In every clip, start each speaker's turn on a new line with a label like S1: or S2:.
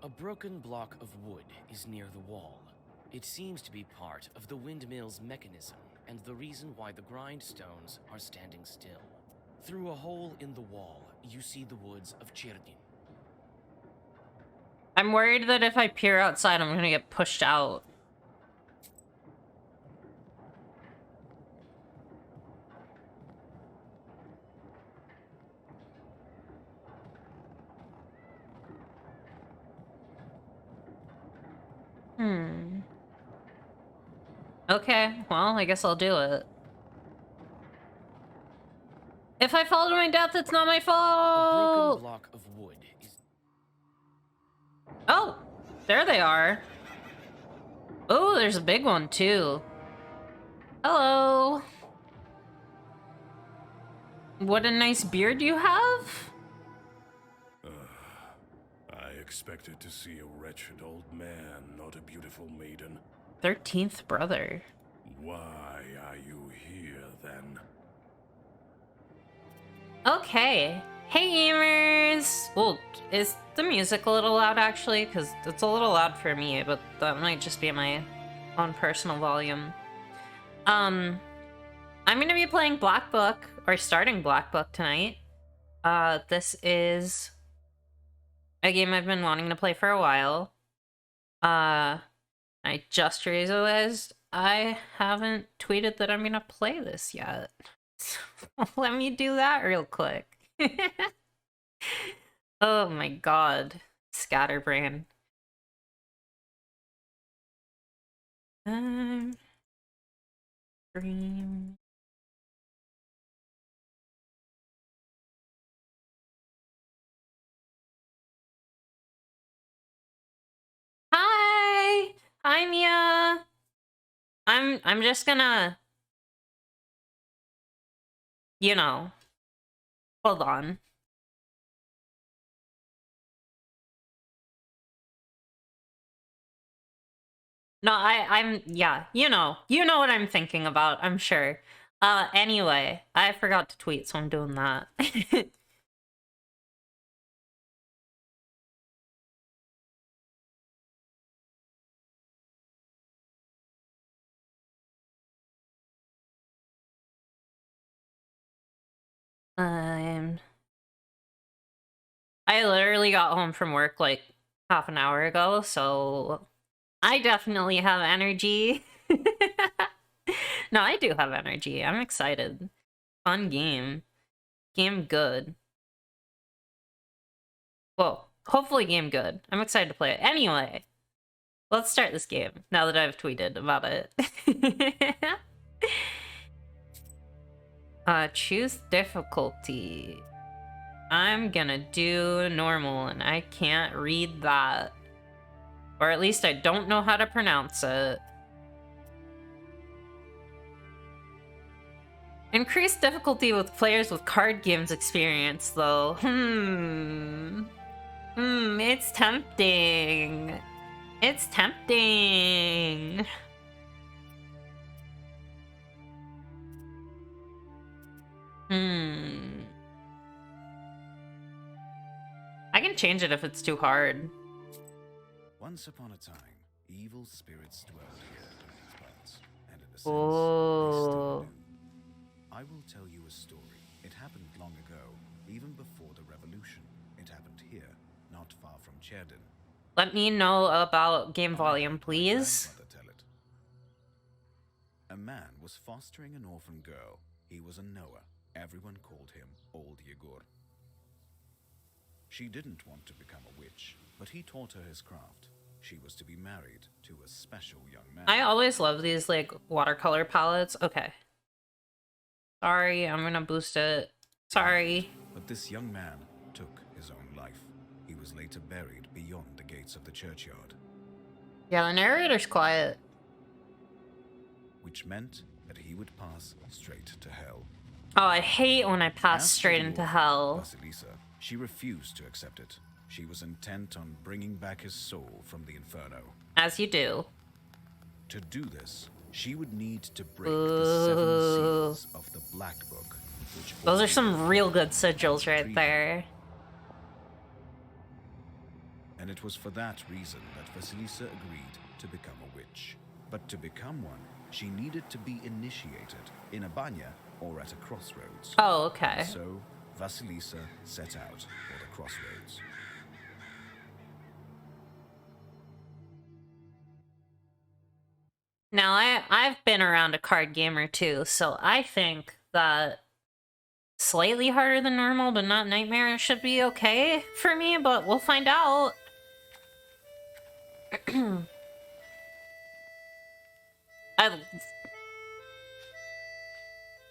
S1: A broken block of wood is near the wall. It seems to be part of the windmill's mechanism and the reason why the grindstones are standing still. Through a hole in the wall, you see the woods of Cherdin.
S2: I'm worried that if I peer outside, I'm gonna get pushed out. Okay, well, I guess I'll do it. If I fall to my death, it's not my
S1: A
S2: fault!
S1: broken block of wood is...
S2: Oh! There they are. Oh, there's a big one, too. Hello! What a nice beard you have!
S3: I expected to see a wretched old man, not a beautiful maiden.
S2: 13th brother.
S3: Why are you here, then?
S2: Okay. Hey, gamers! Well, is the music a little loud, actually? Because it's a little loud for me, but that might just be my own personal volume. I'm gonna be playing Black Book, or starting Black Book tonight. This is a game I've been wanting to play for a while. I just realized I haven't tweeted that I'm gonna play this yet. So let me do that real quick. Oh my god. Scatterbrain. Stream. Hi! Hi, Mia! I'm just gonna... You know. Hold on. No, yeah, you know what I'm thinking about, I'm sure. Anyway, I forgot to tweet, so I'm doing that. I literally got home from work like half an hour ago, so I definitely have energy. No, I do have energy. I'm excited. Fun game. Game good. Well, hopefully game good. I'm excited to play it. Anyway, let's start this game now that I've tweeted about it. Choose difficulty. I'm gonna do normal, and I can't read that. Or at least I don't know how to pronounce it. Increased difficulty with players with card games experience, though. It's tempting. It's tempting. I can change it if it's too hard.
S3: Once upon a time, evil spirits dwelled here in these parts, and in a sense, they
S2: Oh.
S3: still do. I will tell you a story. It happened long ago, even before the revolution. It happened here, not far from Cherdin.
S2: Let me know about game volume,
S3: My
S2: please.
S3: grandmother tell it. A man was fostering an orphan girl. He was a Noah. Everyone called him Old Yegor. She didn't want to become a witch, but he taught her his craft. She was to be married to a special young man.
S2: I always love these, like, watercolor palettes. Okay. Sorry, I'm gonna boost it. Sorry.
S3: But this young man took his own life. He was later buried beyond the gates of the churchyard.
S2: Yeah, the narrator's quiet.
S3: Which meant that he would pass straight to hell.
S2: Oh, I hate when I pass
S3: As for
S2: straight
S3: the
S2: into
S3: orphan,
S2: hell.
S3: Vasilisa, she refused to accept it. She was intent on bringing back his soul from the inferno.
S2: As you do.
S3: To do this, she would need to break the 7 seals of the Black Book. Which
S2: Those are some real good sigils right there.
S3: and it was for that reason that Vasilisa agreed to become a witch. But to become one, she needed to be initiated in a banya or at a crossroads.
S2: Oh, okay.
S3: And so, Vasilisa set out for the crossroads.
S2: Now, I've been around a card game or two, so I think that slightly harder than normal, but not nightmare, should be okay for me, but we'll find out.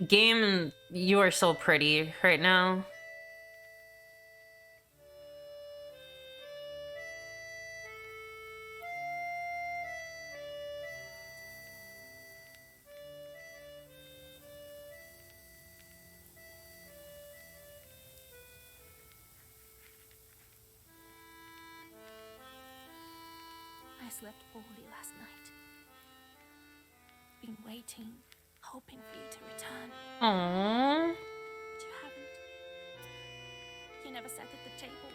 S2: Game, you are so pretty right now.
S4: I slept poorly last night. Been waiting, hoping for you to return.
S2: Aww.
S4: But you haven't. You never sat at the table.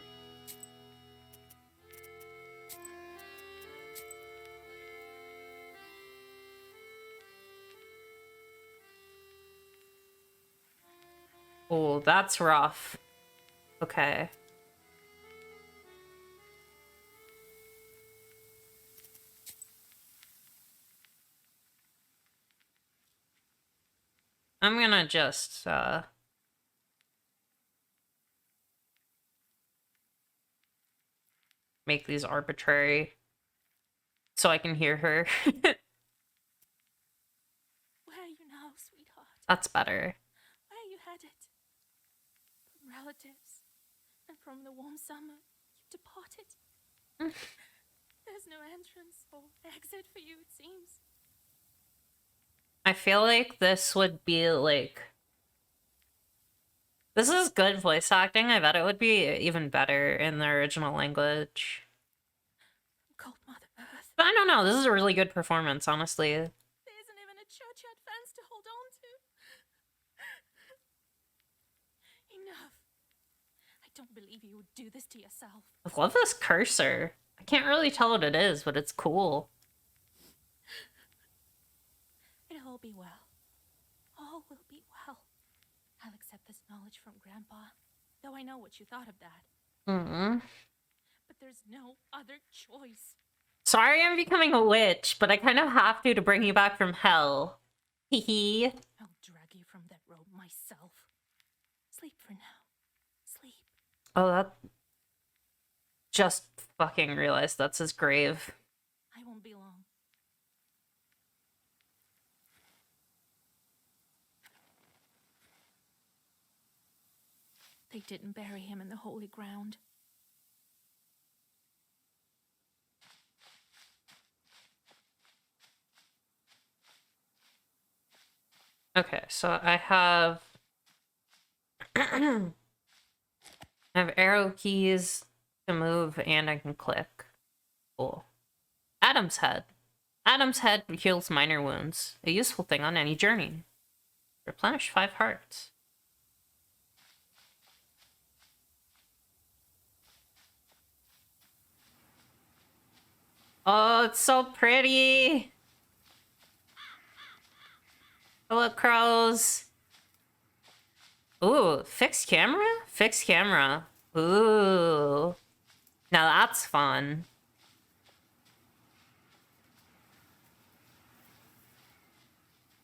S2: Oh, that's rough. Okay. I'm gonna just, make these arbitrary so I can hear her.
S4: Where are you now, sweetheart?
S2: That's better.
S4: Where are you headed? From relatives and from the warm summer, you departed. There's no entrance or exit for you, it seems.
S2: I feel like this would be like... This is good voice acting. I bet it would be even better in the original language.
S4: Cold Mother Earth.
S2: But I don't know. This is a really good performance, honestly.
S4: There isn't even a churchyard fence to hold on to. Enough. I don't believe you would do this to yourself.
S2: I love this cursor. I can't really tell what it is, but it's cool.
S4: It'll all be well. All will be well. I'll accept this knowledge from Grandpa, though I know what you thought of that.
S2: Mm-hmm.
S4: But there's no other choice.
S2: Sorry I'm becoming a witch, but I kind of have to bring you back from hell. Hee hee.
S4: I'll drag you from that road myself. Sleep for now. Sleep.
S2: Oh, that... Just fucking realized that's his grave.
S4: I won't be long. They didn't bury him in the holy ground.
S2: Okay, so I have... I have arrow keys to move, and I can click. Cool. Adam's Head. Adam's Head heals minor wounds. A useful thing on any journey. Replenish 5 hearts. Oh, it's so pretty! Hello, crows. Ooh, fixed camera? Fixed camera. Ooh. Now that's fun.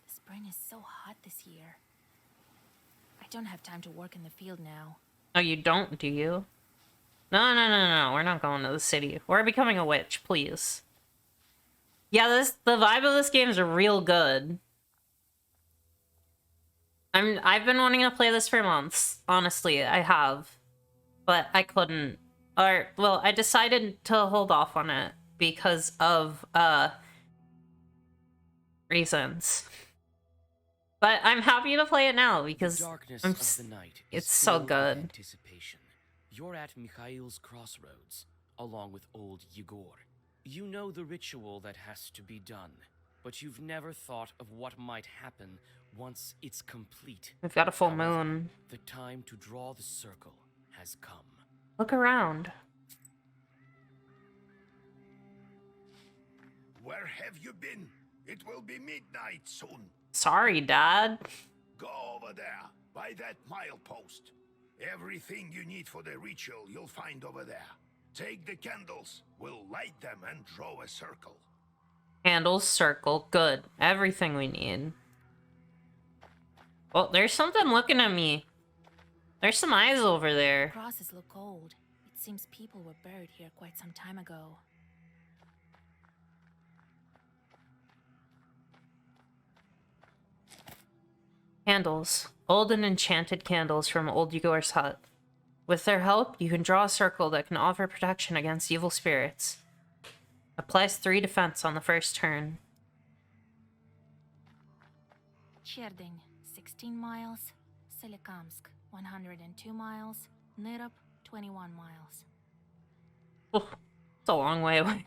S4: The spring is so hot this year. I don't have time to work in the field now.
S2: Oh, you don't, do you? No. We're not going to the city. We're becoming a witch, please. Yeah, the vibe of this game is real good. I've been wanting to play this for months. Honestly, I have. But I couldn't. Or, well, I decided to hold off on it because of, reasons. But I'm happy to play it now because
S1: Darkness of the night is
S2: it's so
S1: full of
S2: good.
S1: Anticipation. You're at Mikhail's crossroads, along with old Yegor. You know the ritual that has to be done, but you've never thought of what might happen once it's complete.
S2: We've got a full
S1: However,
S2: moon.
S1: the time to draw the circle has come.
S2: Look around.
S5: where have you been? It will be midnight soon.
S2: Sorry, Dad.
S5: Go over there, by that milepost. Everything you need for the ritual you'll find over there. Take the candles, we'll light them and draw a circle.
S2: Candles, circle, good. Everything we need. Oh, there's something looking at me. There's some eyes over there.
S4: Crosses look old. It seems people were buried here quite some time ago.
S2: Candles. Old and enchanted candles from Old Igor's hut. With their help, you can draw a circle that can offer protection against evil spirits. Applies 3 defense on the first turn.
S4: Cherding, 16 miles. Solikamsk, 102 miles. Nirop, 21 miles.
S2: Oh, it's a long way away.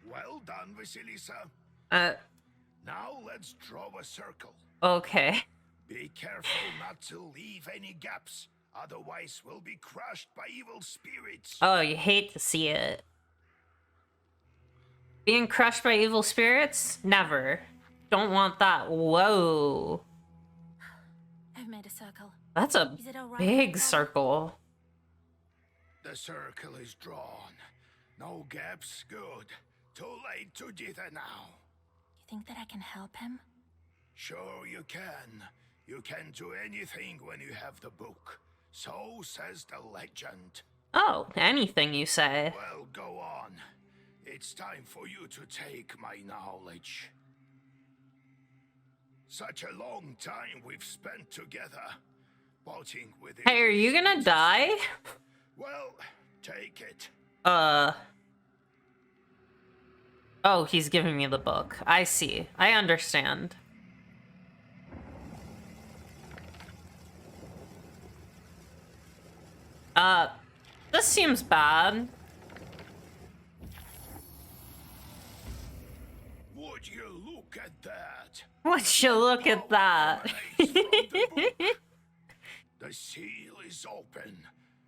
S5: Well done, Vasilisa. Now let's draw a circle.
S2: Okay.
S5: Be careful not to leave any gaps, otherwise we'll be crushed by evil spirits.
S2: Oh, you hate to see it. Being crushed by evil spirits? Never. Don't want that. Whoa.
S4: I've made a circle.
S2: That's a
S4: Is it all right,
S2: big
S4: Papa?
S2: circle.
S5: The circle is drawn. No gaps, good. Too late to dither now.
S4: You think that I can help him?
S5: Sure you can. You can do anything when you have the book. So says the legend.
S2: Oh, anything you say.
S5: Well, go on. It's time for you to take my knowledge. Such a long time we've spent together, plotting with it.
S2: Hey, are you gonna die?
S5: Well, take it.
S2: Oh, he's giving me the book. I see. I understand. This seems bad.
S5: Would you look at that?
S2: Would you look at that?
S5: The seal is open.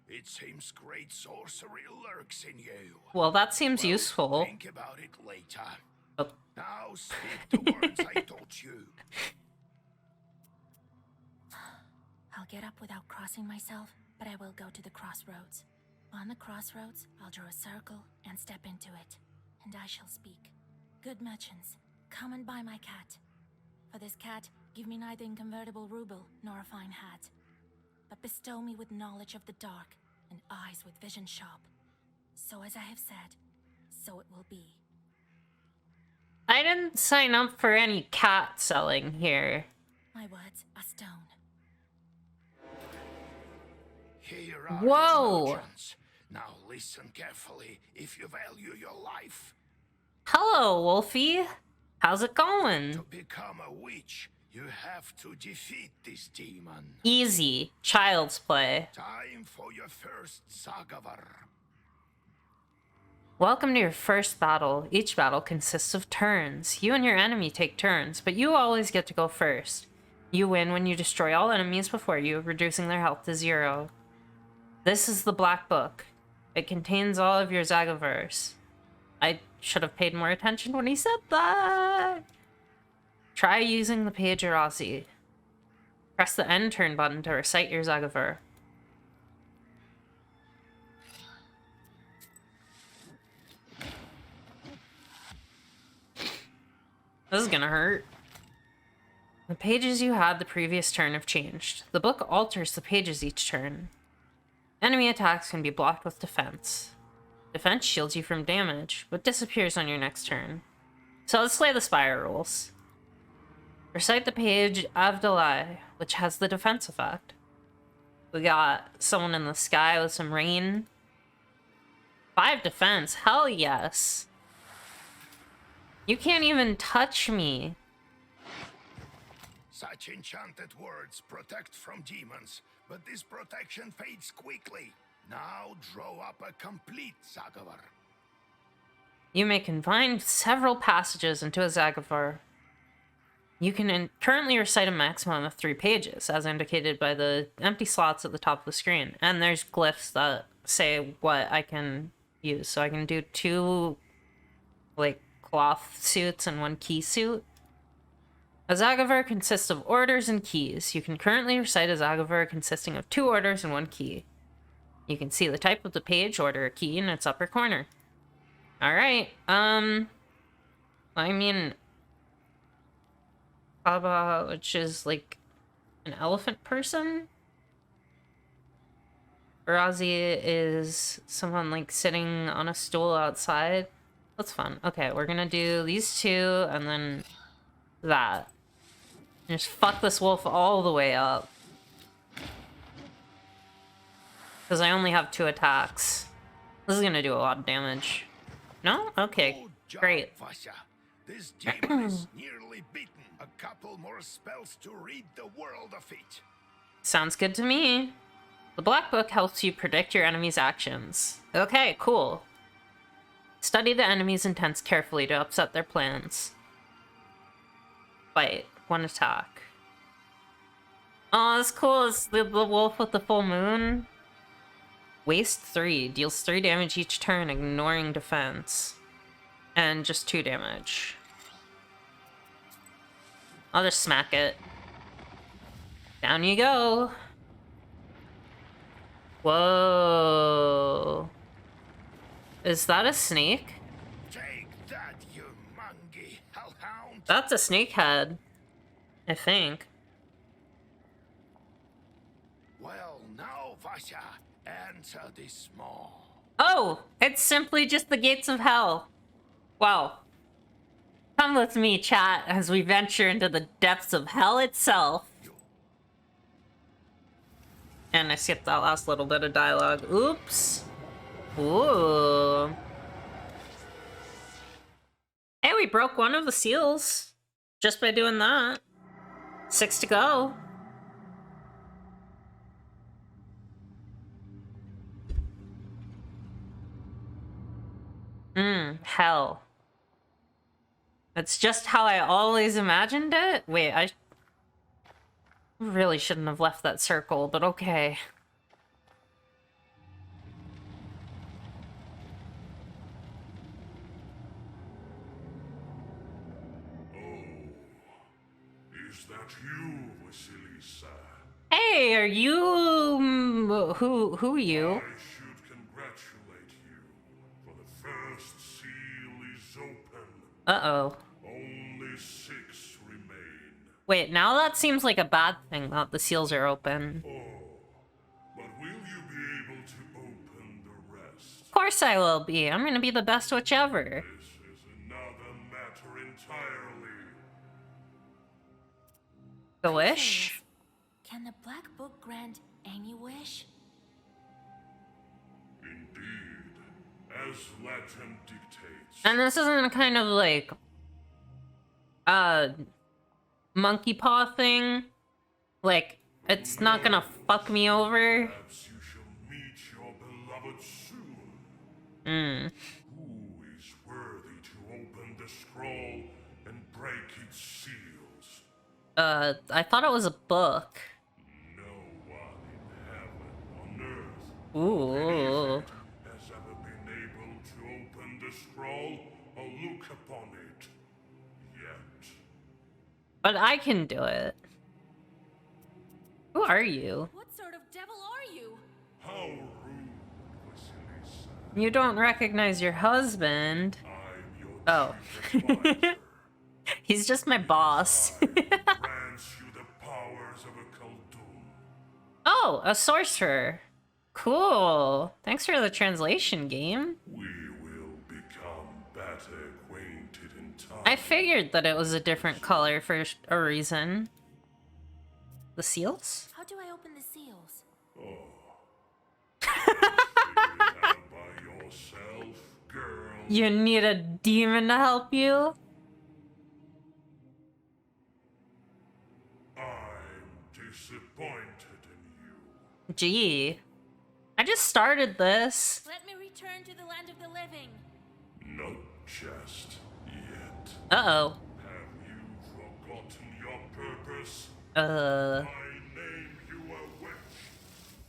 S5: It seems great sorcery lurks in you.
S2: Well, that seems useful.
S5: Think about it later.
S2: Oh.
S5: Now speak the words I taught you.
S4: I'll get up without crossing myself, but I will go to the crossroads. On the crossroads, I'll draw a circle and step into it, and I shall speak. Good merchants, come and buy my cat. For this cat, give me neither inconvertible ruble nor a fine hat, but bestow me with knowledge of the dark and eyes with vision sharp. So as I have said, so it will be.
S2: I didn't sign up for any cat selling here.
S4: My words are stone.
S5: Here are
S2: Whoa.
S5: your merchants. Now listen carefully if you value your life.
S2: Hello, Wolfie. How's it going?
S5: To become a witch, you have to defeat this demon.
S2: Easy. Child's play.
S5: Time for your first Zagavar.
S2: Welcome to your first battle. Each battle consists of turns. You and your enemy take turns, but you always get to go first. You win when you destroy all enemies before you, reducing their health to 0. This is the Black Book. It contains all of your Zagavars. I should have paid more attention when he said that. Try using the page Arazi. Press the end turn button to recite your Zagavar. This is gonna hurt. The pages you had the previous turn have changed. The book alters the pages each turn. Enemy attacks can be blocked with defense. Defense shields you from damage, but disappears on your next turn. So let's play the Spire rules. Recite the page Avdalai, which has the defense effect. We got someone in the sky with some rain. 5 defense, hell yes. You can't even touch me.
S5: Such enchanted words protect from demons, but this protection fades quickly. Now draw up a complete Zagavar.
S2: You may combine several passages into a Zagavar. You can currently recite a maximum of 3 pages, as indicated by the empty slots at the top of the screen. And there's glyphs that say what I can use. So I can do 2, like, cloth suits and 1 key suit. A Zagaver consists of orders and keys. You can currently recite a Zagaver consisting of 2 orders and 1 key. You can see the type of the page, order, or key in its upper corner. Alright, I mean... Baba, which is like an elephant person. Razi is someone like sitting on a stool outside. That's fun. Okay, we're gonna do these 2 and then that. And just fuck this wolf all the way up. Because I only have 2 attacks. This is gonna do a lot of damage. No? Okay,
S5: Good job,
S2: great.
S5: Vasha. This demon is nearly beaten. A couple more spells to rid the world of it.
S2: Sounds good to me. The Black Book helps you predict your enemy's actions. Okay, cool. Study the enemy's intents carefully to upset their plans. Fight. 1 attack. Oh, that's cool. It's the wolf with the full moon. Waste 3. Deals 3 damage each turn, ignoring defense. And just 2 damage. I'll just smack it. Down you go. Whoa. Is that a snake?
S5: Take that, you mangy hellhound.
S2: That's a snake head, I think.
S5: Well, now, Vasha, enter this maw.
S2: Oh, it's simply just the gates of hell. Wow. Come with me, chat, as we venture into the depths of hell itself. And I skipped that last little bit of dialogue. Oops. Ooh. Hey, we broke 1 of the seals. Just by doing that. 6 to go. Hell. That's just how I always imagined it? Wait, I really shouldn't have left that circle, but okay.
S5: Is that you, Vasilisa?
S2: Hey, are you... who are you?
S5: I should congratulate you, for the first seal is open.
S2: Uh-oh.
S5: Only 6 remain.
S2: Wait, now that seems like a bad thing that the seals are open.
S5: Oh, but will you be able to open the rest?
S2: Of course I will be. I'm gonna be the best witch ever.
S5: This is another matter entirely.
S2: The wish?
S4: Can the Black Book grant any wish?
S5: Indeed, as legend dictates.
S2: And this isn't a kind of like... monkey paw thing? Like, it's not gonna fuck me over?
S5: Perhaps you shall meet your beloved soon. Who is worthy to open the scroll and break its seals?
S2: I thought it was a book.
S5: No one in heaven, on earth,
S2: Ooh.
S5: has ever been able to open the scroll or look upon it. Yet.
S2: But I can do it. Who are you?
S4: What sort of devil are you?
S5: How rude, Vasilisa.
S2: You don't recognize your husband.
S5: I'm your
S2: Oh.
S5: chief advisor.
S2: He's just my boss.
S5: Grants you the powers of a Koldun.
S2: Oh, a sorcerer. Cool. Thanks for the translation, game.
S5: We will become better acquainted in time.
S2: I figured that it was a different color for a reason. The seals?
S4: How do I open the seals?
S5: Figure it out by yourself, girl.
S2: You need a demon to help you?
S5: I'm disappointed in you.
S2: Gee. I just started this.
S4: Let me return to the land of the living.
S5: Not just yet.
S2: Uh-oh.
S5: Have you forgotten your purpose?
S2: Uh.
S5: I name you a witch.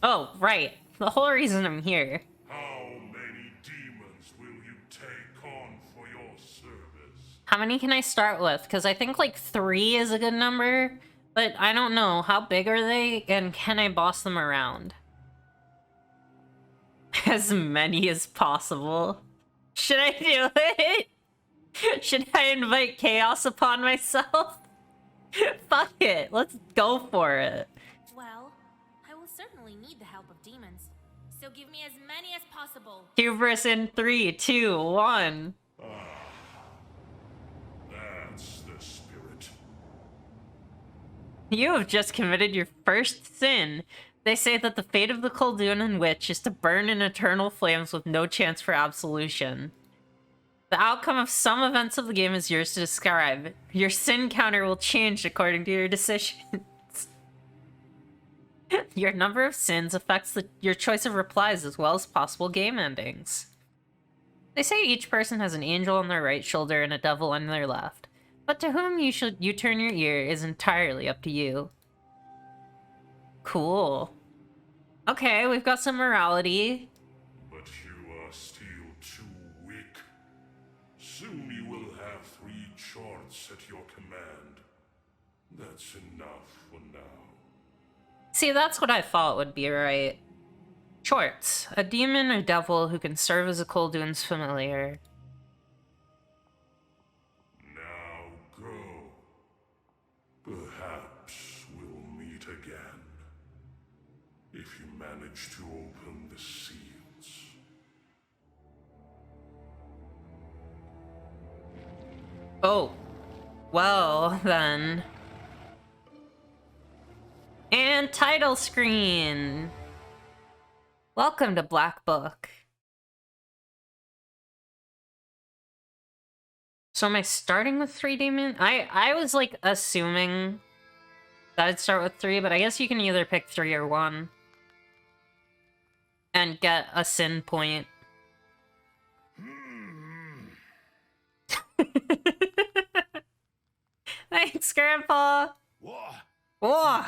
S2: Oh, right. The whole reason I'm here.
S5: How many demons will you take on for your service?
S2: How many can I start with? Because I think like 3 is a good number. But I don't know. How big are they? And can I boss them around? As many as possible. Should I do it? Should I invite chaos upon myself? Fuck it. Let's go for it.
S4: Well, I will certainly need the help of demons. So give me as many as possible.
S2: Hubris in 3, 2, 1.
S5: That's the spirit.
S2: You have just committed your first sin. They say that the fate of the Koldun witch is to burn in eternal flames with no chance for absolution. The outcome of some events of the game is yours to describe. Your sin counter will change according to your decisions. Your number of sins affects your choice of replies as well as possible game endings. They say each person has an angel on their right shoulder and a devil on their left. But to whom you turn your ear is entirely up to you. Cool. Okay, we've got some morality.
S5: But you are still too weak. Soon you will have 3 charts at your command. That's enough for now.
S2: See, that's what I thought would be right. Shorts. A demon or devil who can serve as a Koldun's familiar.
S5: Now go. Perhaps we'll meet again. If you manage to open the seals.
S2: Oh. Well, then. And title screen! Welcome to Black Book. So am I starting with 3 demon? I was like assuming that I'd start with 3, but I guess you can either pick 3 or 1. And get a sin point. Thanks, Grandpa!
S5: What?
S2: Whoa!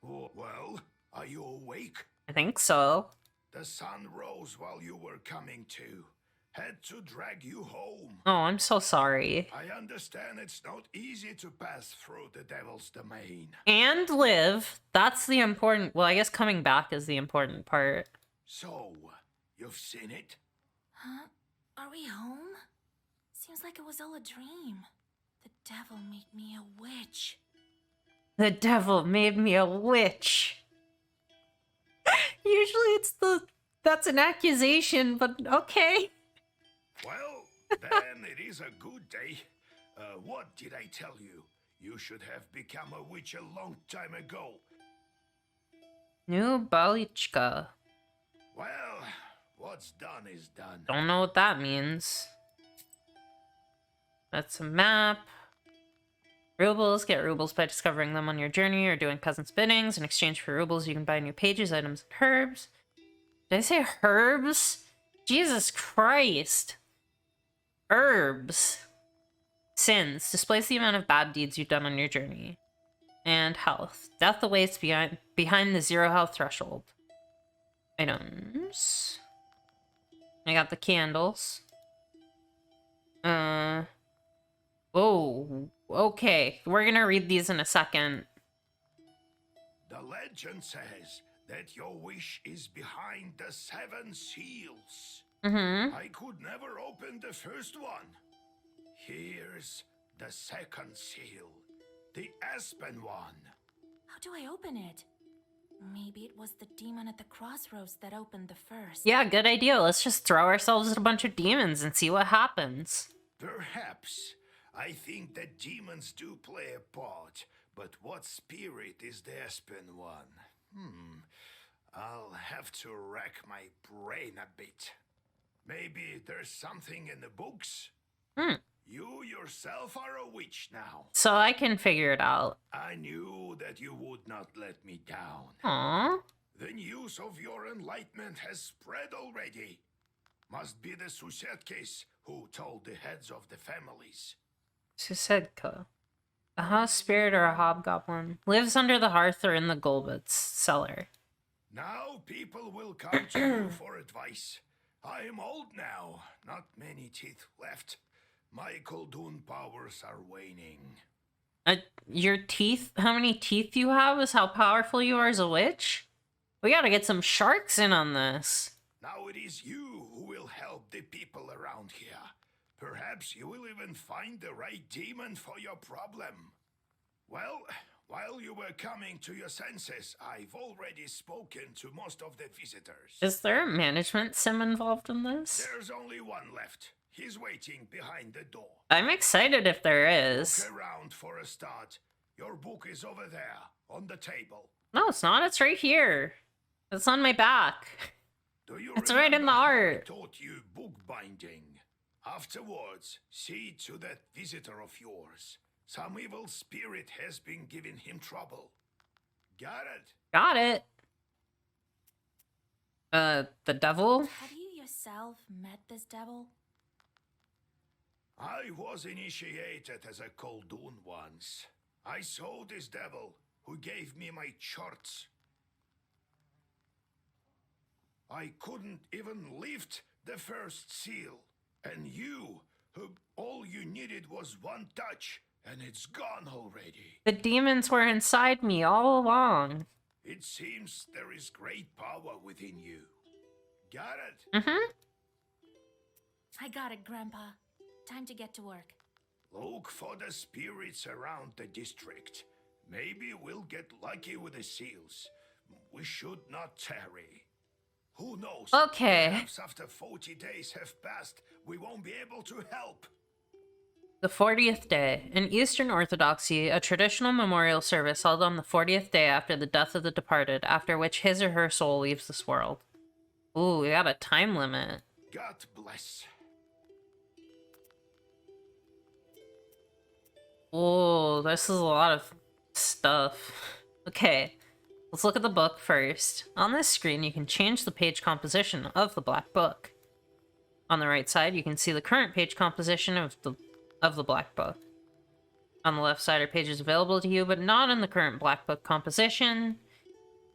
S5: Oh, well, are you awake?
S2: I think so.
S5: The sun rose while you were coming to. Had to drag you home.
S2: Oh, I'm so sorry.
S5: I understand it's not easy to pass through the devil's domain.
S2: And live. That's the important... Well, I guess coming back is the important part.
S5: So, you've seen it?
S4: Huh? Are we home? Seems like it was all a dream. The devil made me a witch.
S2: The devil made me a witch. Usually it's that's an accusation, but okay.
S5: Well, then it is a good day. What did I tell you? You should have become a witch a long time ago.
S2: New Balichka.
S5: Well, what's done is done.
S2: Don't know what that means. That's a map. Rubles. Get rubles by discovering them on your journey or doing peasants' biddings. In exchange for rubles, you can buy new pages, items, and herbs. Did I say herbs? Jesus Christ. Herbs. Sins. Displays the amount of bad deeds you've done on your journey. And health. Death awaits behind the 0 health threshold. Items. I got the candles. Oh, okay. We're gonna read these in a second.
S5: The legend says that your wish is behind the 7 seals.
S2: Mm-hmm.
S5: I could never open the first one. Here's the second seal, the Aspen one.
S4: How do I open it? Maybe it was the demon at the crossroads that opened the first.
S2: Yeah, good idea. Let's just throw ourselves at a bunch of demons and see what happens.
S5: Perhaps. I think that demons do play a part, but what spirit is the Aspen one? I'll have to rack my brain a bit. Maybe there's something in the books? You yourself are a witch now.
S2: So I can figure it out.
S5: I knew that you would not let me down.
S2: Aww.
S5: The news of your enlightenment has spread already. Must be the Susetkes who told the heads of the families.
S2: Susedka. A house spirit or a hobgoblin. Lives under the hearth or in the Golbit's cellar.
S5: Now people will come to you for advice. I am old now, not many teeth left. My Koldun powers are waning.
S2: Your teeth? How many teeth you have is how powerful you are as a witch? We gotta get some sharks in on this.
S5: Now it is you who will help the people around here. Perhaps you will even find the right demon for your problem. Well, while you were coming to your senses, I've already spoken to most of the visitors.
S2: Is there a management sim involved in this?
S5: There's only one left. He's waiting behind the door.
S2: I'm excited if there is.
S5: Look around for a start. Your book is over there, on the table.
S2: No, it's not. It's right here. It's on my back.
S5: Do you
S2: It's right in the
S5: remember how I
S2: art.
S5: taught you bookbinding? Afterwards, see to that visitor of yours. Some evil spirit has been giving him trouble. Got it?
S2: Got it. The devil?
S4: Have you yourself met this devil?
S5: I was initiated as a Koldun once. I saw this devil, who gave me my charts. I couldn't even lift the first seal. And you, who all you needed was one touch, and it's gone already.
S2: The demons were inside me all along.
S5: It seems there is great power within you. Got it?
S2: Mm-hmm.
S4: I got it, Grandpa. Time to get to work.
S5: Look for the spirits around the district. Maybe we'll get lucky with the seals. We should not tarry. Who knows?
S2: Okay.
S5: Perhaps after 40 days have passed, we won't be able to help.
S2: The 40th day. In Eastern Orthodoxy, a traditional memorial service held on the 40th day after the death of the departed, after which his or her soul leaves this world. Ooh, we got a time limit.
S5: God bless.
S2: Oh, this is a lot of stuff. Okay, let's look at the book first. On this screen, you can change the page composition of the black book. On the right side, you can see the current page composition of the black book. On the left side are pages available to you, but not in the current black book composition.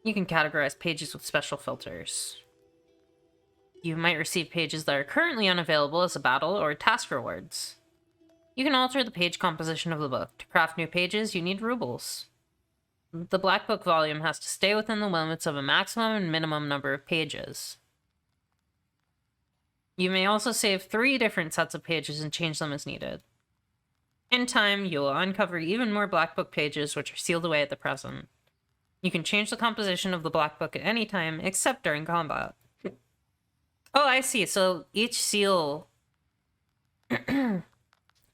S2: You can categorize pages with special filters. You might receive pages that are currently unavailable as a battle or task rewards. You can alter the page composition of the book. To craft new pages, you need rubles. The Black Book volume has to stay within the limits of a maximum and minimum number of pages. You may also save 3 different sets of pages and change them as needed. In time, you will uncover even more Black Book pages which are sealed away at the present. You can change the composition of the Black Book at any time, except during combat. Oh, I see. So each seal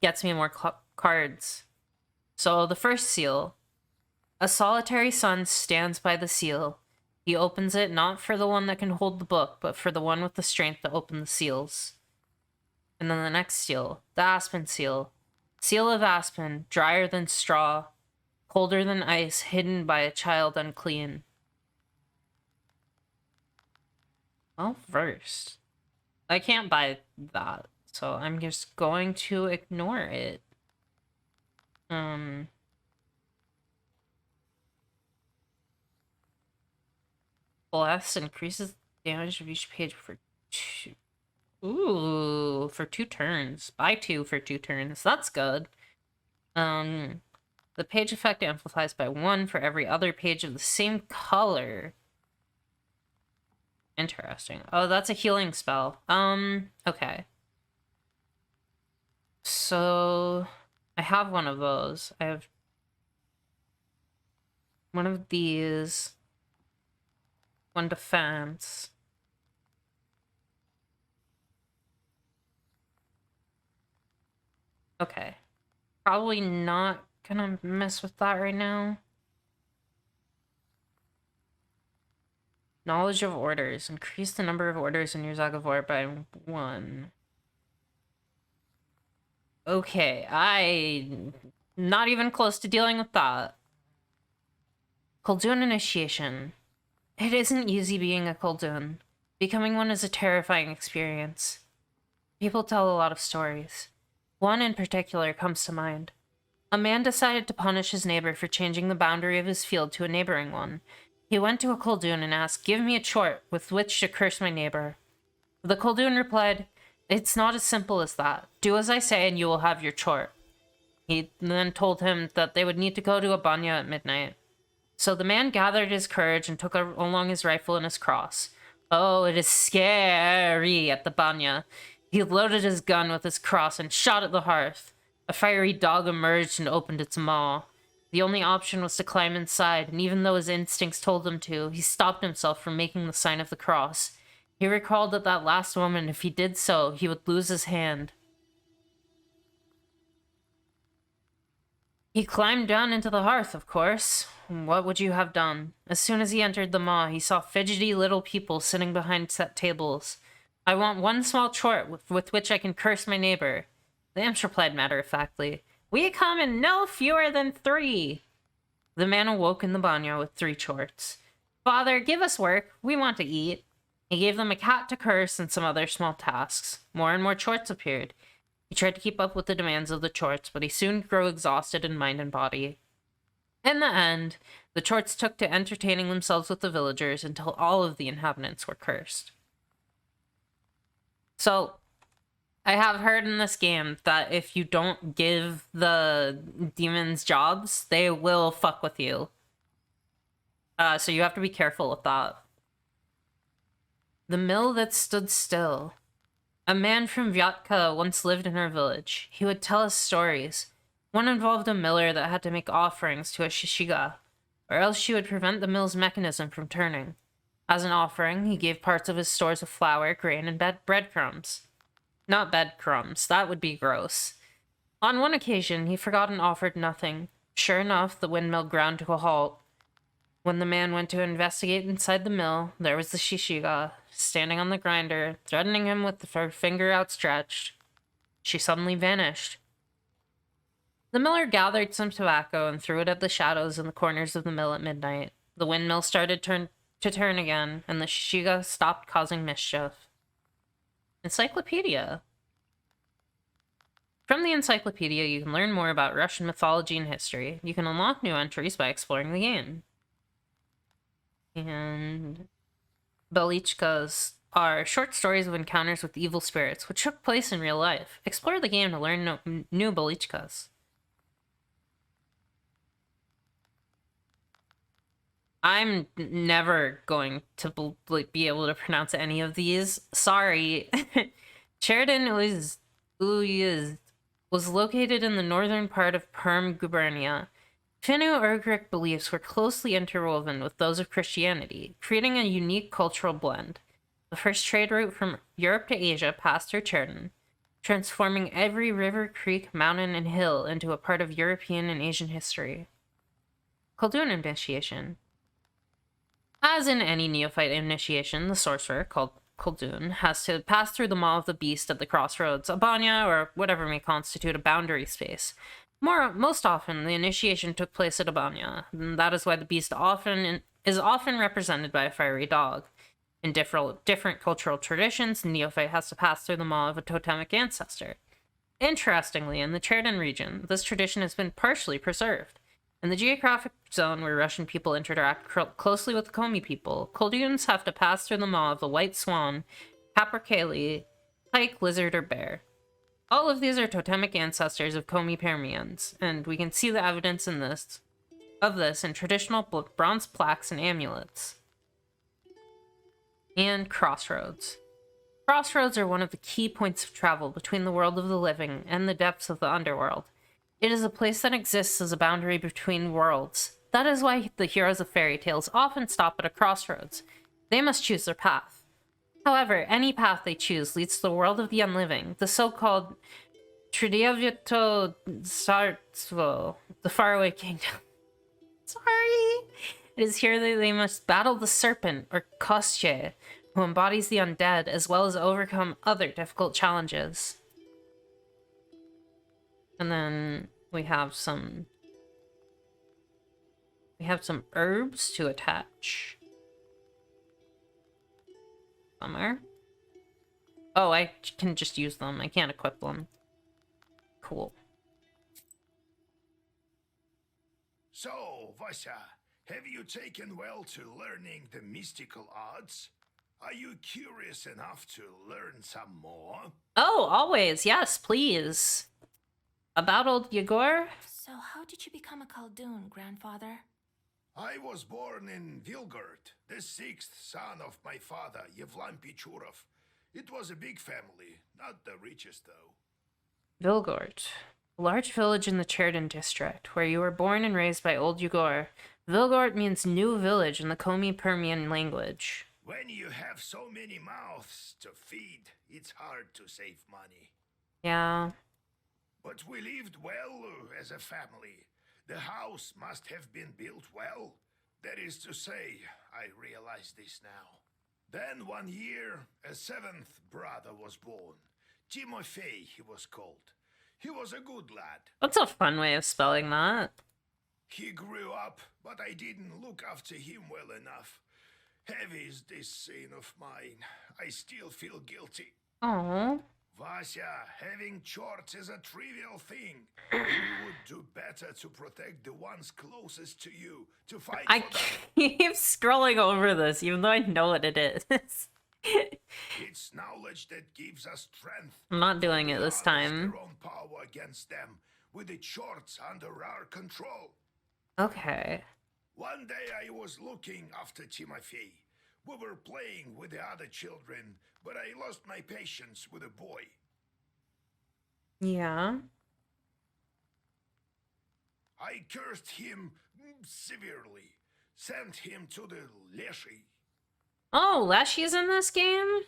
S2: gets me more cards. So the first seal. A solitary sun stands by the seal. He opens it not for the one that can hold the book, but for the one with the strength to open the seals. And then the next seal. The aspen seal. Seal of aspen, drier than straw, colder than ice, hidden by a child unclean. Well versed. I can't buy that, so I'm just going to ignore it. Bless increases damage of each page for 2. Ooh, for 2 turns. Buy 2 for 2 turns. That's good. The page effect amplifies by 1 for every other page of the same color. Interesting. Oh, that's a healing spell. Okay. So, I have one of those. I have one of these. One defense. Okay. Probably not gonna mess with that right now. Knowledge of orders. Increase the number of orders in your Zag of War by 1. Okay, not even close to dealing with that. Koldun initiation. It isn't easy being a Koldun. Becoming one is a terrifying experience. People tell a lot of stories. One in particular comes to mind. A man decided to punish his neighbor for changing the boundary of his field to a neighboring one. He went to a Koldun and asked, "Give me a chort with which to curse my neighbor." The Koldun replied, "It's not as simple as that. Do as I say and you will have your chort." He then told him that they would need to go to a banya at midnight. So the man gathered his courage and took along his rifle and his cross. Oh, it is scary at the banya. He loaded his gun with his cross and shot at the hearth. A fiery dog emerged and opened its maw. The only option was to climb inside, and even though his instincts told him to, he stopped himself from making the sign of the cross. He recalled at that last moment, if he did so, he would lose his hand. He climbed down into the hearth, of course. What would you have done? As soon as he entered the maw, he saw fidgety little people sitting behind set tables. "I want one small chort with which I can curse my neighbor." The imps replied matter-of-factly, "We come in no fewer than 3. The man awoke in the banya with 3 chorts. "Father, give us work. We want to eat." He gave them a cat to curse and some other small tasks. More and more chorts appeared. He tried to keep up with the demands of the chorts, but he soon grew exhausted in mind and body. In the end, the chorts took to entertaining themselves with the villagers until all of the inhabitants were cursed. So, I have heard in this game that if you don't give the demons jobs, they will fuck with you. So you have to be careful with that. The mill that stood still. A man from Vyatka once lived in our village. He would tell us stories. One involved a miller that had to make offerings to a shishiga, or else she would prevent the mill's mechanism from turning. As an offering, he gave parts of his stores of flour, grain, and breadcrumbs. Not breadcrumbs, that would be gross. On one occasion, he forgot and offered nothing. Sure enough, the windmill ground to a halt. When the man went to investigate inside the mill, there was the shishiga, standing on the grinder, threatening him with her finger outstretched. She suddenly vanished. The miller gathered some tobacco and threw it at the shadows in the corners of the mill at midnight. The windmill started to turn again, and the shishiga stopped causing mischief. Encyclopedia. From the encyclopedia, you can learn more about Russian mythology and history. You can unlock new entries by exploring the game. And Belichkas are short stories of encounters with evil spirits, which took place in real life. Explore the game to learn new Belichkas. I'm never going to be able to pronounce any of these. Sorry. Sheridan was located in the northern part of Perm gubernia. Finno-Ugric beliefs were closely interwoven with those of Christianity, creating a unique cultural blend. The first trade route from Europe to Asia passed through Cheriton, transforming every river, creek, mountain, and hill into a part of European and Asian history. Koldun initiation. As in any neophyte initiation, the sorcerer, called Koldun, has to pass through the maw of the beast at the crossroads, a banya, or whatever may constitute a boundary space. Most often, the initiation took place at a banya, and that is why the beast is often represented by a fiery dog. In different cultural traditions, the neophyte has to pass through the maw of a totemic ancestor. Interestingly, in the Cheriton region, this tradition has been partially preserved. In the geographic zone where Russian people interact closely with the Komi people, Kolduns have to pass through the maw of the white swan, capercaillie, pike, lizard, or bear. All of these are totemic ancestors of Komi Permians, and we can see the evidence of this in traditional bronze plaques and amulets. And crossroads. Crossroads are one of the key points of travel between the world of the living and the depths of the underworld. It is a place that exists as a boundary between worlds. That is why the heroes of fairy tales often stop at a crossroads. They must choose their path. However, any path they choose leads to the world of the unliving, the so-called Tridiavito Sartvo, the faraway kingdom. Sorry! It is here that they must battle the serpent, or Kostye, who embodies the undead, as well as overcome other difficult challenges. And then we have some herbs to attach. Somewhere. Oh, I can just use them. I can't equip them. Cool.
S5: So, Vasya, have you taken well to learning the mystical arts? Are you curious enough to learn some more?
S2: Oh, always. Yes, please. About old Yegor?
S4: So, how did you become a Koldun, grandfather?
S5: I was born in Vilgard, the sixth son of my father, Yevlam Pichurov. It was a big family, not the richest though.
S2: Vilgort. A large village in the Cherden district, where you were born and raised by old Yegor. Vilgort means new village in the Komi-Permian language.
S5: When you have so many mouths to feed, it's hard to save money.
S2: Yeah.
S5: But we lived well as a family. The house must have been built well. That is to say, I realize this now. Then one year, a seventh brother was born. Timofey, he was called. He was a good lad.
S2: That's a fun way of spelling that.
S5: He grew up, but I didn't look after him well enough. Heavy is this sin of mine. I still feel guilty.
S2: Oh.
S5: Vasya, having chores is a trivial thing. You would do better to protect the ones closest to you, to fight
S2: I
S5: for them.
S2: keep scrolling over this, even though I know what it is.
S5: It's knowledge that gives us strength.
S2: I'm not doing it this
S5: To harness
S2: time.
S5: their own power against them, with the chores under our control.
S2: Okay.
S5: One day I was looking after Timofey. We were playing with the other children, but I lost my patience with a boy.
S2: Yeah.
S5: I cursed him severely, sent him to the Leshy.
S2: Oh, Leshy's in this game?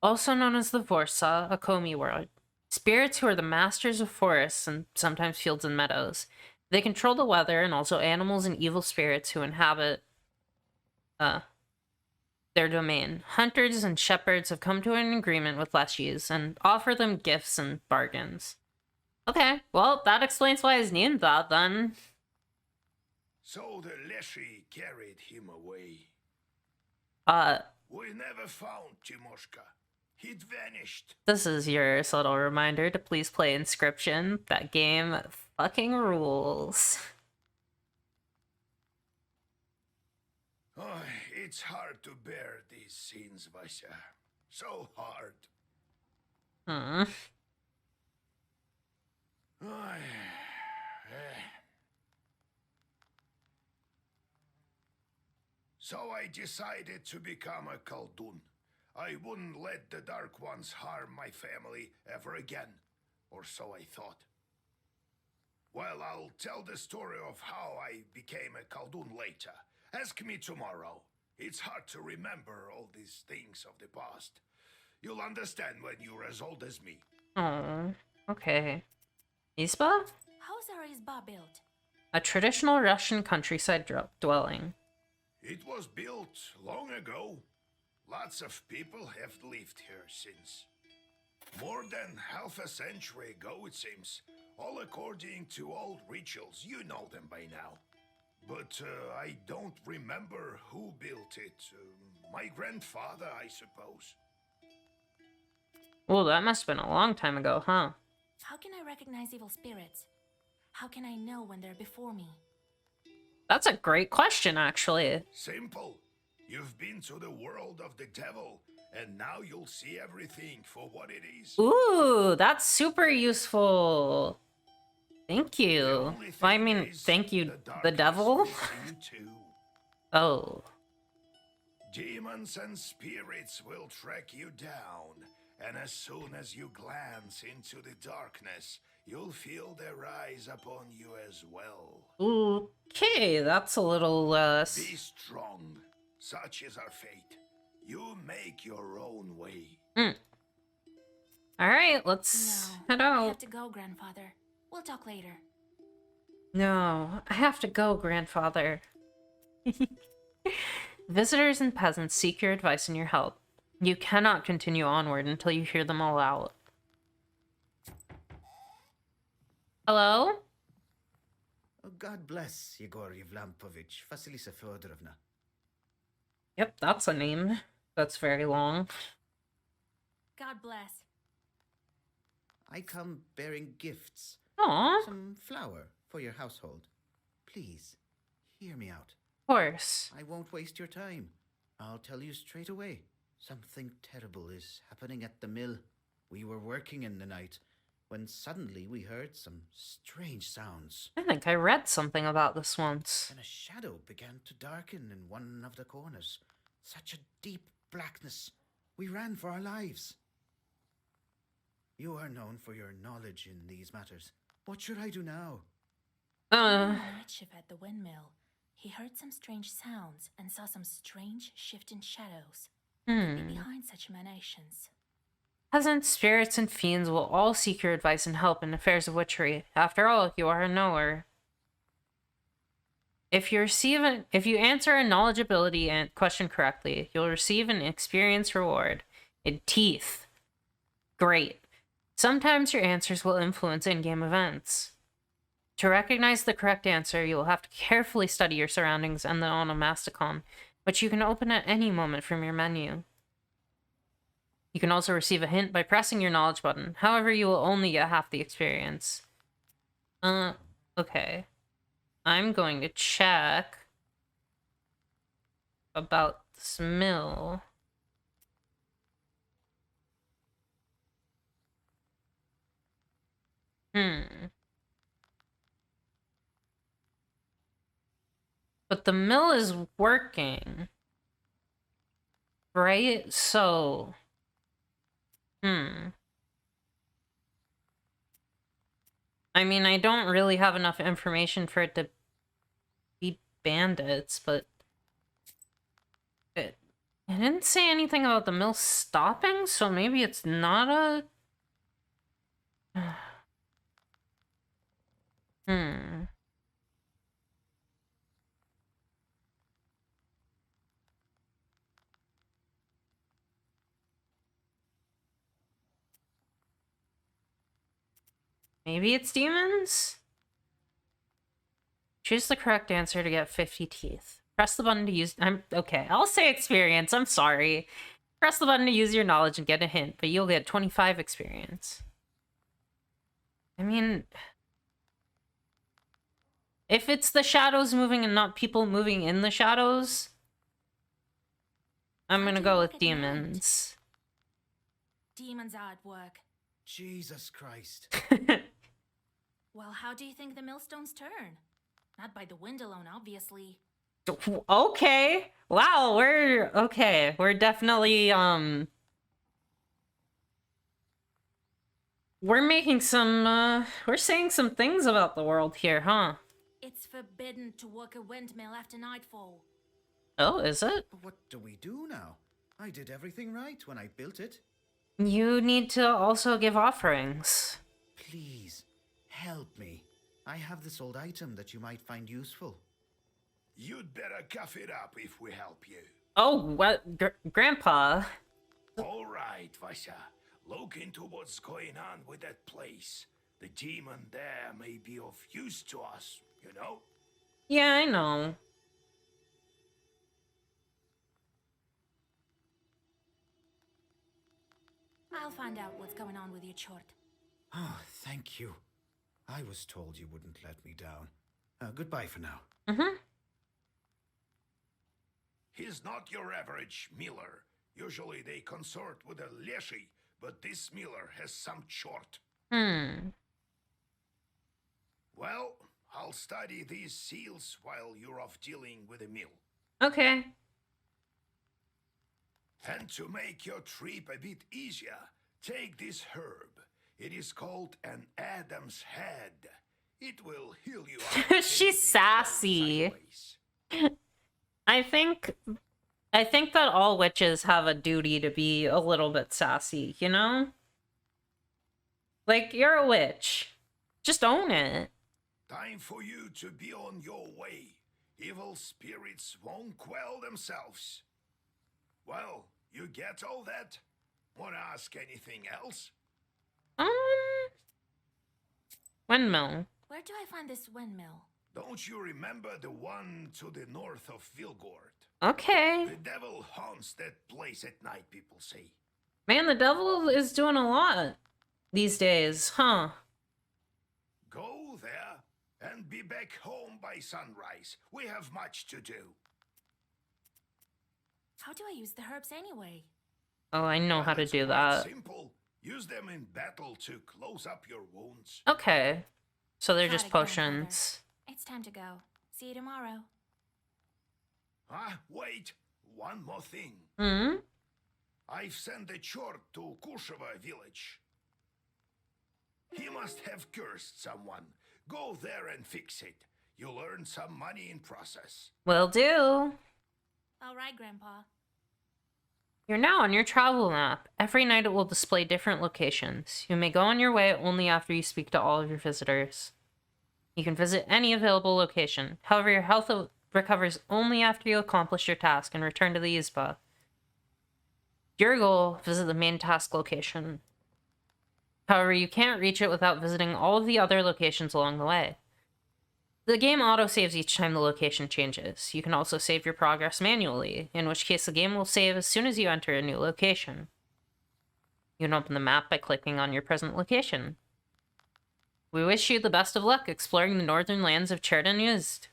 S2: Also known as the Vorsa, a Komi world. Spirits who are the masters of forests and sometimes fields and meadows. They control the weather and also animals and evil spirits who inhabit their domain. Hunters and shepherds have come to an agreement with Leshies and offer them gifts and bargains. Okay, well, that explains why he's named that, then.
S5: So the Leshy carried him away. We never found Timoshka. He'd vanished.
S2: This is your subtle reminder to please play Inscription. That game fucking rules.
S5: Oh, it's hard to bear these scenes, Vasya. So hard.
S2: Hmm.
S5: Ay, So I decided to become a Koldun. I wouldn't let the Dark Ones harm my family ever again, or so I thought. Well, I'll tell the story of how I became a Koldun later. Ask me tomorrow. It's hard to remember all these things of the past. You'll understand when you're as old as me.
S2: Oh, okay. Izba?
S4: How's our izba built?
S2: A traditional Russian countryside dwelling.
S5: It was built long ago. Lots of people have lived here since. More than half a century ago, it seems. All according to old rituals. You know them by now. But I don't remember who built it. My grandfather, I suppose.
S2: Well, that must have been a long time ago, huh?
S4: How can I recognize evil spirits? How can I know when they're before me?
S2: That's a great question, actually.
S5: Simple. You've been to the world of the devil, and now you'll see everything for what it is.
S2: Ooh, that's super useful. Thank you. I mean, thank you, the devil?
S5: You too.
S2: Oh.
S5: Demons and spirits will track you down, and as soon as you glance into the darkness, you'll feel their eyes upon you as well.
S2: Okay, that's a little,
S5: Be strong. Such is our fate. You make your own way.
S2: Alright, let's head
S4: I
S2: out.
S4: have to go, grandfather. We'll talk later.
S2: No, I have to go, grandfather. Visitors and peasants seek your advice and your help. You cannot continue onward until you hear them all out. Hello?
S6: Oh, God bless Yegor Yevlampovich, Vasilisa Fyodorovna.
S2: Yep, that's a name. That's very long.
S4: God bless.
S6: I come bearing gifts.
S2: Aw.
S6: Some flour for your household. please, hear me out.
S2: Of course.
S6: I won't waste your time. I'll tell you straight away. Something terrible is happening at the mill. We were working in the night when suddenly we heard some strange sounds.
S2: I think I read something about this once.
S6: And a shadow began to darken in one of the corners. Such a deep blackness. We ran for our lives. You are known for your knowledge in these matters. What should I do now?
S4: On the night shift at the windmill, he heard some strange sounds and saw some strange shifting shadows. Could be behind such emanations.
S2: Peasants, spirits, and fiends will all seek your advice and help in affairs of witchery. After all, you are a knower. If you answer a knowledge ability and question correctly, you'll receive an experience reward. In teeth. Great. Sometimes your answers will influence in-game events. To recognize the correct answer, you will have to carefully study your surroundings and the onomasticon, which you can open at any moment from your menu. You can also receive a hint by pressing your knowledge button. However, you will only get half the experience. Okay. I'm going to check about this mill. But the mill is working. Right? So... I mean, I don't really have enough information for it to be bandits, but... I didn't say anything about the mill stopping, so maybe it's not a... Maybe it's demons? Choose the correct answer to get 50 teeth. Press the button to use... okay, I'll say experience, I'm sorry. Press the button to use your knowledge and get a hint, but you'll get 25 experience. I mean... if it's the shadows moving and not people moving in the shadows, I'm gonna go with demons.
S4: Demons are at work.
S6: Jesus Christ.
S4: Well, how do you think the millstones turn? Not by the wind alone, obviously.
S2: Okay. Wow, we're definitely, we're making some, we're saying some things about the world here, huh?
S4: It's forbidden to work a windmill after nightfall.
S2: Oh, is it?
S6: But what do we do now? I did everything right when I built it.
S2: You need to also give offerings.
S6: Please, help me. I have this old item that you might find useful.
S5: You'd better cough it up if we help you.
S2: Oh, what? Grandpa?
S5: All right, Vasha. Look into what's going on with that place. The demon there may be of use to us, you know?
S2: Yeah, I know.
S4: I'll find out what's going on with your chort.
S6: Oh, thank you. I was told you wouldn't let me down. Goodbye for now.
S5: He's not your average miller. Usually they consort with a leshy, but this miller has some chort. Well, I'll study these seals while you're off dealing with the mill.
S2: Okay.
S5: And to make your trip a bit easier, take this herb. It is called an Adam's head. It will heal you up.
S2: She's sassy. I think that all witches have a duty to be a little bit sassy, you know? Like, you're a witch. Just own it.
S5: Time for you to be on your way. Evil spirits won't quell themselves. Well, you get all that? Wanna ask anything else?
S2: Windmill.
S4: Where do I find this windmill?
S5: Don't you remember the one to the north of Vilgord?
S2: Okay.
S5: The devil haunts that place at night, people say.
S2: Man, the devil is doing a lot these days, huh?
S5: Go there. and be back home by sunrise. We have much to do.
S4: How do I use the herbs anyway?
S2: Oh, I know how to
S5: It's
S2: do
S5: quite
S2: that.
S5: simple. Use them in battle to close up your wounds.
S2: Okay. So they're
S4: Got
S2: just
S4: it, Grandfather.
S2: potions.
S4: It's time to go. See you tomorrow.
S5: Ah, wait. One more thing.
S2: Hmm?
S5: I've sent a chort to Kusheva village. He must have cursed someone. Go there and fix it. You'll earn some money in process.
S2: Will do.
S4: All right, Grandpa.
S2: You're now on your travel map. Every night it will display different locations. You may go on your way only after you speak to all of your visitors. You can visit any available location. However, your health recovers only after you accomplish your task and return to the Izba. Your goal, visit the main task location. However, you can't reach it without visiting all of the other locations along the way. The game auto-saves each time the location changes. You can also save your progress manually, in which case the game will save as soon as you enter a new location. You can open the map by clicking on your present location. We wish you the best of luck exploring the northern lands of Cherdan Yuzd.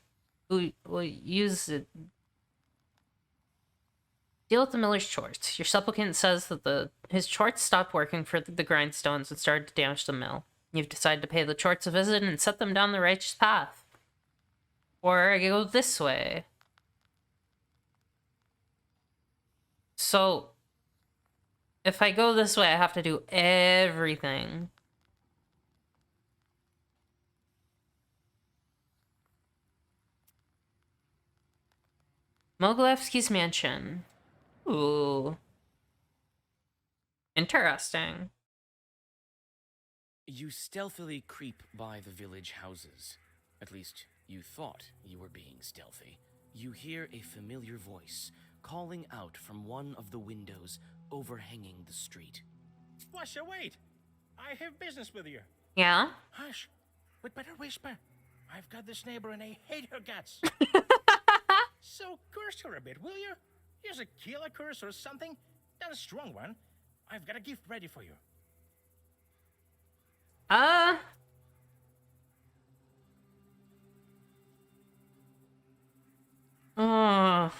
S2: Deal with the miller's chorts. Your supplicant says that his chorts stopped working for the grindstones and started to damage the mill. You've decided to pay the chorts a visit and set them down the righteous path. Or I go this way. So, if I go this way, I have to do everything. Mogilevsky's mansion. Ooh. Interesting.
S1: You stealthily creep by the village houses. At least, you thought you were being stealthy. You hear a familiar voice calling out from one of the windows overhanging the street.
S7: Washer, wait! I have business with you.
S2: Yeah?
S7: Hush! We'd better whisper. I've got this neighbor and I hate her guts. So curse her a bit, will you? Use a killer curse or something. Not a strong one. I've got a gift ready for you.
S2: Oh. I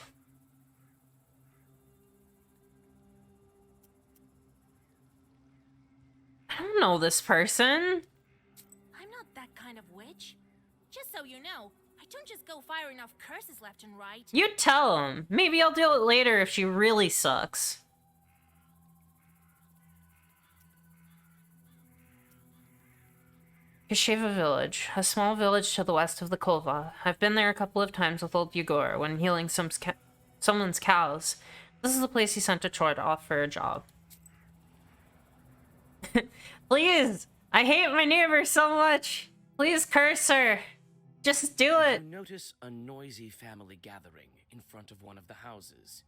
S2: don't know this person.
S4: I'm not that kind of witch. Just so you know, I don't just go firing off curses left and right.
S2: You tell him. Maybe I'll do it later if she really sucks. Kasheva Village, a small village to the west of the Kolva. I've been there a couple of times with old Yegor when healing someone's cows. This is the place he sent a chore to off for a job. Please! I hate my neighbor so much! Please curse her! Just do it!
S1: You notice a noisy family gathering in front of one of the houses.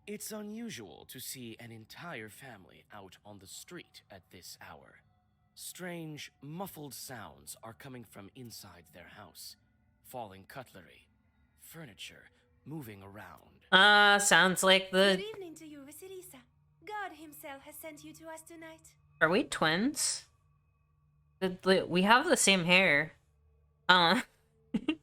S1: It's unusual to see an entire family out on the street at this hour. Strange, muffled sounds are coming from inside their house. Falling cutlery, furniture moving around.
S2: Sounds like the...
S8: Good evening to you, Vasilisa. God himself has sent you to us tonight.
S2: Are we twins? We have the same hair.
S8: Everything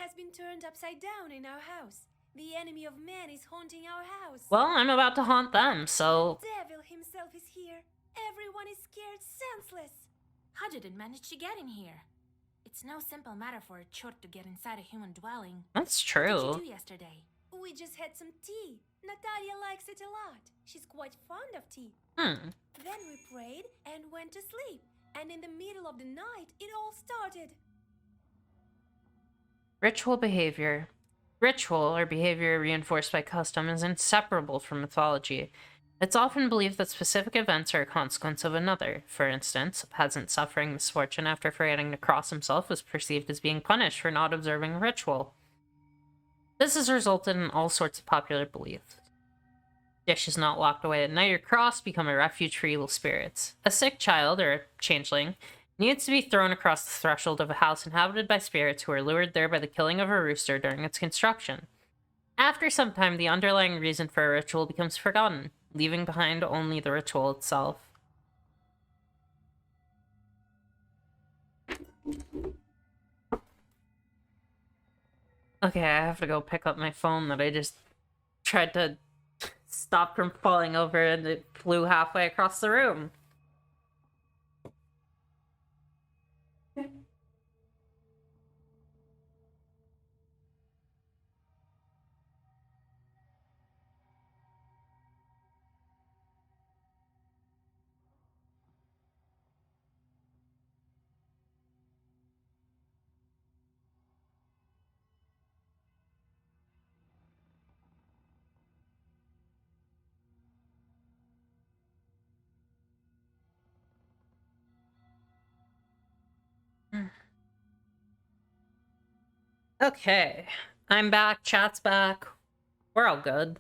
S8: has been turned upside down in our house. The enemy of man is haunting our house.
S2: Well, I'm about to haunt them, so...
S8: The devil himself is here. Everyone is scared senseless.
S4: How did it manage to get in here? It's no simple matter for a chort to get inside a human dwelling.
S2: That's
S4: What did
S2: true.
S4: you do yesterday?
S8: We just had some tea. Natalia likes it a lot. She's quite fond of tea. Then we prayed and went to sleep. And in the middle of the night, it all started.
S2: Ritual behavior. Ritual, or behavior reinforced by custom, is inseparable from mythology. It's often believed that specific events are a consequence of another. For instance, a peasant suffering misfortune after forgetting to cross himself was perceived as being punished for not observing a ritual. This has resulted in all sorts of popular beliefs. Dishes not locked away at night or crossed become a refuge for evil spirits. A sick child, or a changeling, needs to be thrown across the threshold of a house inhabited by spirits who are lured there by the killing of a rooster during its construction. After some time, the underlying reason for a ritual becomes forgotten, leaving behind only the ritual itself. Okay, I have to go pick up my phone that I just tried to stop from falling over and it flew halfway across the room. Okay, I'm back, chat's back. We're all good.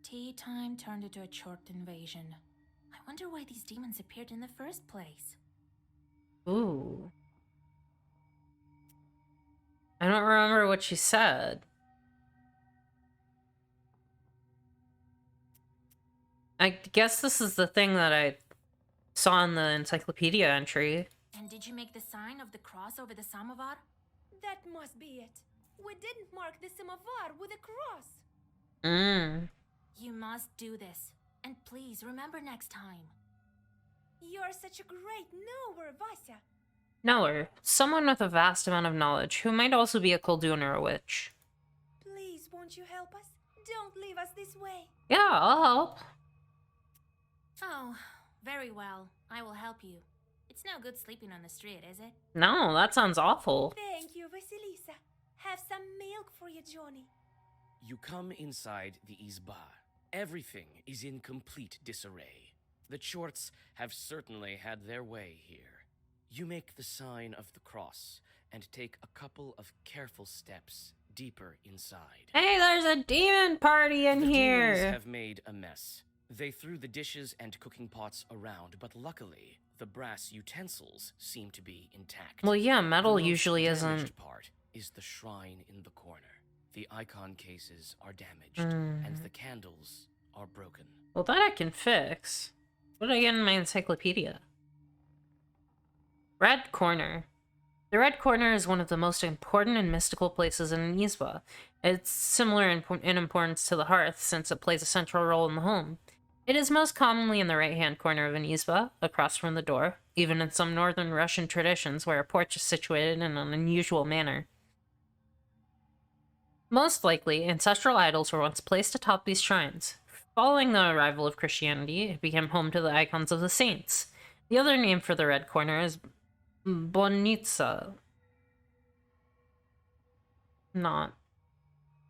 S4: Tea time turned into a short invasion. I wonder why these demons appeared in the first place.
S2: Ooh. I don't remember what she said. I guess this is the thing that I saw in the encyclopedia entry.
S4: And did you make the sign of the cross over the samovar?
S8: That must be it. We didn't mark the samovar with a cross.
S4: You must do this. And please remember next time.
S8: You're such a great knower, Vasya.
S2: Knower. Someone with a vast amount of knowledge, who might also be a Koldun or a witch.
S8: Please, won't you help us? Don't leave us this way.
S2: Yeah, I'll help.
S4: Oh, very well. I will help you. It's no good sleeping on the street, is it?
S2: No, that sounds awful.
S8: Thank you, Vasilisa. Have some milk for you, Johnny.
S1: You come inside the izba. Everything is in complete disarray. The Chorts have certainly had their way here. You make the sign of the cross and take a couple of careful steps deeper inside.
S2: Hey, there's a demon party in here!
S1: The demons have made a mess. They threw the dishes and cooking pots around, but luckily, the brass utensils seem to be intact.
S2: Well, yeah, metal
S1: The most
S2: usually
S1: damaged
S2: isn't.
S1: part is the shrine in the corner. The icon cases are damaged, and the candles are broken.
S2: Well, that I can fix. What did I get in my encyclopedia? Red Corner. The Red Corner is one of the most important and mystical places in Nisba. It's similar in importance to the hearth, since it plays a central role in the home. It is most commonly in the right-hand corner of an izba, across from the door, even in some northern Russian traditions where a porch is situated in an unusual manner. Most likely, ancestral idols were once placed atop these shrines. Following the arrival of Christianity, it became home to the icons of the saints. The other name for the Red Corner is Bonitsa. Not.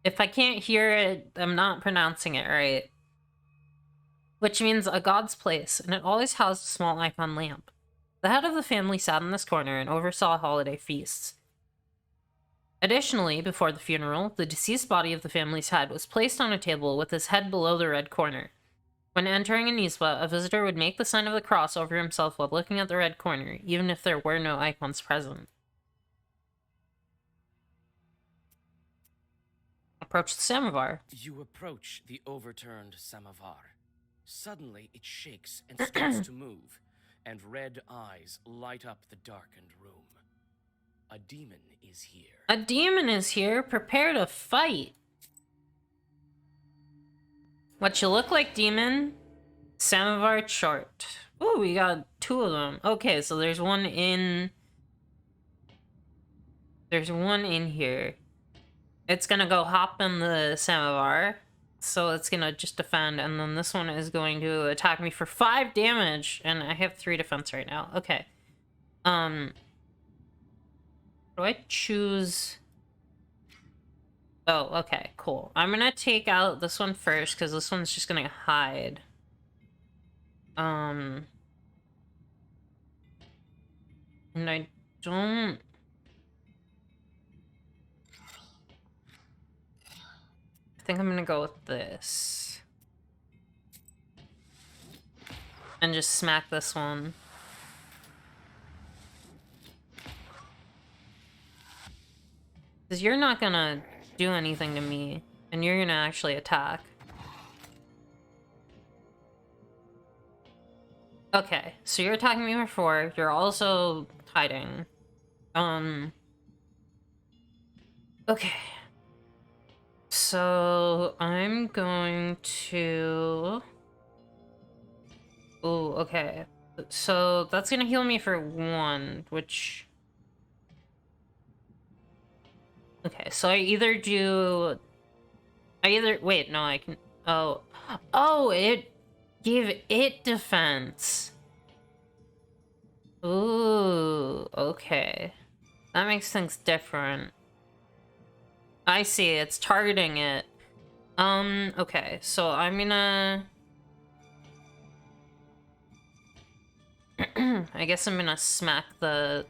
S2: If I can't hear it, I'm not pronouncing it right. Which means a god's place, and it always housed a small icon lamp. The head of the family sat in this corner and oversaw holiday feasts. Additionally, before the funeral, the deceased body of the family's head was placed on a table with his head below the red corner. When entering an izba, a visitor would make the sign of the cross over himself while looking at the red corner, even if there were no icons present. Approach the samovar.
S1: You approach the overturned samovar. Suddenly, it shakes and starts to move, and red eyes light up the darkened room. A demon is here.
S2: A demon is here. Prepare to fight. What you look like, demon? Samovar chart. Oh, we got 2 of them. Okay, so there's one in... There's one in here. It's gonna go hop in the samovar. So it's gonna just defend, and then this one is going to attack me for 5 damage, and I have 3 defense right now. Okay. Do I choose... Oh, okay, cool. I'm gonna take out this one first, because this one's just gonna hide. And I don't... I think I'm gonna go with this. And just smack this one. Because you're not gonna do anything to me, and you're gonna actually attack. Okay, so you're attacking me for 4, you're also hiding. Okay. So I'm going to... Oh, okay. So that's gonna heal me for 1, which... Okay, so I either do... Wait, no, I can... Oh. Oh, it gave it defense. Ooh, okay. That makes things different. I see, it's targeting it. Okay, so I'm gonna... I guess I'm gonna smack the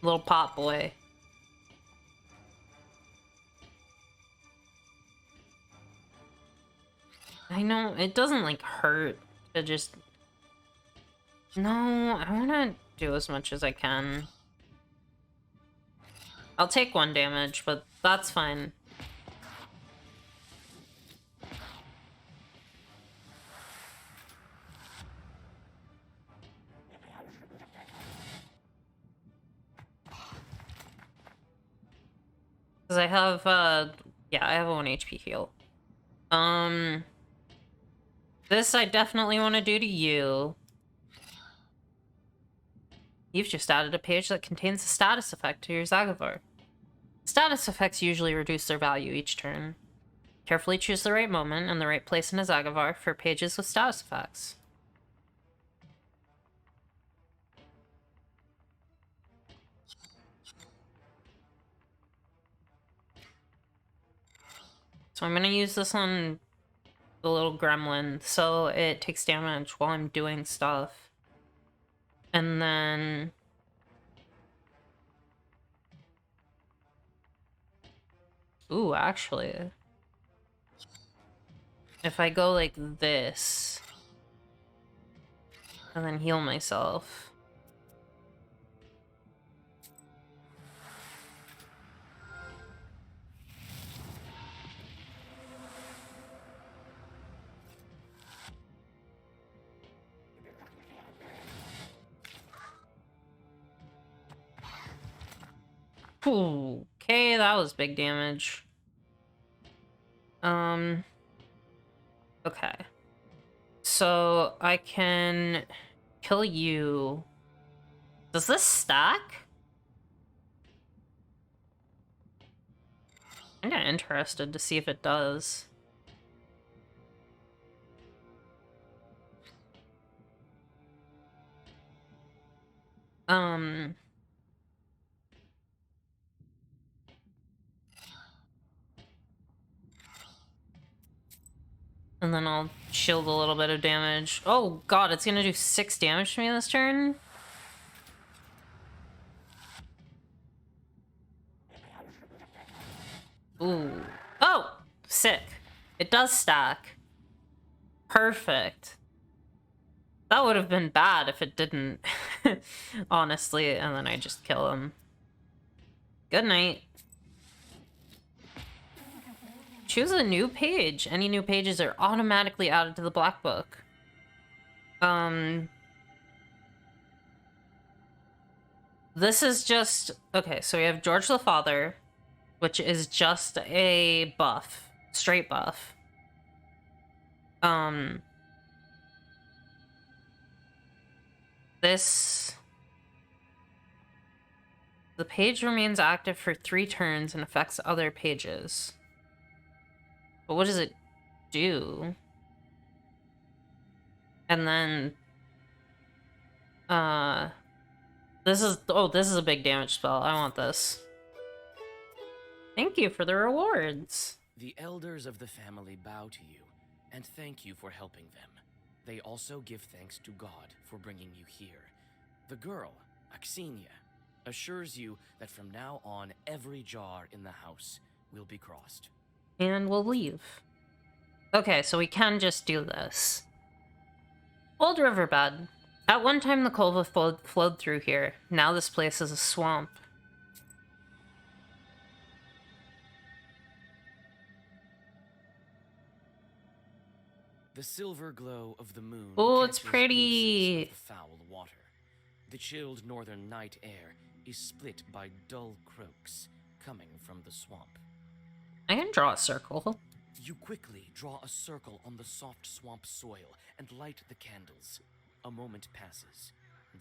S2: little pot boy. I know, it doesn't, like, hurt to just... No, I wanna do as much as I can. I'll take 1 damage, but that's fine. Because I have, yeah, I have a 1 HP heal. This I definitely want to do to you. You've just added a page that contains a status effect to your Zagavar. Status effects usually reduce their value each turn. Carefully choose the right moment and the right place in a Zagavar for pages with status effects. So I'm gonna use this on the little gremlin, so it takes damage while I'm doing stuff. And then... Ooh, actually... If I go like this... And then heal myself... Ooh, okay, that was big damage. Okay. So, I can kill you. Does this stack? I'm kinda interested to see if it does. And then I'll shield a little bit of damage. Oh god, it's gonna do 6 damage to me this turn? Ooh. Oh! Sick. It does stack. Perfect. That would have been bad if it didn't. Honestly, and then I just kill him. Good night. Choose a new page. Any new pages are automatically added to the black book. This is just... Okay, so we have George the Father, which is just a buff. Straight buff. This... The page remains active for 3 turns and affects other pages. But what does it do? And then... This is... Oh, this is a big damage spell. I want this. Thank you for the rewards.
S1: The elders of the family bow to you and thank you for helping them. They also give thanks to God for bringing you here. The girl, Axinia, assures you that from now on, every jar in the house will be crossed.
S2: And we'll leave. Okay, so we can just do this. Old riverbed. At one time, the Kolva flowed through here. Now this place is a swamp.
S1: The silver glow of the moon
S2: Oh, it's
S1: catches
S2: pretty.
S1: glimpses of the foul water. The chilled northern night air is split by dull croaks coming from the swamp.
S2: I can draw a circle.
S1: You quickly draw a circle on the soft swamp soil and light the candles. A moment passes,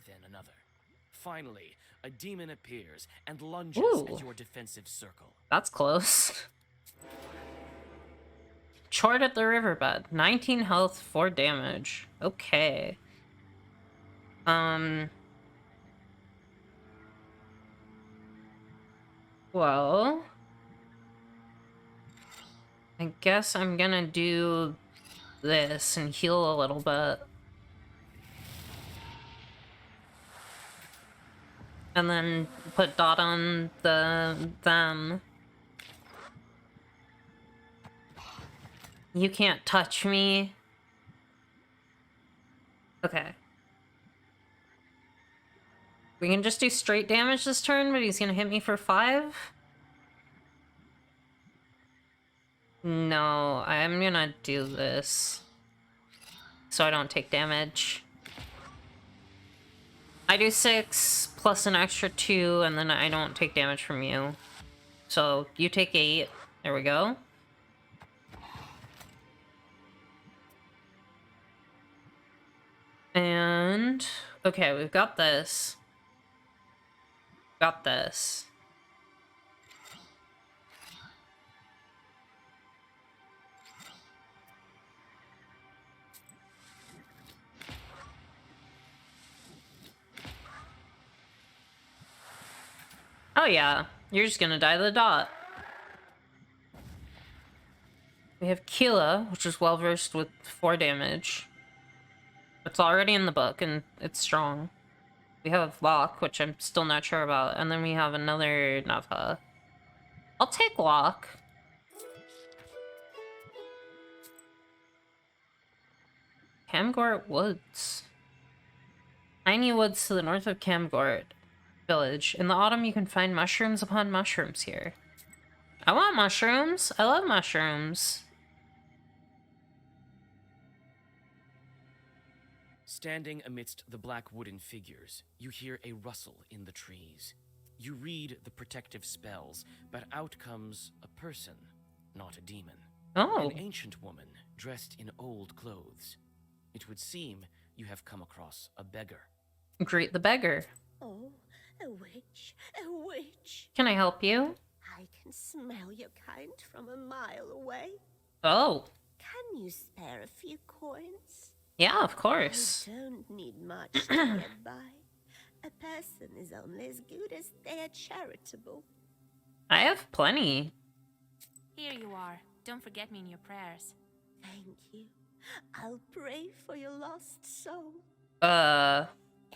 S1: then another. Finally, a demon appears and lunges
S2: Ooh.
S1: at your defensive circle.
S2: That's close. Chart at the riverbed. 19 health, 4 damage. Okay. Well... I guess I'm gonna do this and heal a little bit. And then put dot on them. You can't touch me. Okay. We can just do straight damage this turn, but he's gonna hit me for 5? No, I'm gonna do this. So I don't take damage. I do 6 plus an extra 2, and then I don't take damage from you. So you take 8. There we go. And okay, we've got this. Got this. Oh yeah, you're just gonna die to the dot. We have Keela, which is well versed with 4 damage. It's already in the book and it's strong. We have Locke, which I'm still not sure about, and then we have another Nava. I'll take Locke. Camgort Woods. Tiny woods to the north of Camgort village. In the autumn, you can find mushrooms upon mushrooms here. I want mushrooms. I love mushrooms.
S1: Standing amidst the black wooden figures, you hear a rustle in the trees. You read the protective spells, but out comes a person, not a demon.
S2: Oh.
S1: An ancient woman dressed in old clothes. It would seem you have come across a beggar.
S2: Greet the beggar.
S9: Oh, a witch, a witch.
S2: Can I help you?
S9: I can smell your kind from a mile away.
S2: Oh.
S9: Can you spare a few coins?
S2: Yeah, of course.
S9: I don't need much to get by. A person is only as good as they are charitable.
S2: I have plenty.
S4: Here you are. Don't forget me in your prayers.
S9: Thank you. I'll pray for your lost soul.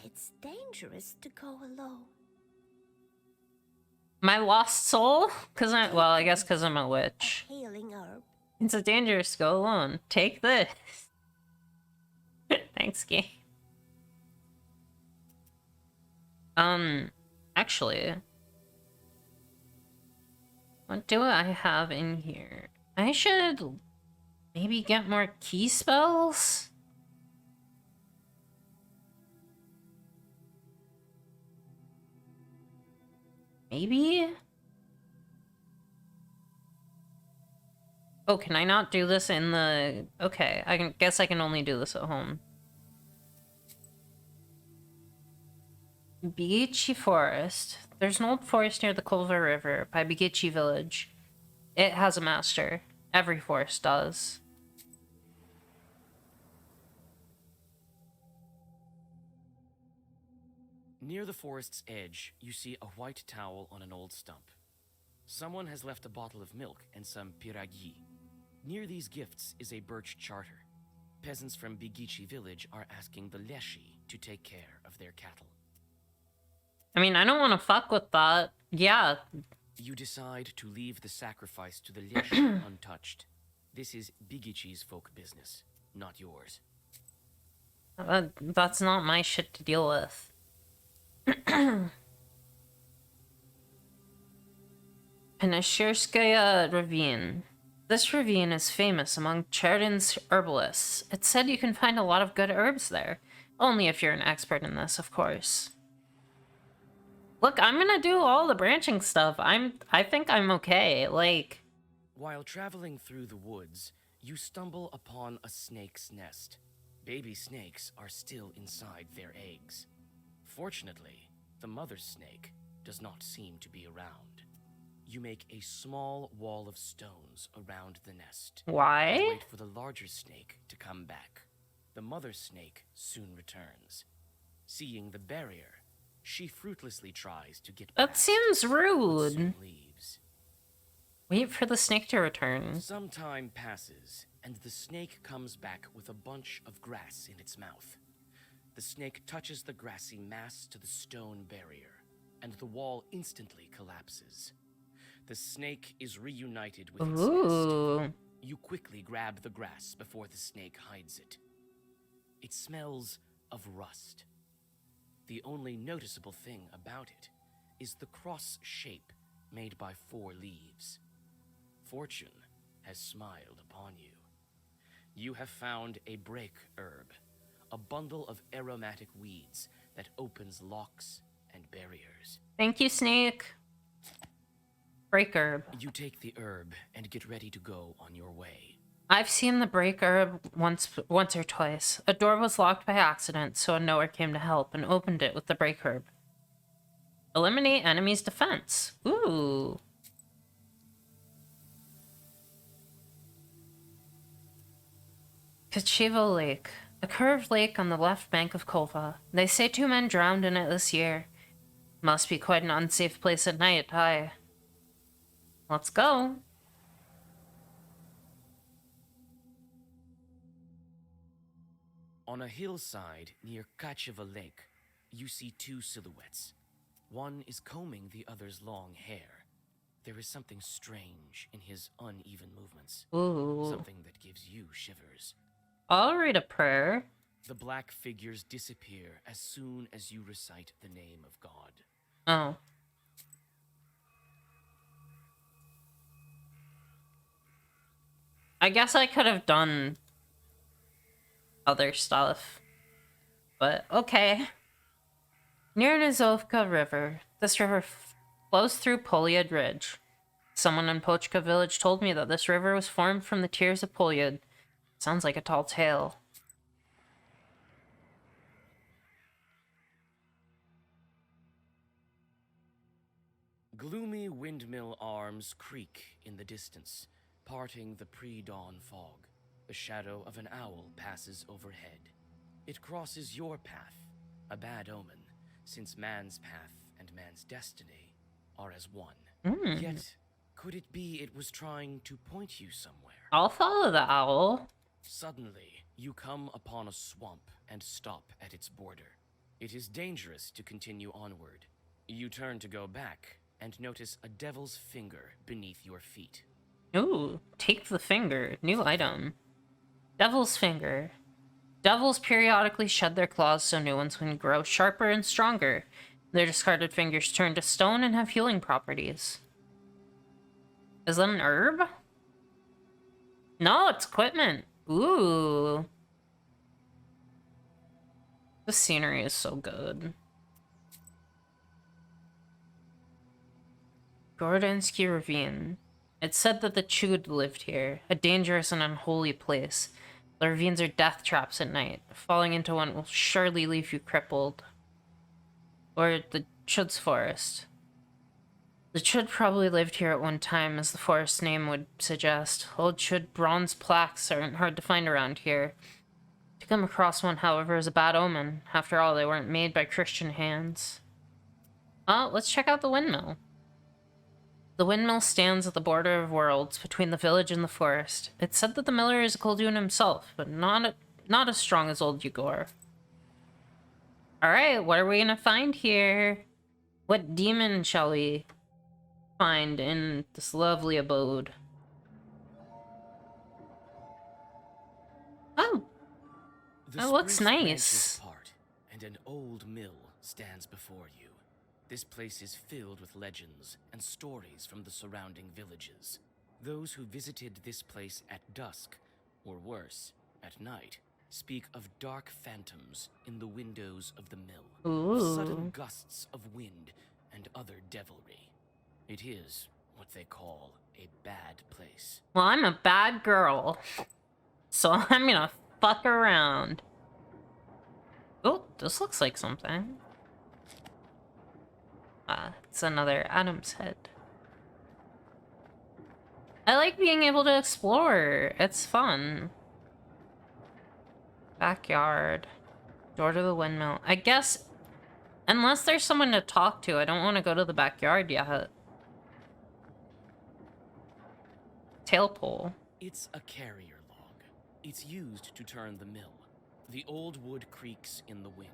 S9: It's dangerous to go alone.
S2: My lost soul? Well, I guess because I'm a witch.
S9: A healing herb.
S2: It's a dangerous to go alone. Take this. Thanks, game. Actually, what do I have in here? I should maybe get more key spells? Maybe? Oh, can I not do this in the... Okay, guess I can only do this at home. Bigichi Forest. There's an old forest near the Kulva River by Bigichi Village. It has a master. Every forest does.
S1: Near the forest's edge, you see a white towel on an old stump. Someone has left a bottle of milk and some piragi. Near these gifts is a birch charter. Peasants from Bigichi village are asking the Leshi to take care of their cattle.
S2: I mean, I don't want to fuck with that. Yeah.
S1: You decide to leave the sacrifice to the Leshi untouched. This is Bigichi's folk business, not yours.
S2: That's not my shit to deal with. Penashirskaya Ravine. This ravine is famous among Cherdin's herbalists. It's said you can find a lot of good herbs there. Only if you're an expert in this, of course. Look, I'm gonna do all the branching stuff. I think I'm okay. Like,
S1: While traveling through the woods, you stumble upon a snake's nest. Baby snakes are still inside their eggs. Fortunately, the mother snake does not seem to be around. You make a small wall of stones around the nest.
S2: Why?
S1: And wait for the larger snake to come back. The mother snake soon returns. Seeing the barrier, she fruitlessly tries to get
S2: That
S1: past,
S2: seems
S1: but
S2: rude.
S1: soon leaves.
S2: Wait for the snake to return.
S1: Some time passes, and the snake comes back with a bunch of grass in its mouth. The snake touches the grassy mass to the stone barrier, and the wall instantly collapses. The snake is reunited with its
S2: Ooh.
S1: nest. You quickly grab the grass before the snake hides it. It smells of rust. The only noticeable thing about it is the cross shape made by 4 leaves. Fortune has smiled upon you. You have found a break herb, a bundle of aromatic weeds that opens locks and barriers.
S2: Thank you, snake. Break herb.
S1: You take the herb and get ready to go on your way.
S2: I've seen the break herb once or twice. A door was locked by accident, so a knower came to help and opened it with the break herb. Eliminate enemy's defense. Ooh. Kachivo Lake. A curved lake on the left bank of Kova. They say 2 men drowned in it this year. Must be quite an unsafe place at night, aye. Let's go.
S1: On a hillside near Kachiva Lake, you see 2 silhouettes. One is combing the other's long hair. There is something strange in his uneven movements.
S2: Ooh.
S1: Something that gives you shivers.
S2: I'll read a prayer.
S1: The black figures disappear as soon as you recite the name of God.
S2: Oh. I guess I could have done other stuff. But okay. Near Nizovka River. This river flows through Polyad Ridge. Someone in Pochka village told me that this river was formed from the tears of Polyad. Sounds like a tall tale.
S1: Gloomy windmill arms creak in the distance, parting the pre-dawn fog. The shadow of an owl passes overhead. It crosses your path, a bad omen, since man's path and man's destiny are as one. Yet, could it be it was trying to point you somewhere?
S2: I'll follow the owl.
S1: Suddenly, you come upon a swamp and stop at its border. It is dangerous to continue onward. You turn to go back and notice a devil's finger beneath your feet.
S2: Ooh, take the finger. New item. Devil's finger. Devils periodically shed their claws so new ones can grow sharper and stronger. Their discarded fingers turn to stone and have healing properties. Is that an herb? No, it's equipment. Ooh. The scenery is so good. Gordinsky Ravine. It's said that the Chud lived here, a dangerous and unholy place. The ravines are death traps at night. Falling into one will surely leave you crippled. Or the Chud's forest. The Chud probably lived here at one time, as the forest name would suggest. Old Chud bronze plaques aren't hard to find around here. To come across one, however, is a bad omen. After all, they weren't made by Christian hands. Oh, let's check out the windmill. The windmill stands at the border of worlds, between the village and the forest. It's said that the miller is Koldun himself, but not as strong as old Yegor. Alright, what are we gonna find here? What demon shall we find in this lovely abode? Oh!
S1: The
S2: That looks
S1: spruce
S2: nice.
S1: branches part, and an old mill stands before you. This place is filled with legends and stories from the surrounding villages. Those who visited this place at dusk, or worse, at night, speak of dark phantoms in the windows of the mill.
S2: Ooh.
S1: Sudden gusts of wind and other devilry. It is, what they call a bad place.
S2: Well, I'm a bad girl, so I'm gonna fuck around. Oh, this looks like something. It's another Adam's head. I like being able to explore. It's fun. Backyard. Door to the windmill. I guess, unless there's someone to talk to, I don't want to go to the backyard yet. Tail pole.
S1: It's a carrier log. It's used to turn the mill. The old wood creaks in the wind.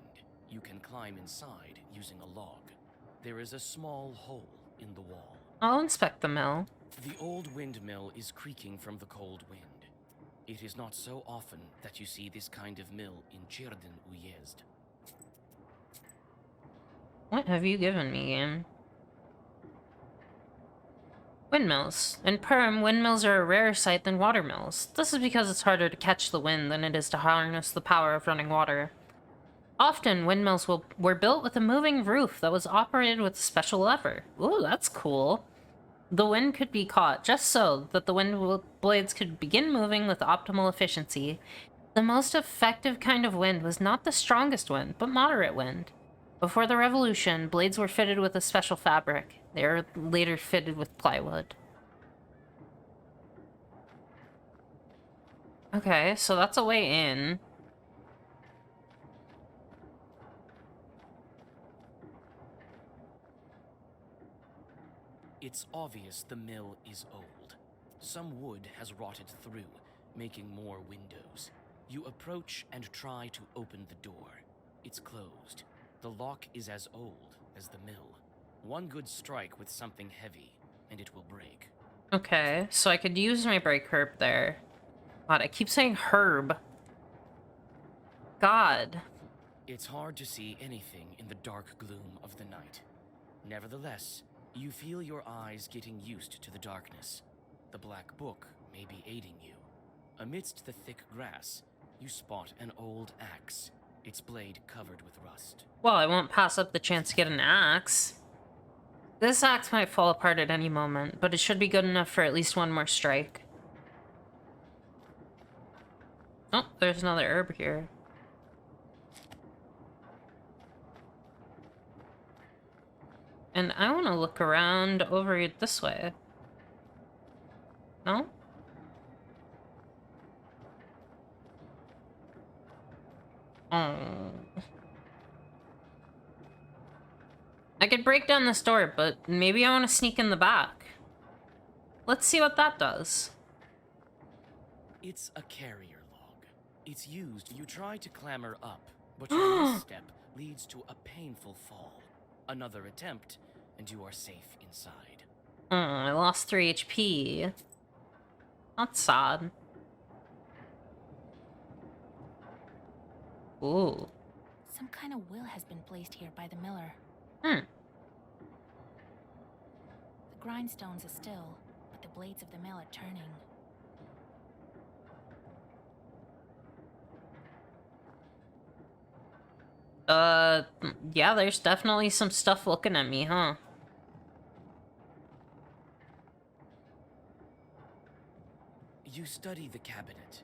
S1: You can climb inside using a log. There is a small hole in the wall.
S2: I'll inspect the mill.
S1: The old windmill is creaking from the cold wind. It is not so often that you see this kind of mill in Koldun Uyezd.
S2: What have you given me, game? Windmills. In Perm, windmills are a rarer sight than water mills. This is because it's harder to catch the wind than it is to harness the power of running water. Often, windmills were built with a moving roof that was operated with a special lever. Ooh, that's cool. The wind could be caught just so that the wind blades could begin moving with optimal efficiency. The most effective kind of wind was not the strongest wind, but moderate wind. Before the revolution, blades were fitted with a special fabric. They were later fitted with plywood. Okay, so that's a way in.
S1: It's obvious the mill is old. Some wood has rotted through, making more windows. You approach and try to open the door. It's closed. The lock is as old as the mill. One good strike with something heavy, and it will break.
S2: Okay, so I could use my break herb there. God, I keep saying herb. God.
S1: It's hard to see anything in the dark gloom of the night. Nevertheless, you feel your eyes getting used to the darkness. The black book may be aiding you. Amidst the thick grass, you spot an old axe, its blade covered with rust.
S2: Well, I won't pass up the chance to get an axe. This axe might fall apart at any moment, but it should be good enough for at least one more strike. Oh, there's another herb here. And I want to look around over this way. No? Oh. I could break down this door, but maybe I want to sneak in the back. Let's see what that does.
S1: It's a carrier log. It's used. You try to clamber up, but your misstep leads to a painful fall. Another attempt, and you are safe inside.
S2: I lost 3 HP. That's sad. Ooh.
S4: Some kind of will has been placed here by the miller.
S2: Hmm.
S4: The grindstones are still, but the blades of the mill are turning.
S2: Yeah, there's definitely some stuff looking at me, huh?
S1: You study the cabinet.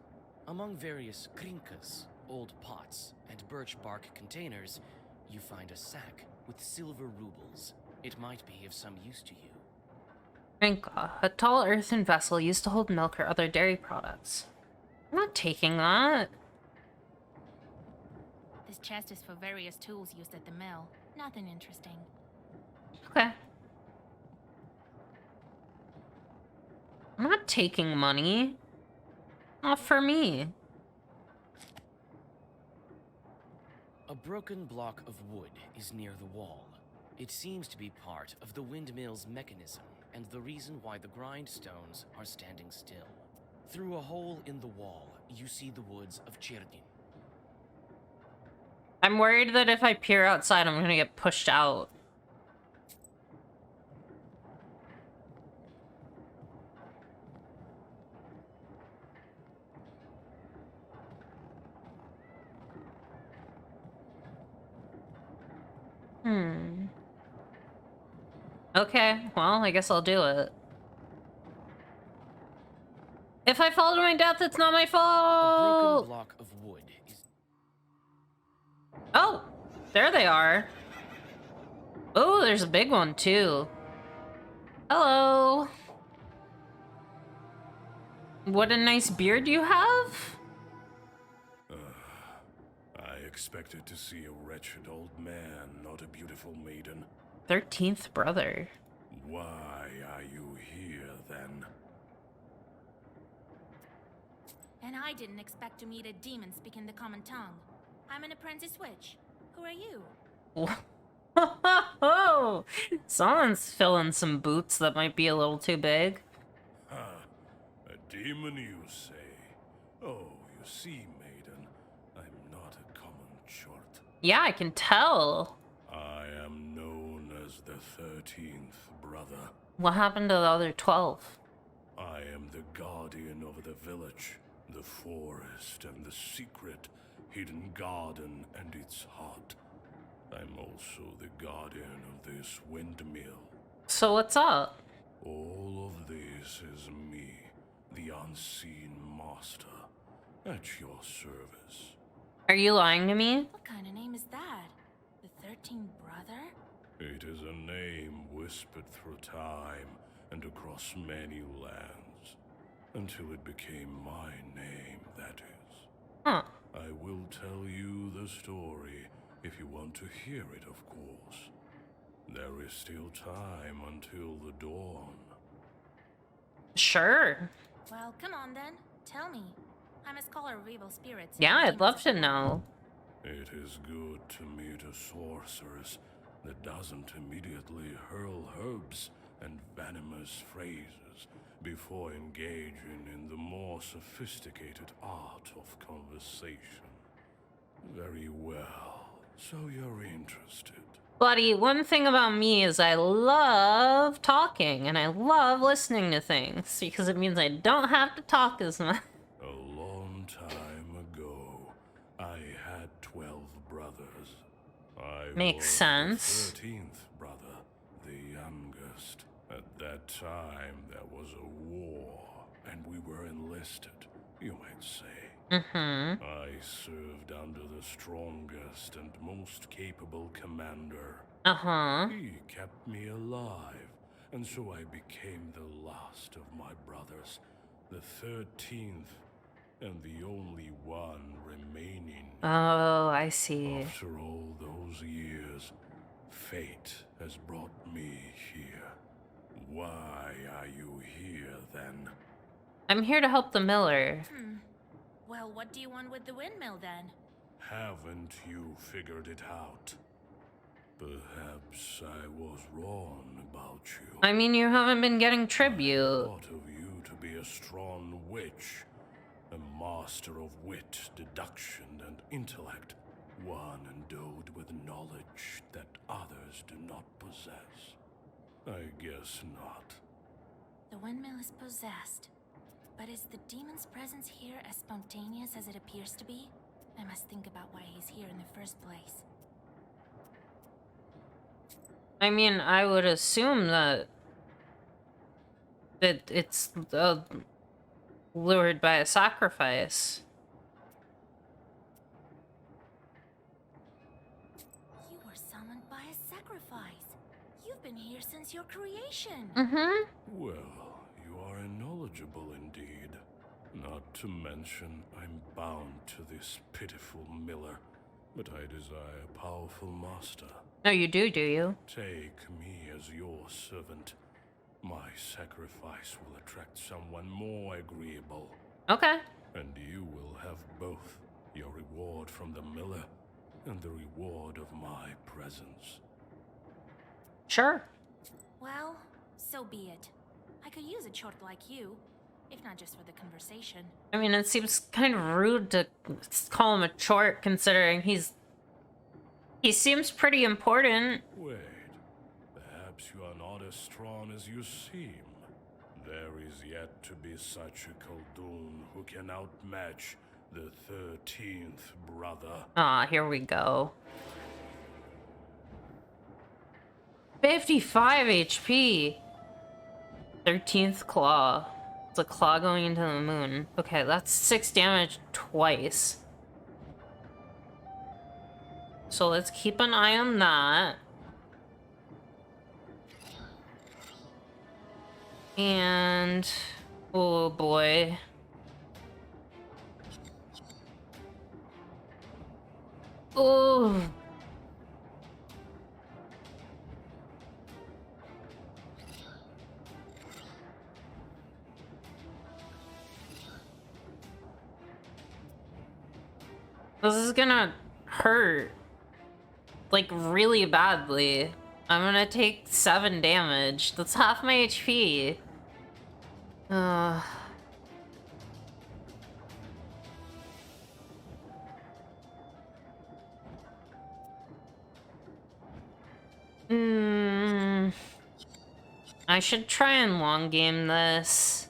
S1: Among various krinkas, old pots, and birch bark containers, you find a sack with silver rubles. It might be of some use to you.
S2: Rinka, a tall earthen vessel used to hold milk or other dairy products. I'm not taking that.
S4: This chest is for various tools used at the mill. Nothing interesting.
S2: Okay. I'm not taking money. Not for me.
S1: A broken block of wood is near the wall. It seems to be part of the windmill's mechanism and the reason why the grindstones are standing still. Through a hole in the wall, you see the woods of Koldun.
S2: I'm worried that if I peer outside, I'm gonna get pushed out. Okay, well, I guess I'll do it. If I fall to my death, it's not my
S1: A
S2: fault!
S1: broken block of wood is...
S2: Oh! There they are. Oh, there's a big one, too. Hello. What a nice beard you have.
S10: I expected to see a wretched old man, not a beautiful maiden.
S2: 13th brother.
S10: Why are you here, then?
S4: And I didn't expect to meet a demon speaking the common tongue. I'm an apprentice witch. Who are you?
S2: Oh, someone's filling some boots that might be a little too big.
S10: A demon, you say? Oh, you see, maiden, I'm not a common short.
S2: Yeah, I can tell.
S10: I am known as the 13th brother.
S2: What happened to the other 12?
S10: I am the guardian of the village, the forest, and the secret hidden garden and its heart. I'm also the guardian of this windmill.
S2: So what's up?
S10: All of this is me, the unseen master, at your service.
S2: Are you lying to me?
S4: What kind of name is that? The 13th brother?
S10: It is a name whispered through time and across many lands, until it became my name, that is.
S2: Huh.
S10: I will tell you the story if you want to hear it, of course. There is still time until the dawn.
S2: Sure.
S4: Well, come on then. Tell me. I'm a scholar of evil spirits.
S2: Yeah,
S4: and
S2: I'd love to
S4: demons.
S2: know.
S10: It is good to meet a sorceress that doesn't immediately hurl herbs and venomous phrases before engaging in the more sophisticated art of conversation. Very well. So you're interested.
S2: Buddy, one thing about me is I love talking and I love listening to things because it means I don't have to talk as much.
S10: A long time ago, I had 12 brothers. I
S2: Makes
S10: was
S2: sense.
S10: The 13th brother, the youngest. At that time, there was a war, and we were enlisted, you might say.
S2: Mm-hmm.
S10: I served under the strongest and most capable commander.
S2: Uh-huh.
S10: He kept me alive, and so I became the last of my brothers, the 13th, and the only one remaining.
S2: Oh, I see.
S10: After all those years, fate has brought me here. Why are you here, then?
S2: I'm here to help the miller.
S4: Well, what do you want with the windmill then?
S10: Haven't you figured it out? Perhaps I was wrong about you.
S2: I mean, you haven't been getting
S10: I
S2: tribute.
S10: thought of you to be a strong witch, a master of wit, deduction, and intellect, one endowed with knowledge that others do not possess. I guess not.
S4: The windmill is possessed. But is the demon's presence here as spontaneous as it appears to be? I must think about why he's here in the first place.
S2: I mean, I would assume that it's lured by a sacrifice.
S4: You were summoned by a sacrifice. You've been here since your creation.
S2: Mm-hmm.
S10: Well, you are knowledgeable indeed. Not to mention, I'm bound to this pitiful miller, but I desire a powerful master.
S2: No, you do you?
S10: Take me as your servant. My sacrifice will attract someone more agreeable.
S2: Okay.
S10: And you will have both your reward from the miller and the reward of my presence.
S2: Sure.
S4: Well, so be it. I could use a chort like you, if not just for the conversation.
S2: I mean, it seems kind of rude to call him a chort considering he seems pretty important.
S10: Wait, perhaps you are not as strong as you seem. There is yet to be such a Koldun who can outmatch the 13th brother.
S2: Ah, here we go. 55 HP. 13th claw. It's a claw going into the moon. Okay, that's 6 damage twice. So let's keep an eye on that. And... oh boy. Oh. This is gonna hurt. Like, really badly. I'm gonna take 7 damage. That's half my HP. I should try and long game this.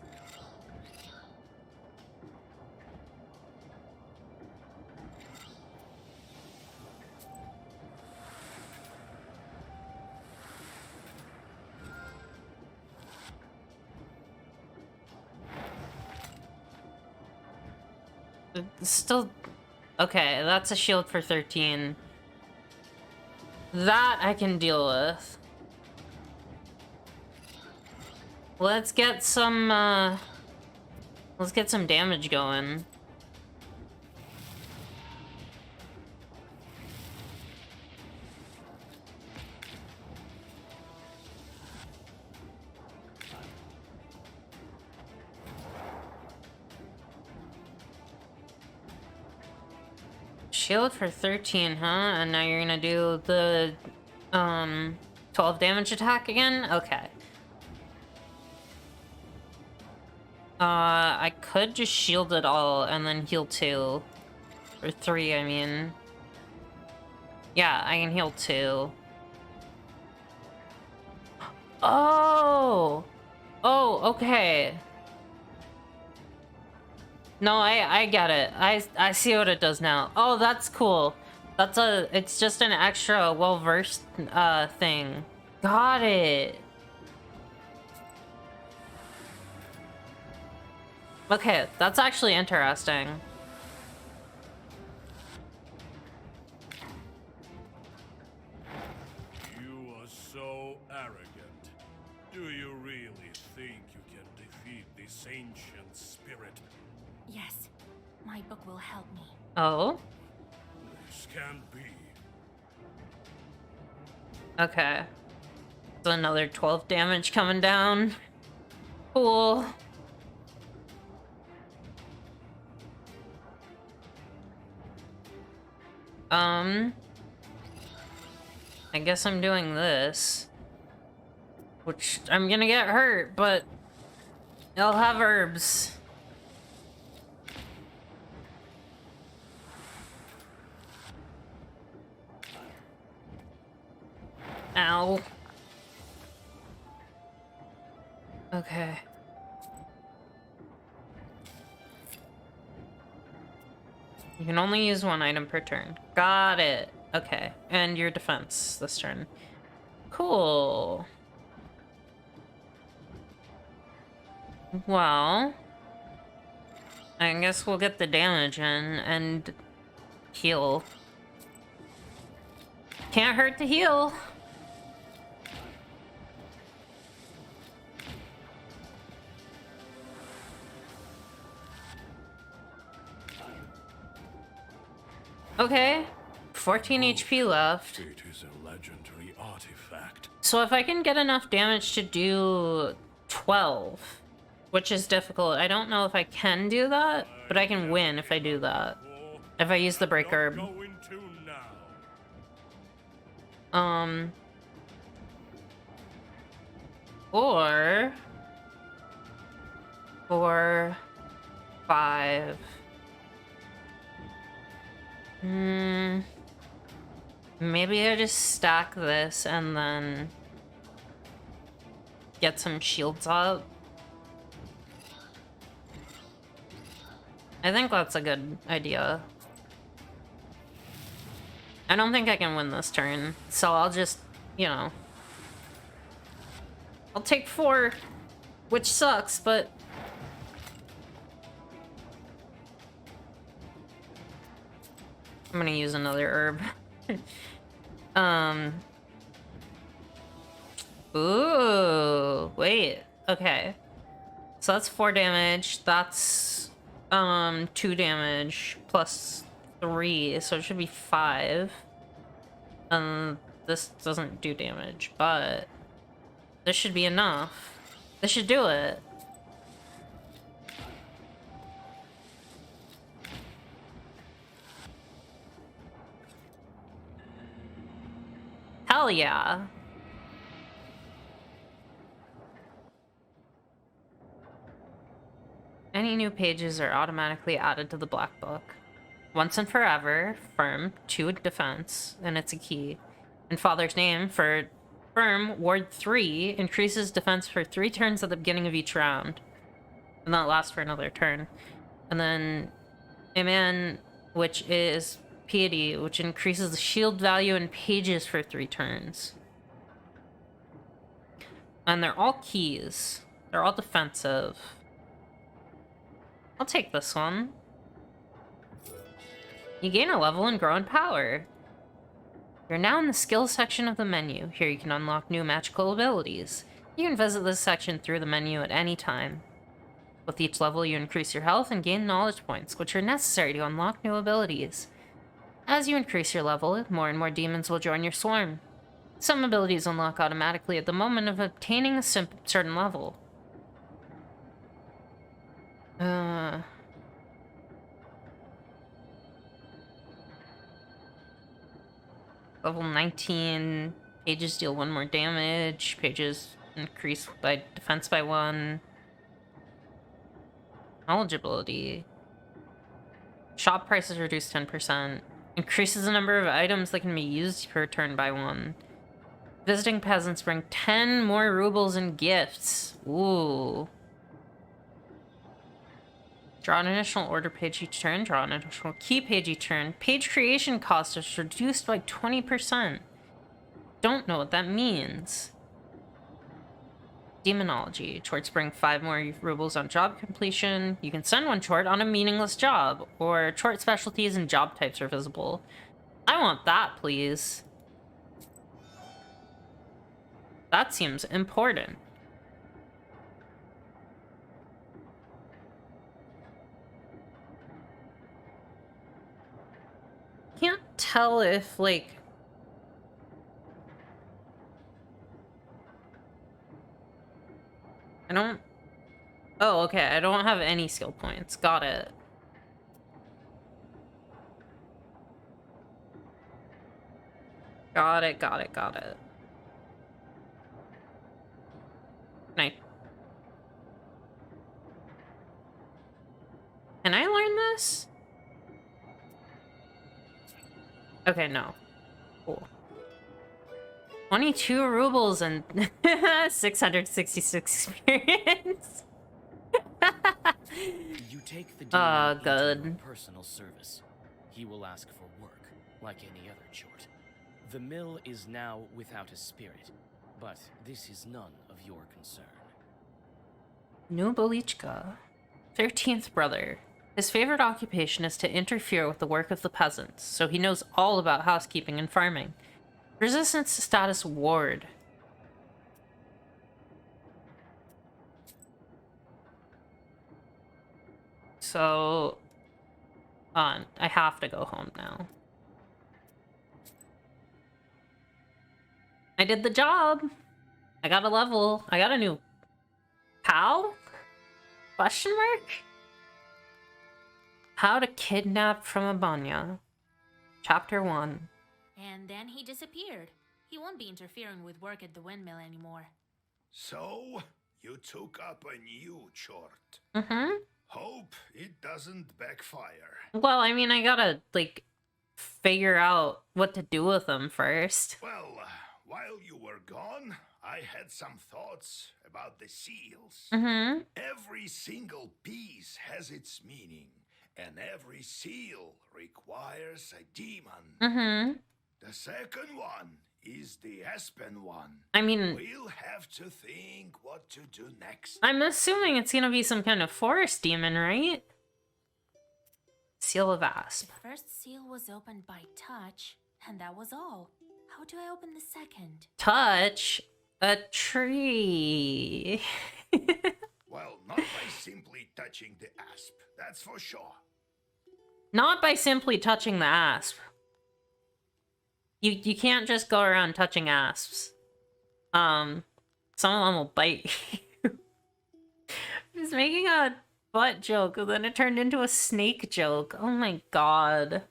S2: Still... okay, that's a shield for 13. That I can deal with. Let's get some damage going. Shield for 13, huh? And now you're gonna do the 12 damage attack again? Okay. I could just shield it all and then heal 2. Or 3, I mean. Yeah, I can heal 2. Oh! Oh, okay. No, I get it. I see what it does now. Oh, that's cool. It's just an extra well-versed thing. Got it. Okay, that's actually interesting.
S10: You are so arrogant. Do you really think you can defeat this ancient spirit?
S4: Yes, my book will help me.
S2: Oh?
S10: This can't be.
S2: Okay. So another 12 damage coming down. Cool. I guess I'm doing this. Which, I'm gonna get hurt, but I'll have herbs. Ow. Okay. You can only use 1 item per turn. Got it. Okay. And your defense this turn. Cool. Well, I guess we'll get the damage in and heal. Can't hurt to heal. Okay, 14 HP left.
S10: It is a legendary artifact.
S2: So if I can get enough damage to do 12, which is difficult, I don't know if I can do that, but I can win if I do that. If I use the break herb. Or 4, 5. Maybe I just stack this and then get some shields up. I think that's a good idea. I don't think I can win this turn, so I'll just, you know, I'll take 4, which sucks, but I'm gonna use another herb. Ooh, wait. Okay. So that's 4 damage. That's 2 damage plus 3, so it should be 5. This doesn't do damage, but this should be enough. This should do it. Hell yeah. Any new pages are automatically added to the black book. Once and forever, firm, 2 defense, and it's a key. And Father's name for firm, ward 3, increases defense for 3 turns at the beginning of each round. And that lasts for another turn. And then Amen, which is piety, which increases the shield value in pages for 3 turns. And they're all keys. They're all defensive. I'll take this one. You gain a level and grow in power. You're now in the skills section of the menu. Here you can unlock new magical abilities. You can visit this section through the menu at any time. With each level, you increase your health and gain knowledge points, which are necessary to unlock new abilities. As you increase your level, more and more demons will join your swarm. Some abilities unlock automatically at the moment of obtaining a certain level. Level 19, pages deal 1 more damage, pages increase by defense by 1. Knowledge ability. Shop prices reduced 10%. Increases the number of items that can be used per turn by 1. Visiting peasants bring 10 more rubles in gifts. Ooh. Draw an additional order page each turn. Draw an additional key page each turn. Page creation cost is reduced by 20%. Don't know what that means. Demonology. Chorts bring 5 more rubles on job completion. You can send 1 chort on a meaningless job, or chort specialties and job types are visible. I want that, please. That seems important. Can't tell if, like... I don't... Oh, okay, I don't have any skill points. Got it. Got it, got it, got it. Can I learn this? Okay, no. Cool. 22 rubles and 666 experience.
S1: You take the demon into
S2: good.
S1: your personal service. He will ask for work, like any other chort. The mill is now without a spirit, but this is none of your concern.
S2: Nubalichka, 13th brother. His favorite occupation is to interfere with the work of the peasants, so he knows all about housekeeping and farming. Resistance to status ward. So, I have to go home now. I did the job. I got a level. I got a new pal? Question mark? How to kidnap from a banya. Chapter 1.
S4: And then he disappeared. He won't be interfering with work at the windmill anymore.
S5: So, you took up a new chort.
S2: Mm-hmm.
S5: Hope it doesn't backfire.
S2: Well, I mean, I gotta, like, figure out what to do with them first.
S5: Well, while you were gone, I had some thoughts about the seals.
S2: Mm-hmm.
S5: Every single piece has its meaning, and every seal requires a demon.
S2: Mm-hmm.
S5: The second one is the Aspen one.
S2: I mean...
S5: We'll have to think what to do next.
S2: I'm assuming it's gonna be some kind of forest demon, right? Seal of Asp.
S4: The first seal was opened by touch, and that was all. How do I open the second?
S2: Touch a tree.
S5: Well, not by simply touching the asp, that's for sure.
S2: Not by simply touching the asp. You can't just go around touching asps. Some of them will bite you. I was making a butt joke, and then it turned into a snake joke. Oh my god.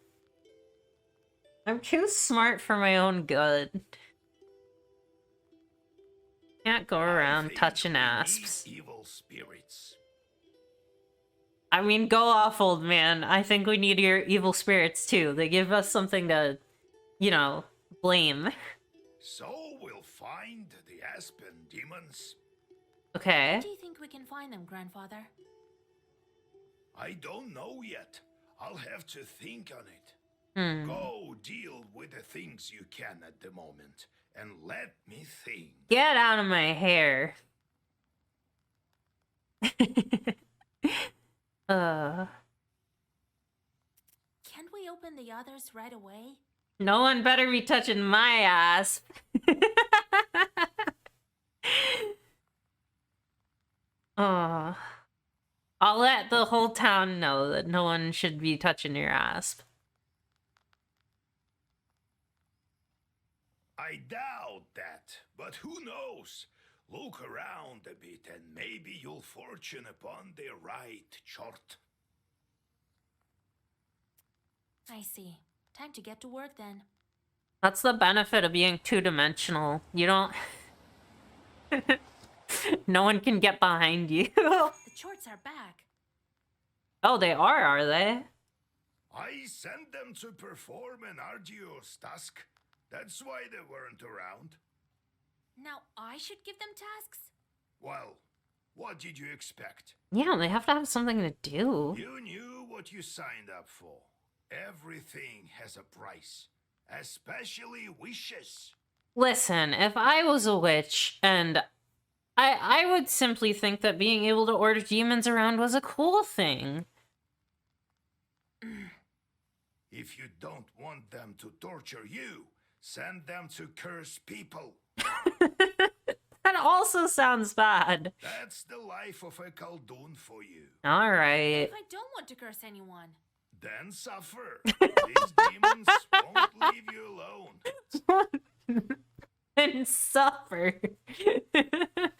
S2: I'm too smart for my own good. Can't go around touching asps.
S5: Evil spirits.
S2: I mean, go off, old man. I think we need your evil spirits too. They give us something to, you know, blame.
S5: So we'll find the aspen demons.
S2: Okay.
S4: How do you think we can find them, Grandfather?
S5: I don't know yet. I'll have to think on it.
S2: Hmm.
S5: Go deal with the things you can at the moment, and let me think.
S2: Get out of my hair.
S4: Can't we open the others right away?
S2: No one better be touching my ass. Oh. I'll let the whole town know that no one should be touching your asp.
S5: I doubt that, but who knows? Look around a bit and maybe you'll fortune upon the right chart.
S4: I see. Time to get to work then.
S2: That's the benefit of being two-dimensional. You don't... No one can get behind you.
S4: The shorts are back.
S2: Oh, they are they?
S5: I sent them to perform an arduous task. That's why they weren't around.
S4: Now I should give them tasks?
S5: Well, what did you expect?
S2: Yeah, they have to have something to do.
S5: You knew what you signed up for. Everything has a price, especially wishes.
S2: Listen, if I was a witch, and I would simply think that being able to order demons around was a cool thing.
S5: If you don't want them to torture you, send them to curse people.
S2: That also sounds bad.
S5: That's the life of a Koldun for you.
S2: Alright.
S4: If I don't want to curse anyone.
S5: Then suffer. These demons won't leave you alone.
S2: And suffer. I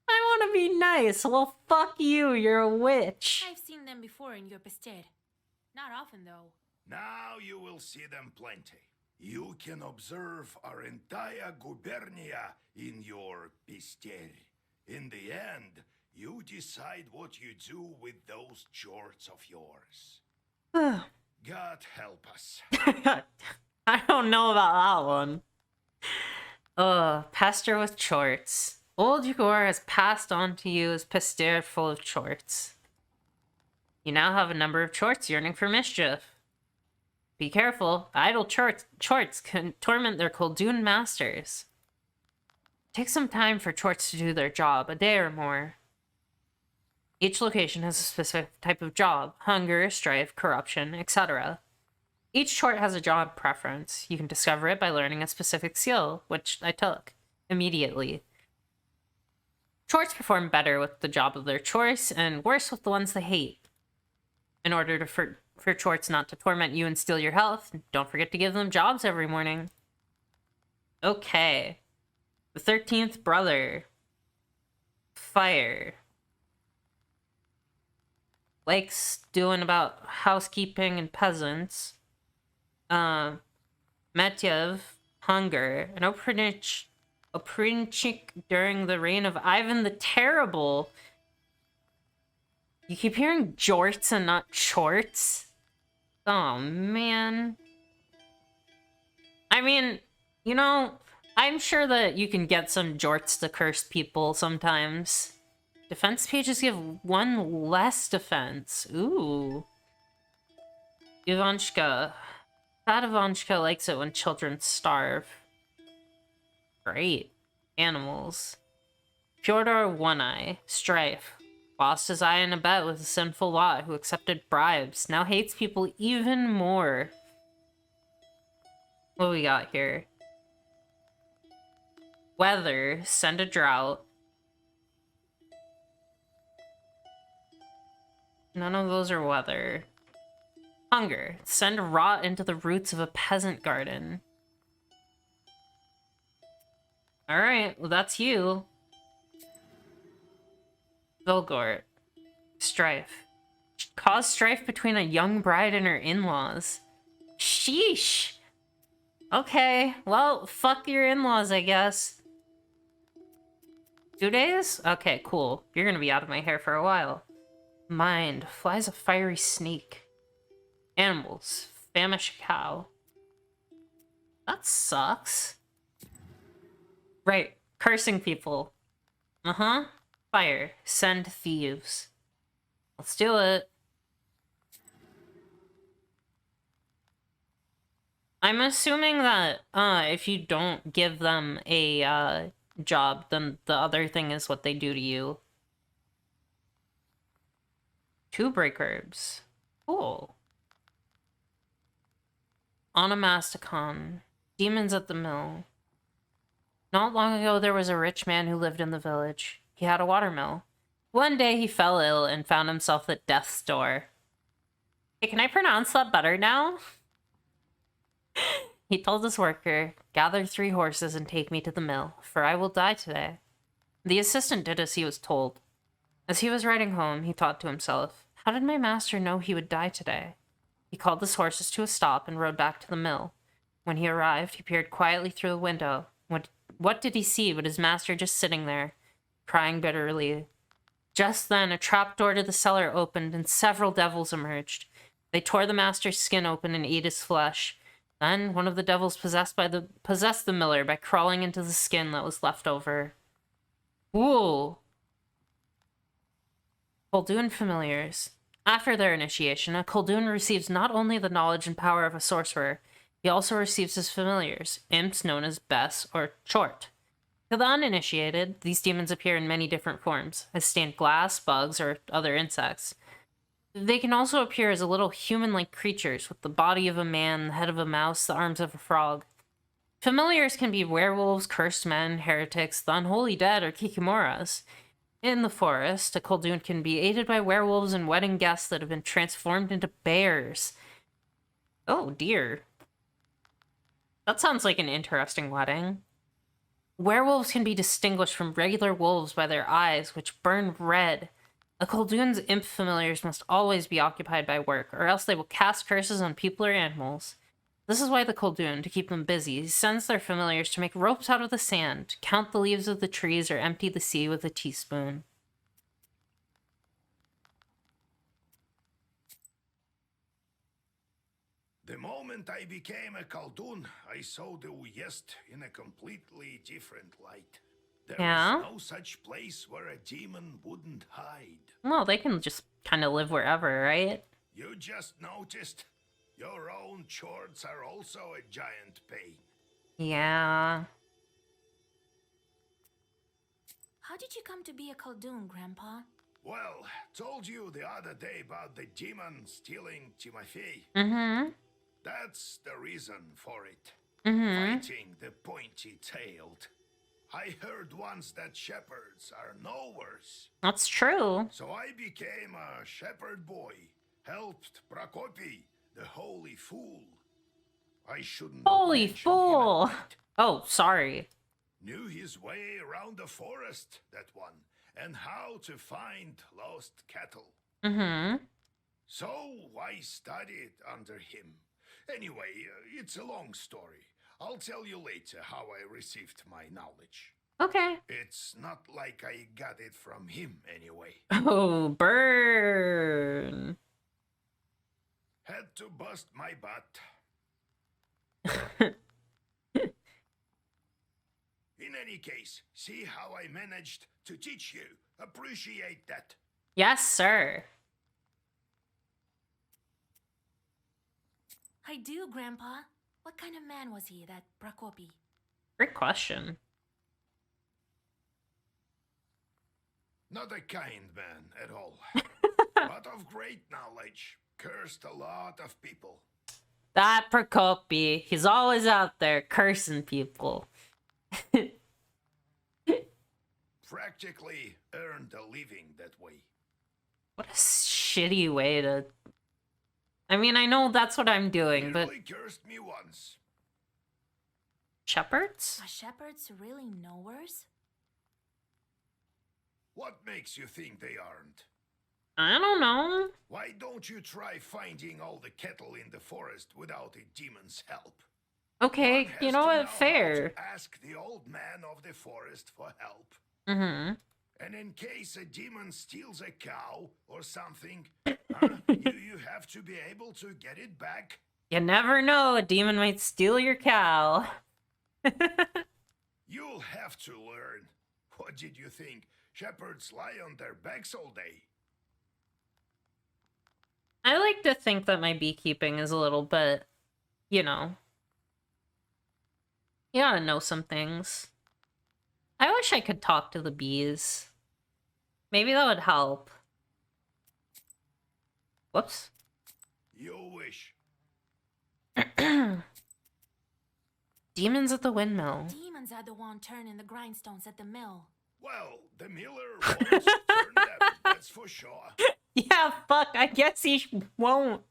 S2: want to be nice. Well, fuck you. You're a witch.
S4: I've seen them before in your pested. Not often, though.
S5: Now you will see them plenty. You can observe our entire gubernia in your pister. In the end, you decide what you do with those jorts of yours. God help us.
S2: I don't know about that one. Pester with chorts. Old Yugor has passed on to you his pister full of chorts. You now have a number of chorts yearning for mischief. Be careful, idle chorts can torment their Koldun masters. Take some time for chorts to do their job, a day or more. Each location has a specific type of job, hunger, strife, corruption, etc. Each chort has a job preference. You can discover it by learning a specific skill, which I took immediately. Chorts perform better with the job of their choice, and worse with the ones they hate. In order for chorts not to torment you and steal your health, don't forget to give them jobs every morning. Okay. The 13th brother. Fire. Likes doing about housekeeping and peasants. Metyev, hunger. An Oprinchik during the reign of Ivan the Terrible. You keep hearing jorts and not chorts? Oh, man. I mean, you know, I'm sure that you can get some jorts to curse people sometimes. Defense pages give one less defense. Ooh. Ivanchka. Fat Ivanchka likes it when children starve. Great. Animals. Fyodor One-Eye. Strife. Lost his eye in a bet with a sinful lot who accepted bribes. Now hates people even more. What we got here? Weather. Send a drought. None of those are weather. Hunger. Send rot into the roots of a peasant garden. Alright, well that's you. Vilgort. Strife. Cause strife between a young bride and her in-laws. Sheesh! Okay, well, fuck your in-laws, I guess. 2 days? Okay, cool. You're gonna be out of my hair for a while. Mind. Flies a fiery snake. Animals. Famish a cow. That sucks. Right. Cursing people. Uh-huh. Fire. Send thieves. Let's do it. I'm assuming that if you don't give them a job, then the other thing is what they do to you. 2 break herbs. Cool. Onomasticon. Demons at the mill. Not long ago, there was a rich man who lived in the village. He had a watermill. One day, he fell ill and found himself at death's door. Hey, can I pronounce that better now? He told his worker, "Gather 3 horses and take me to the mill, for I will die today." The assistant did as he was told. As he was riding home, he thought to himself, "How did my master know he would die today?" He called his horses to a stop and rode back to the mill. When he arrived, he peered quietly through the window. What did he see but his master just sitting there, crying bitterly? Just then, a trapdoor to the cellar opened and several devils emerged. They tore the master's skin open and ate his flesh. Then, one of the devils possessed the miller by crawling into the skin that was left over. Ooh. Koldun familiars. After their initiation, a Koldun receives not only the knowledge and power of a sorcerer, he also receives his familiars, imps known as Bess or Chort. To the uninitiated, these demons appear in many different forms, as stained glass, bugs, or other insects. They can also appear as little human-like creatures with the body of a man, the head of a mouse, the arms of a frog. Familiars can be werewolves, cursed men, heretics, the unholy dead, or kikimoras. In the forest, a Koldun can be aided by werewolves and wedding guests that have been transformed into bears. Oh dear. That sounds like an interesting wedding. Werewolves can be distinguished from regular wolves by their eyes, which burn red. A Koldun's imp familiars must always be occupied by work, or else they will cast curses on people or animals. This is why the Koldun, to keep them busy, sends their familiars to make ropes out of the sand, count the leaves of the trees, or empty the sea with a teaspoon.
S5: The moment I became a Koldun, I saw the Uyest in a completely different light. There is no such place where a demon wouldn't hide.
S2: Well, they can just kind of live wherever, right?
S5: You just noticed? Your own chords are also a giant pain.
S2: Yeah.
S4: How did you come to be a Koldun, Grandpa?
S5: Well, told you the other day about the demon stealing Timofey.
S2: Mm-hmm.
S5: That's the reason for it.
S2: Mm-hmm.
S5: Fighting the pointy-tailed. I heard once that shepherds are no worse.
S2: That's true.
S5: So I became a shepherd boy. Helped Prokopy, the holy fool. I shouldn't.
S2: Holy fool! Oh, sorry.
S5: Knew his way around the forest, that one, and how to find lost cattle.
S2: Mm-hmm.
S5: So I studied under him. Anyway, it's a long story. I'll tell you later how I received my knowledge.
S2: Okay.
S5: It's not like I got it from him anyway.
S2: Oh, burn.
S5: Had to bust my butt. In any case, see how I managed to teach you. Appreciate that.
S2: Yes, sir.
S4: I do, Grandpa. What kind of man was he, that Prokopy?
S2: Great question.
S5: Not a kind man at all. But of great knowledge. Cursed a lot of people.
S2: That Prokopi, he's always out there cursing people.
S5: Practically earned a living that way.
S2: What a shitty way to... I mean, I know that's what I'm doing, but...
S5: Nearly cursed me once.
S2: Shepherds?
S4: Are shepherds really knowers?
S5: What makes you think they aren't?
S2: I don't know.
S5: Why don't you try finding all the cattle in the forest without a demon's help?
S2: Okay,
S5: One
S2: you
S5: has
S2: know
S5: to
S2: what? Fair.
S5: how to ask the old man of the forest for help.
S2: Mm-hmm.
S5: And in case a demon steals a cow or something, you have to be able to get it back.
S2: You never know, a demon might steal your cow.
S5: You'll have to learn. What did you think? Shepherds lie on their backs all day.
S2: I like to think that my beekeeping is a little bit, you know... You gotta know some things. I wish I could talk to the bees. Maybe that would help. Whoops.
S5: You wish.
S2: Demons at the windmill.
S4: Demons are the one turning the grindstones at the mill.
S5: Well, the miller won't turn them, that's for sure.
S2: Yeah, fuck, I guess he won't.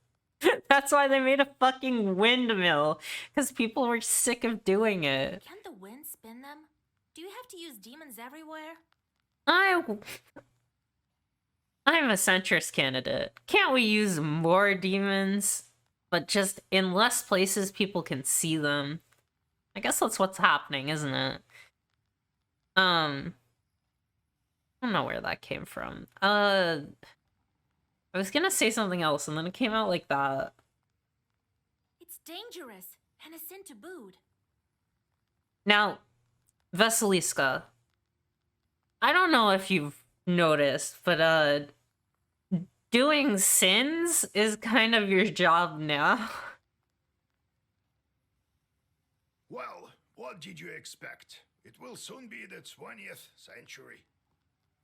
S2: That's why they made a fucking windmill. Because people were sick of doing it.
S4: Can the wind spin them? Do you have to use demons everywhere?
S2: I'm a centrist candidate. Can't we use more demons? But just in less places people can see them. I guess that's what's happening, isn't it? I don't know where that came from. I was gonna say something else, and then it came out like that.
S4: It's dangerous, and a sin to boot.
S2: Now, Vasiliska, I don't know if you've noticed, but, doing sins is kind of your job now.
S5: Well, what did you expect? It will soon be the 20th century.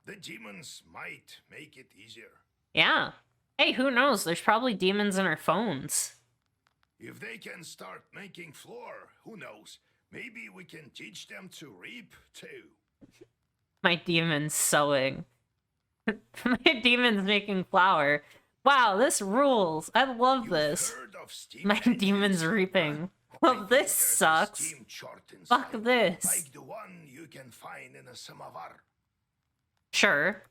S5: The demons might make it easier.
S2: Yeah. Hey, who knows? There's probably demons in our phones.
S5: If they can start making flour, who knows? Maybe we can teach them to reap, too.
S2: My demon's sewing. My demon's making flour. Wow, this rules. I love this.
S5: Heard of steam
S2: My
S5: engines?
S2: demon's reaping.
S5: I
S2: Well,
S5: think
S2: this
S5: there's a
S2: sucks.
S5: steam chart
S2: Fuck
S5: inside,
S2: this.
S5: like the one you can find in a samovar.
S2: Sure.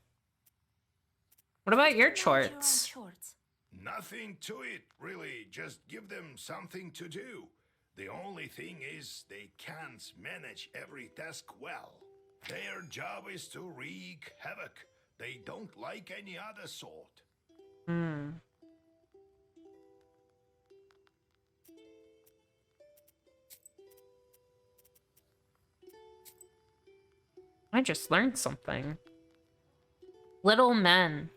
S2: What about your
S4: Write your own
S2: chorts?
S4: chorts.
S5: Nothing to it, really. Just give them something to do. The only thing is they can't manage every task well. Their job is to wreak havoc. They don't like any other sort.
S2: Hmm. I just learned something. Little men.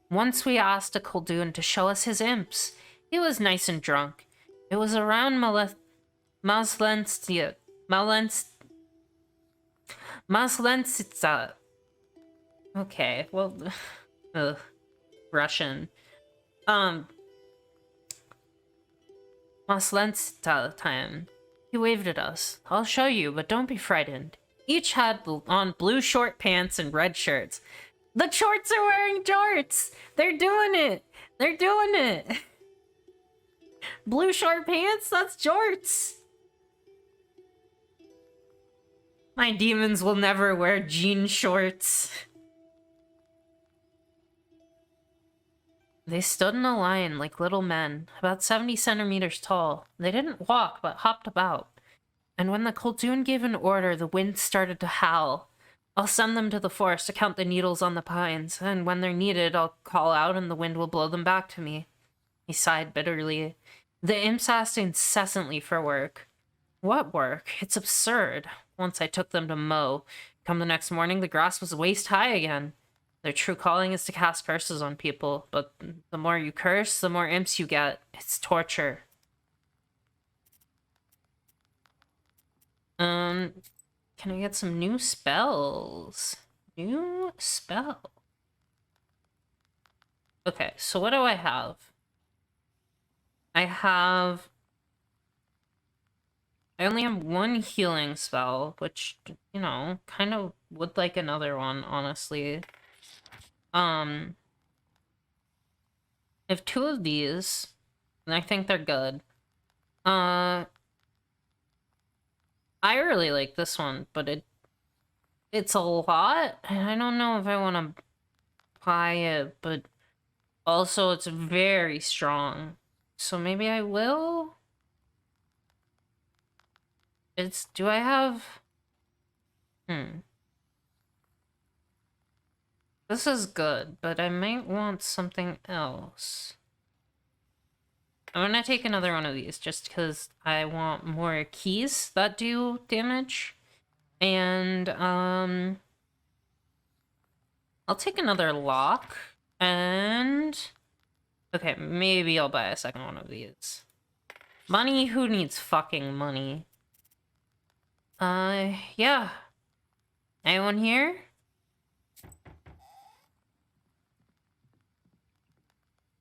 S2: Once we asked a Koldun to show us his imps. He was nice and drunk. It was around Maslenstia. Maslensitsa. Okay, well, Russian. Maslensita time. He waved at us. I'll show you, but don't be frightened. Each had on blue short pants and red shirts. The shorts are wearing jorts! They're doing it! They're doing it! Blue short pants? That's jorts! My demons will never wear jean shorts. They stood in a line like little men, about 70 centimeters tall. They didn't walk, but hopped about. And when the Koldun gave an order, the wind started to howl. I'll send them to the forest to count the needles on the pines, and when they're needed, I'll call out and the wind will blow them back to me. He sighed bitterly. The imps asked incessantly for work. What work? It's absurd. Once I took them to mow. Come the next morning, the grass was waist high again. Their true calling is to cast curses on people, but the more you curse, the more imps you get. It's torture. Can I get some new spells? New spell. Okay, so what do I have? I only have one healing spell, which, you know, kind of would like another one, honestly. I have two of these, and I think they're good. I really like this one, but it's a lot, and I don't know if I want to buy it, but also it's very strong. So maybe I will? Do I have... This is good, but I might want something else. I'm gonna take another one of these just because I want more keys that do damage. And, I'll take another lock. And... Okay, maybe I'll buy a second one of these. Money? Who needs fucking money? Yeah. Anyone here?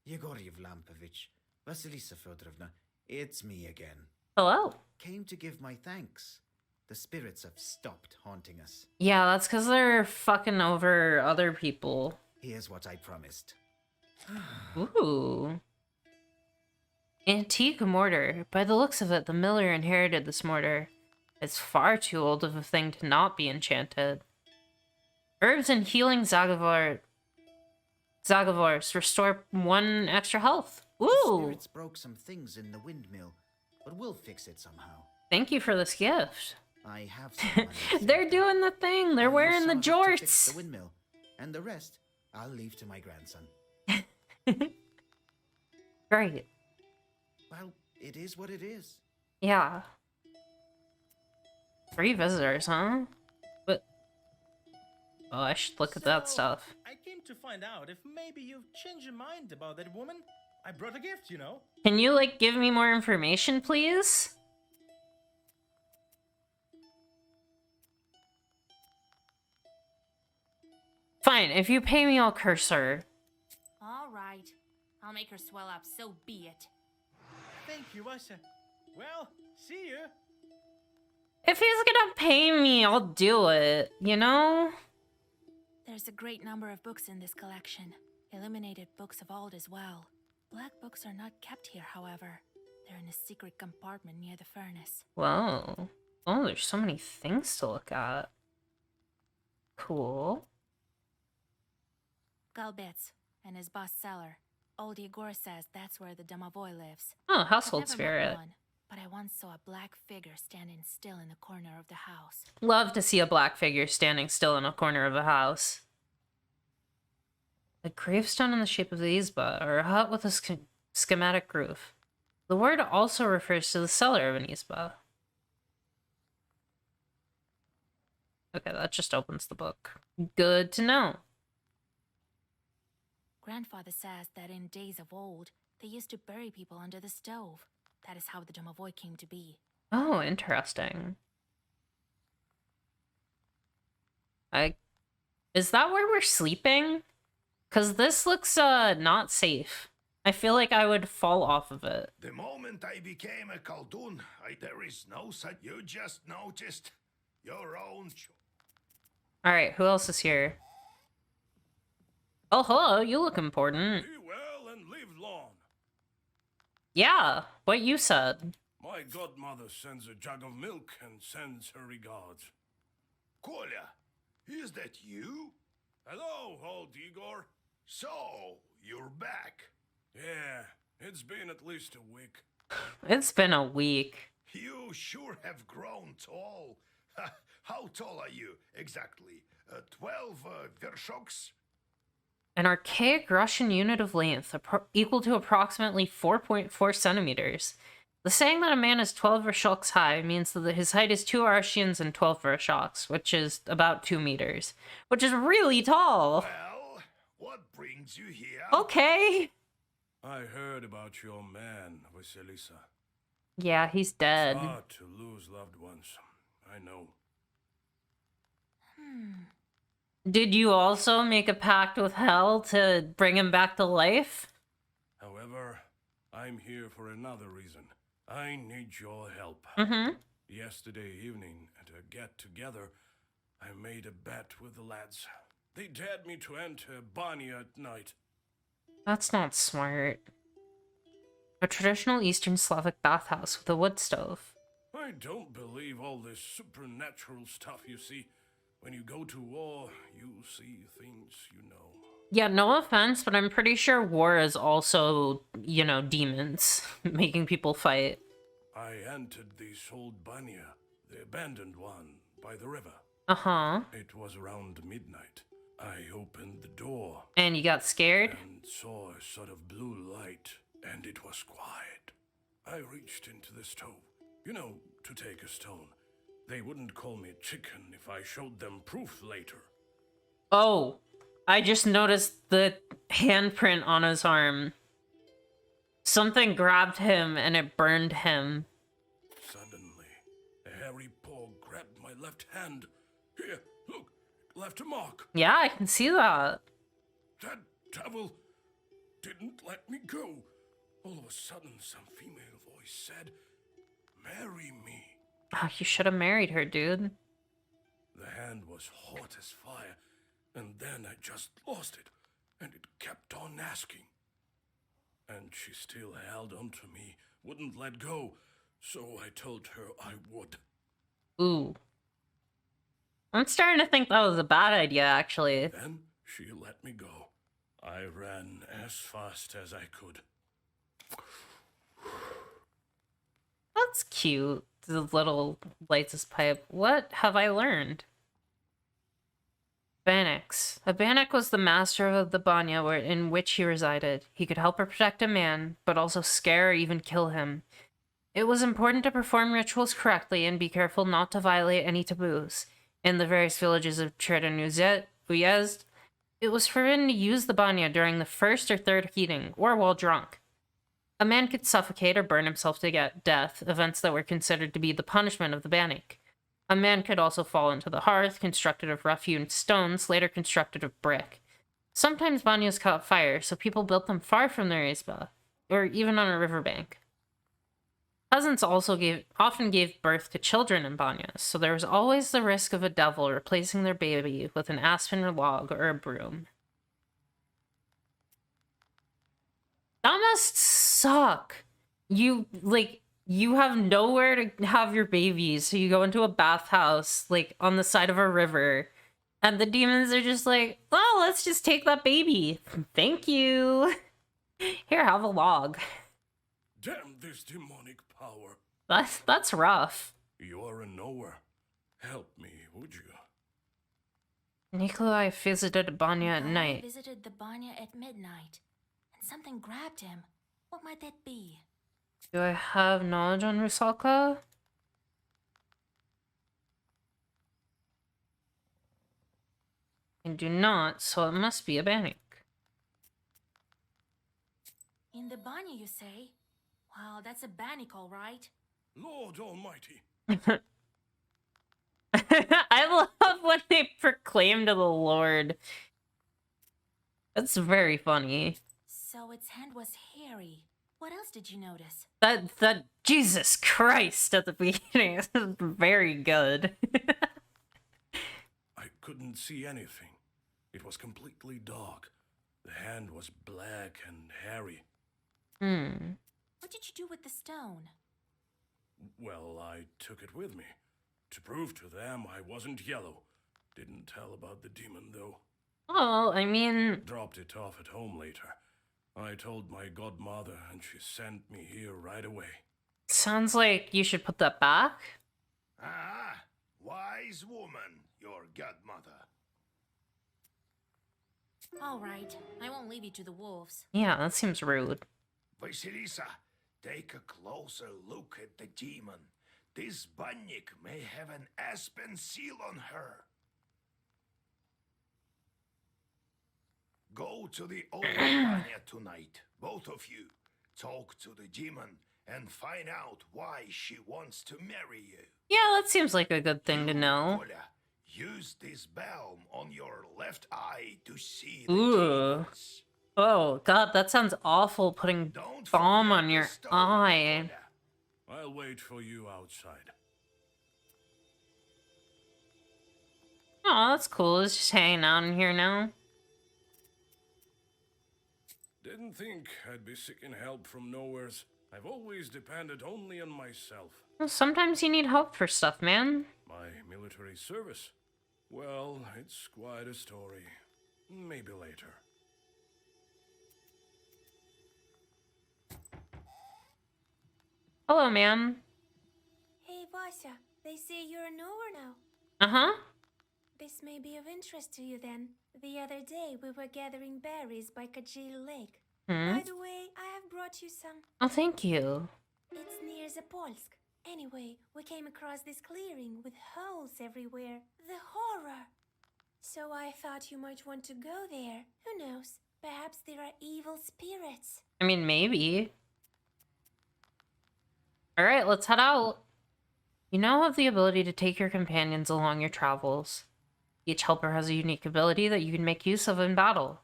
S6: Yegoriev Lampovich, Vasilisa Fedorovna, it's me again.
S2: Hello.
S6: Came to give my thanks. The spirits have stopped haunting us.
S2: Yeah, that's because they're fucking over other people.
S6: Here's what I promised.
S2: Ooh. Antique mortar. By the looks of it, the miller inherited this mortar. It's far too old of a thing to not be enchanted. Herbs and healing Zagavors restore 1 extra health. Ooh!
S6: The spirits broke some things in the windmill, but we'll fix it somehow.
S2: Thank you for this gift.
S6: I have some money.
S2: They're doing the thing. They're wearing the jorts.
S6: Fix the windmill, and the rest I'll leave to my grandson.
S2: Great.
S6: Well, it is what it is.
S2: Yeah. 3 visitors, huh? But oh, I should look at that stuff.
S7: I came to find out if maybe you've changed your mind about that woman. I brought a gift, you know.
S2: Can you, like, give me more information, please? Fine, if you pay me, I'll curse her.
S4: All right. I'll make her swell up, so be it.
S7: Thank you, Asa. Well, see you.
S2: If he's gonna pay me, I'll do it, you know?
S4: There's a great number of books in this collection. Illuminated books of old as well. Black books are not kept here, however. They're in a secret compartment near the furnace.
S2: Whoa. Oh, there's so many things to look at. Cool.
S4: Galbets and his boss cellar. Old Igor says that's where the domovoi lives.
S2: Oh, household
S4: I've never met
S2: spirit.
S4: one, but I once saw a black figure standing still in the corner of the house.
S2: Love to see a black figure standing still in a corner of a house. A gravestone in the shape of the izba, or a hut with a schematic roof. The word also refers to the cellar of an izba. Okay, that just opens the book. Good to know.
S4: Grandfather says that in days of old, they used to bury people under the stove. That is how the domovoi came to be.
S2: Oh, interesting. Is that where we're sleeping? Because this looks, not safe. I feel like I would fall off of it.
S5: The moment I became a Koldun, there is no such. You just noticed your own.
S2: Alright, who else is here? Oh, hello, you look important.
S10: Be well and live long.
S2: Yeah, what you said.
S10: My godmother sends a jug of milk and sends her regards.
S5: Kolya, is that you?
S10: Hello, old Igor.
S5: So, you're back.
S10: Yeah, it's been at least a week.
S2: It's been a week.
S5: You sure have grown tall. How tall are you, exactly? 12 vershoks?
S2: An archaic Russian unit of length equal to approximately 4.4 centimeters. The saying that a man is 12 vershoks high means that his height is 2 arshians and 12 vershoks, which is about 2 meters. Which is really tall!
S5: Well, what brings you here?
S2: Okay!
S10: I heard about your man, Vasilisa.
S2: Yeah, he's dead.
S10: It's hard to lose loved ones. I know.
S2: Did you also make a pact with hell to bring him back to life?
S10: However, I'm here for another reason. I need your help.
S2: Mm-hmm.
S10: Yesterday evening, at a get-together, I made a bet with the lads. They dared me to enter Banya at night.
S2: That's not smart. A traditional Eastern Slavic bathhouse with a wood stove.
S10: I don't believe all this supernatural stuff you see. When you go to war, you see things you know.
S2: Yeah, no offense, but I'm pretty sure war is also, you know, demons making people fight.
S10: I entered this old Banya, the abandoned one, by the river.
S2: Uh-huh.
S10: It was around midnight. I opened the door.
S2: And you got scared?
S10: And saw a sort of blue light, and it was quiet. I reached into the stove, you know, to take a stone. They wouldn't call me chicken if I showed them proof later.
S2: Oh, I just noticed the handprint on his arm. Something grabbed him and it burned him.
S10: Suddenly, a hairy paw grabbed my left hand. Here, look, left a mark.
S2: Yeah, I can see that.
S10: That devil didn't let me go. All of a sudden, some female voice said, "Marry me."
S2: Oh, you should have married her, dude.
S10: The hand was hot as fire, and then I just lost it, and it kept on asking. And she still held on to me, wouldn't let go, so I told her I would.
S2: Ooh. I'm starting to think that was a bad idea, actually.
S10: Then she let me go. I ran as fast as I could.
S2: That's cute. The little lights his pipe. What have I learned? Bannox. A Bannock was the master of the Banya in which he resided. He could help or protect a man, but also scare or even kill him. It was important to perform rituals correctly and be careful not to violate any taboos. In the various villages of Uyezd, it was forbidden to use the Banya during the first or third heating, or while drunk. A man could suffocate or burn himself to get death, events that were considered to be the punishment of the Bannock. A man could also fall into the hearth, constructed of rough-hewn stones, later constructed of brick. Sometimes banyas caught fire, so people built them far from their izba, or even on a riverbank. Peasants also often gave birth to children in banyas, so there was always the risk of a devil replacing their baby with an aspen log or a broom. That must suck. You have nowhere to have your babies, so you go into a bathhouse, like, on the side of a river, and the demons are just like, oh, let's just take that baby. Thank you. Here, have a log.
S10: Damn this demonic power.
S2: That's rough.
S10: You're a knower. Help me, would you?
S2: Nikolai visited Banya at night.
S4: Visited the Banya at midnight, and something grabbed him. What might that be?
S2: Do I have knowledge on Rusalka? I do not, so it must be a Bannock.
S4: In the Banya, you say? Wow, that's a Bannock, all right.
S10: Lord Almighty.
S2: I love when they proclaim to the Lord. That's very funny.
S4: So its hand was hairy. What else did you notice?
S2: That Jesus Christ at the beginning is very good.
S10: I couldn't see anything. It was completely dark. The hand was black and hairy.
S4: What did you do with the stone?
S10: Well, I took it with me. To prove to them I wasn't yellow. Didn't tell about the demon, though.
S2: Oh, I mean...
S10: Dropped it off at home later. I told my godmother, and she sent me here right away.
S2: Sounds like you should put that back.
S5: Ah, wise woman, your godmother.
S4: All right, I won't leave you to the wolves.
S2: Yeah, that seems rude.
S5: Vasilisa, take a closer look at the demon. This Banyak may have an aspen seal on her. Go to the old Banya tonight, both of you. Talk to the demon and find out why she wants to marry you.
S2: Yeah, that seems like a good thing to know.
S5: Kola, Use this balm on your left eye to see the
S2: Ooh.
S5: demons.
S2: Oh, God, that sounds awful, putting
S5: Don't
S2: balm
S5: forget
S2: on
S5: the
S2: your
S5: stone,
S2: eye.
S5: Nakoda.
S10: I'll wait for you outside.
S2: Oh, that's cool. It's just hanging out in here now.
S10: Didn't think I'd be seeking help from nowheres. I've always depended only on myself.
S2: Well, sometimes you need help for stuff, man.
S10: My military service? Well, it's quite a story. Maybe later.
S2: Hello, ma'am.
S8: Hey, Vasya, they say you're a knower now.
S2: Uh-huh.
S8: This may be of interest to you then. The other day we were gathering berries by Kajil Lake. By the way, I have brought you some.
S2: Oh, thank you.
S8: It's near Zapolsk. Anyway, we came across this clearing with holes everywhere. The horror! So I thought you might want to go there. Who knows? Perhaps there are evil spirits.
S2: I mean, maybe. Alright, let's head out. You now have the ability to take your companions along your travels. Each helper has a unique ability that you can make use of in battle.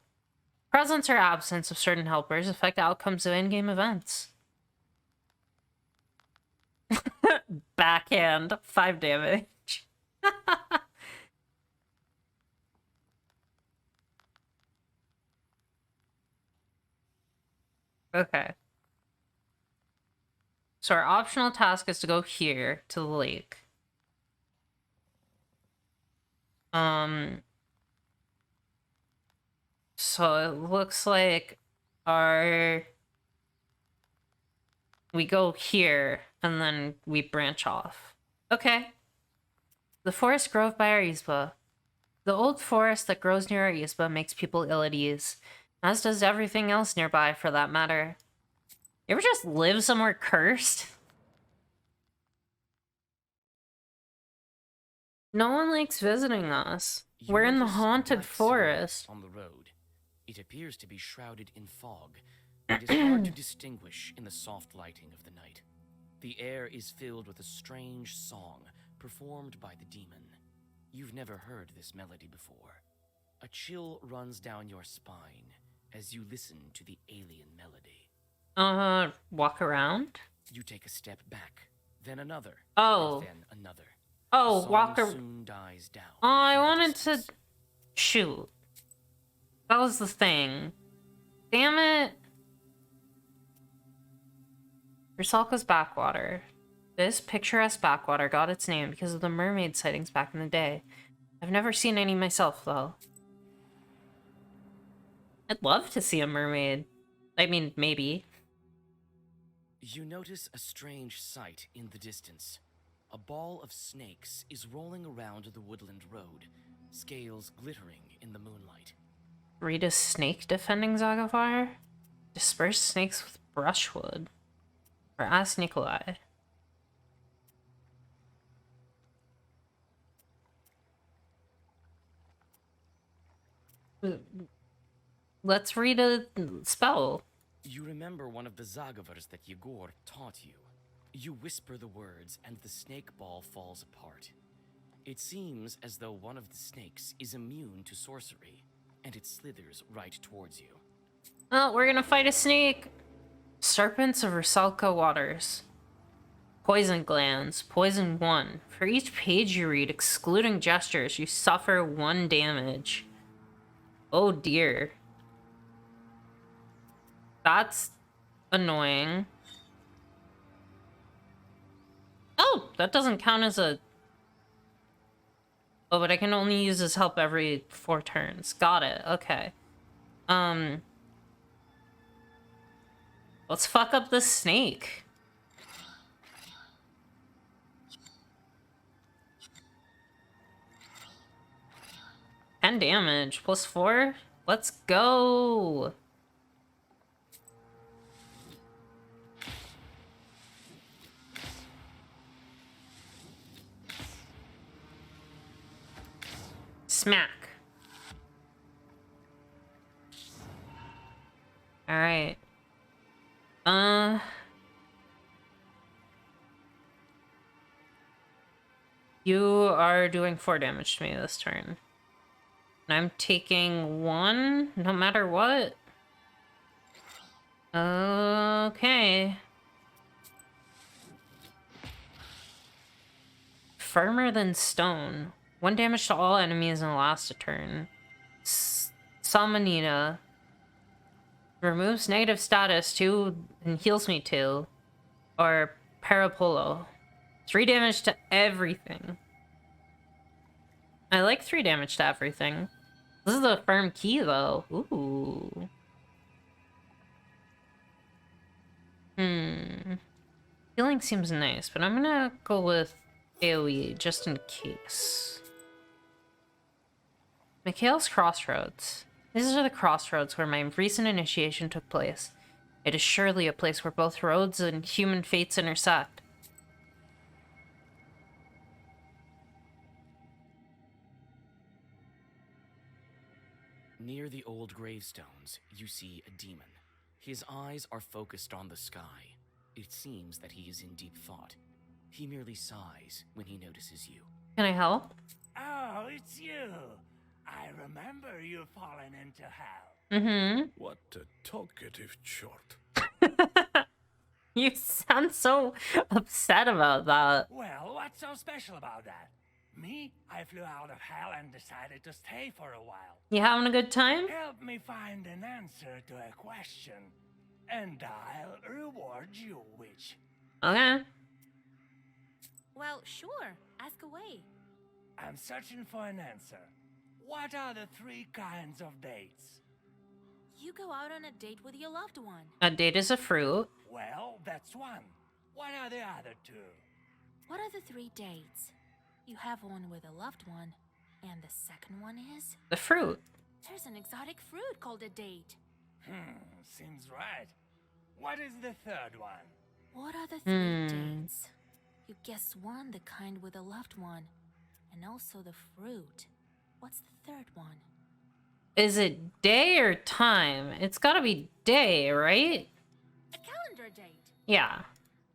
S2: Presence or absence of certain helpers affect outcomes of in-game events. Backhand, 5 damage. Okay. So our optional task is to go here, to the lake. So it looks like we go here, and then we branch off. Okay. The forest grove by our Izba. The old forest that grows near our Izba makes people ill at ease, as does everything else nearby, for that matter. You ever just live somewhere cursed? No one likes visiting us. We're in the
S1: notice a
S2: haunted
S1: black silhouette
S2: forest.
S1: on the road. It appears to be shrouded in fog. It is hard to distinguish in the soft lighting of the night. The air is filled with a strange song performed by the demon. You've never heard this melody before. A chill runs down your spine as you listen to the alien melody.
S2: Walk around?
S1: You take a step back, then another,
S2: Oh.
S1: and then another.
S2: Oh,
S1: The song
S2: walk around.
S1: soon dies down.
S2: Oh, I
S1: in the
S2: wanted
S1: distance.
S2: to shoot. That was the thing. Damn it. Rusalka's backwater. This picturesque backwater got its name because of the mermaid sightings back in the day. I've never seen any myself, though. I'd love to see a mermaid. I mean, maybe.
S1: You notice a strange sight in the distance. A ball of snakes is rolling around the woodland road, scales glittering in the moonlight.
S2: Read a snake defending Zagafire? Disperse snakes with brushwood. Or ask Nikolai. Let's read a spell.
S1: You remember one of the Zagavars that Yegor taught you. You whisper the words and the snake ball falls apart. It seems as though one of the snakes is immune to sorcery, and it slithers right towards you.
S2: Oh, we're gonna fight a snake! Serpents of Rusalka Waters. Poison glands. Poison 1. For each page you read, excluding gestures, you suffer 1 damage. Oh dear. That's annoying. Oh, that doesn't count as a... Oh, but I can only use this help every 4 turns. Got it. Okay. Let's fuck up this snake. $10 damage. Plus 4? Let's go! Smack. Alright. You are doing 4 damage to me this turn. And I'm taking 1, no matter what. Okay. Firmer than stone. 1 damage to all enemies in the last turn. Salmonina. Removes negative status 2 and heals me 2. Or Parapolo. 3 damage to everything. I like 3 damage to everything. This is a firm key, though. Ooh. Healing seems nice, but I'm gonna go with AoE just in case. Mikhail's Crossroads. These are the crossroads where my recent initiation took place. It is surely a place where both roads and human fates intersect.
S1: Near the old gravestones, you see a demon. His eyes are focused on the sky. It seems that he is in deep thought. He merely sighs when he notices you.
S2: Can I help?
S11: Oh, it's you. I remember you falling into hell.
S2: Mm-hmm.
S10: What a talkative chort.
S2: You sound so upset about that.
S11: Well, what's so special about that? Me, I flew out of hell and decided to stay for a while.
S2: You having a good time?
S11: Help me find an answer to a question, and I'll reward you, witch.
S2: Okay.
S4: Well, sure. Ask away.
S11: I'm searching for an answer. What are the 3 kinds of dates?
S4: You go out on a date with your loved one.
S2: A date is a fruit.
S11: Well, that's one. What are the other 2?
S4: What are the 3 dates? You have one with a loved one, and the second one is?
S2: The fruit.
S4: There's an exotic fruit called a date.
S11: Seems right. What is the 3rd one?
S4: What are the 3 dates? You guess one, the kind with a loved one, and also the fruit. What's the 3rd one?
S2: Is it day or time? It's gotta be day, right?
S4: A calendar date.
S2: Yeah.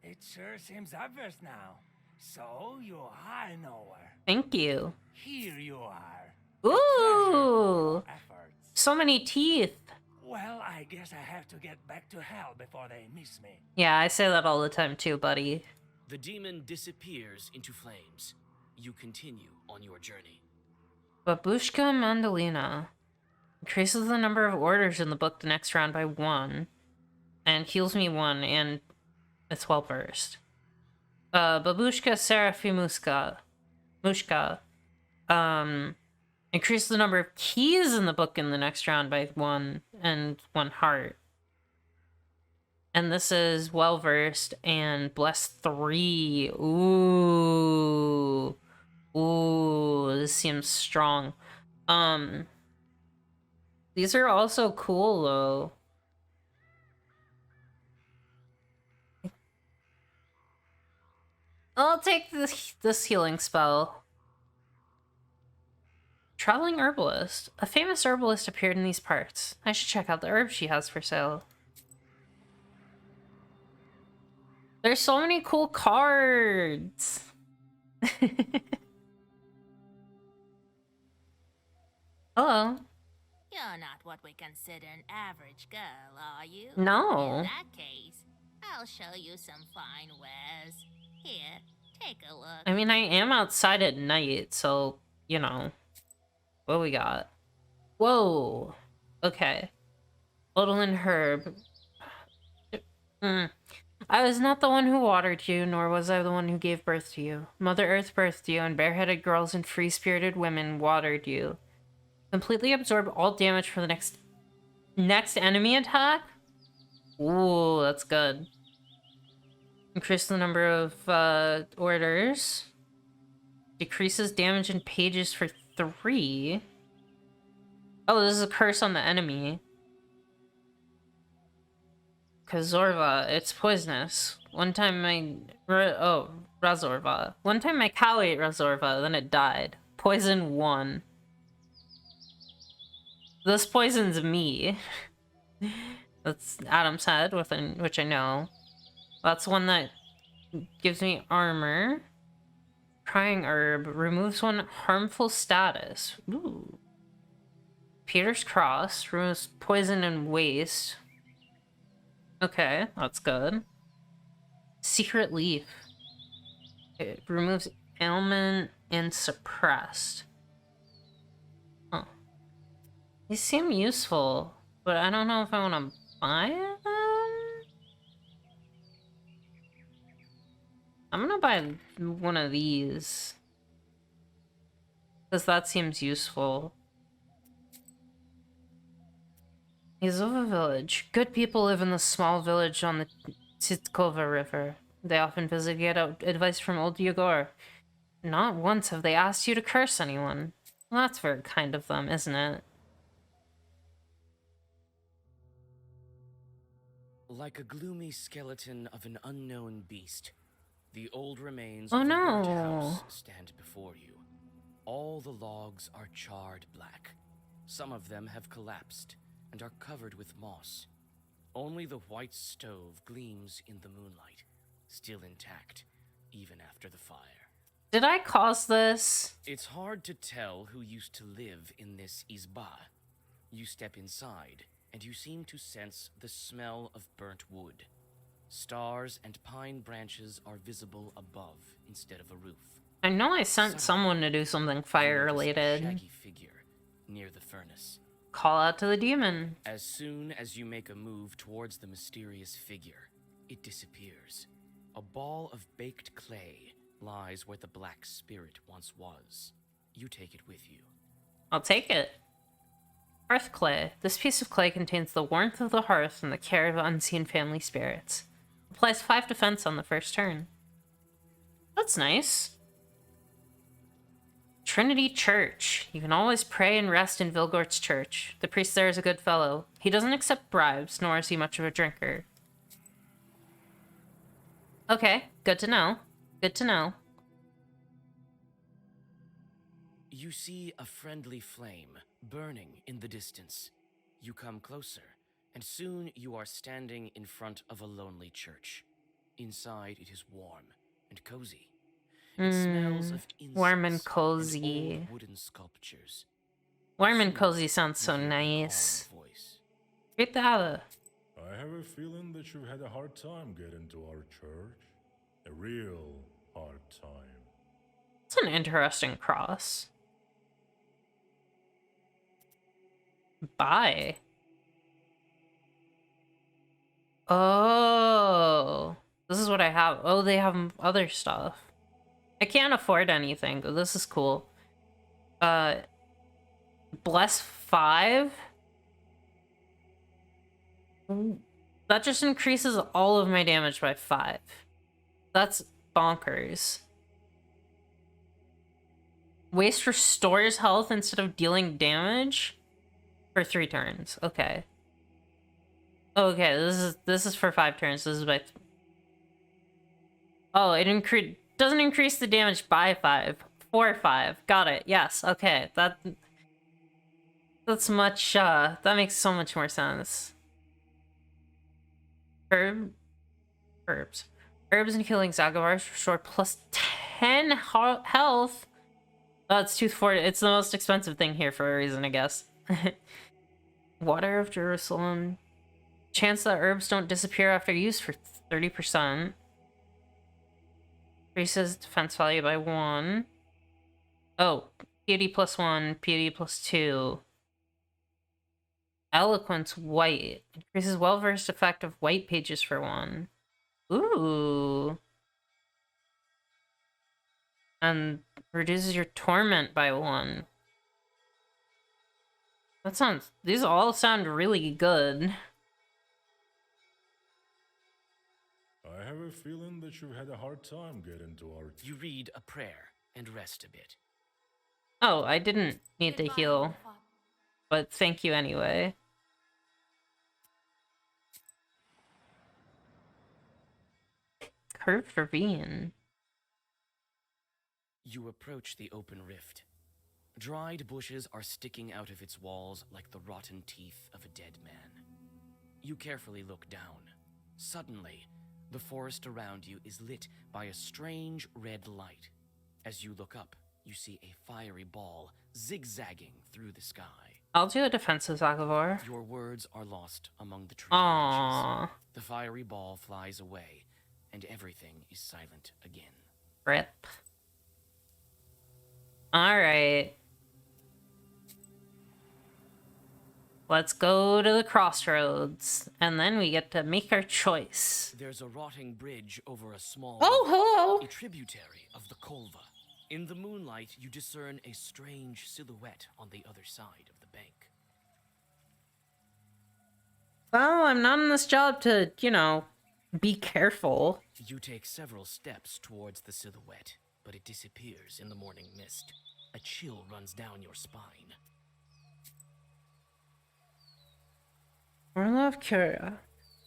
S11: It sure seems obvious now. So you are nowhere.
S2: Thank you.
S11: Here you are.
S2: Ooh!
S11: Efforts.
S2: So many teeth.
S11: Well, I guess I have to get back to hell before they miss me.
S2: Yeah, I say that all the time too, buddy.
S1: The demon disappears into flames. You continue on your journey.
S2: Babushka Mandolina. Increases the number of orders in the book the next round by 1. And heals me 1, and it's well versed. Babushka Serafimuska. Mushka. Increase the number of keys in the book in the next round by 1 and 1 heart. And this is well versed and bless 3. Ooh. Ooh, this seems strong. These are also cool though. I'll take this healing spell. Traveling herbalist. A famous herbalist appeared in these parts. I should check out the herbs she has for sale. There's so many cool cards. Hello.
S4: You're not what we consider an average girl, are you?
S2: No.
S4: In that case, I'll show you some fine wares. Here, take a look.
S2: I mean, I am outside at night, so, you know. What we got? Whoa. Okay. Koldun herb. I was not the one who watered you, nor was I the one who gave birth to you. Mother Earth birthed you, and bareheaded girls and free-spirited women watered you. Completely absorb all damage for the next enemy attack? Ooh, that's good. Increase the number of orders. Decreases damage in pages for 3. Oh, this is a curse on the enemy. Kazorva, it's poisonous. One time Razorva. One time my cow ate Razorva, then it died. Poison 1. This poisons me. That's Adam's head, which I know. That's one that gives me armor. Prying herb removes one harmful status. Ooh. Peter's Cross removes poison and waste. Okay, that's good. Secret Leaf. It removes ailment and suppressed. Huh. These seem useful, but I don't know if I want to buy them. I'm gonna buy one of these. Because that seems useful. Izova Village. Good people live in the small village on the Tsitkova River. They often visit to get out advice from old Yegor. Not once have they asked you to curse anyone. Well, that's very kind of them, isn't it?
S1: Like a gloomy skeleton of an unknown beast, the old remains
S2: Oh
S1: of a
S2: no.
S1: burnt house stand before you. All the logs are charred black. Some of them have collapsed and are covered with moss. Only the white stove gleams in the moonlight, still intact, even after the fire.
S2: Did I cause this?
S1: It's hard to tell who used to live in this izba. You step inside, and you seem to sense the smell of burnt wood. Stars and pine branches are visible above instead of a roof.
S2: I know I sent someone to do something fire-related.
S1: Shaggy figure near the furnace.
S2: Call out to the demon.
S1: As soon as you make a move towards the mysterious figure, it disappears. A ball of baked clay lies where the black spirit once was. You take it with you.
S2: I'll take it. Hearth clay. This piece of clay contains the warmth of the hearth and the care of unseen family spirits. Applies 5 defense on the first turn. That's nice. Trinity Church. You can always pray and rest in Vilgort's church. The priest there is a good fellow. He doesn't accept bribes, nor is he much of a drinker. Okay, good to know. Good to know.
S1: You see a friendly flame burning in the distance. You come closer, and soon you are standing in front of a lonely church. Inside it is warm and cozy. It smells of incense
S2: warm and cozy.
S1: And old wooden sculptures.
S2: Warm and cozy sounds so nice. Great to have it.
S10: I have a feeling that you've had a hard time getting to our church. A real hard time.
S2: It's an interesting cross. Bye. Oh. This is what I have. Oh, they have other stuff. I can't afford anything, but this is cool. Bless 5? That just increases all of my damage by 5. That's bonkers. Waste restores health instead of dealing damage for 3 turns. Okay. Okay, this is for 5 turns. This is by... Oh, it doesn't increase the damage by 5. For 5. Got it. Yes. Okay. That's much, that makes so much more sense. Herbs. Herbs and healing Zagavars restore plus 10 health. Oh, it's 240. It's the most expensive thing here for a reason, I guess. Water of Jerusalem. Chance that herbs don't disappear after use for 30%. Increases defense value by 1. Oh, piety plus 1, piety plus 2. Eloquence white. Increases well-versed effect of white pages for 1. Ooh. And reduces your torment by 1. These all sound really good.
S10: I have a feeling that you've had a hard time getting to our...
S1: You read a prayer and rest a bit.
S2: Oh, I didn't need to heal. But thank you anyway. Curved ravine.
S1: You approach the open rift. Dried bushes are sticking out of its walls like the rotten teeth of a dead man. You carefully look down. Suddenly, the forest around you is lit by a strange red light. As you look up, you see a fiery ball zigzagging through the sky.
S2: I'll do a defensive Zagavor.
S1: Your words are lost among the tree
S2: Aww.
S1: branches. The fiery ball flies away, and everything is silent again.
S2: Rip. Alright. Let's go to the crossroads, and then we get to make our choice.
S1: There's a rotting bridge over a small
S2: Oh,
S1: river,
S2: hello!
S1: a tributary of the Kolva. In the moonlight, you discern a strange silhouette on the other side of the bank.
S2: Well, I'm not in this job to, you know, be careful.
S1: You take several steps towards the silhouette, but it disappears in the morning mist. A chill runs down your spine.
S2: Orlov Curia.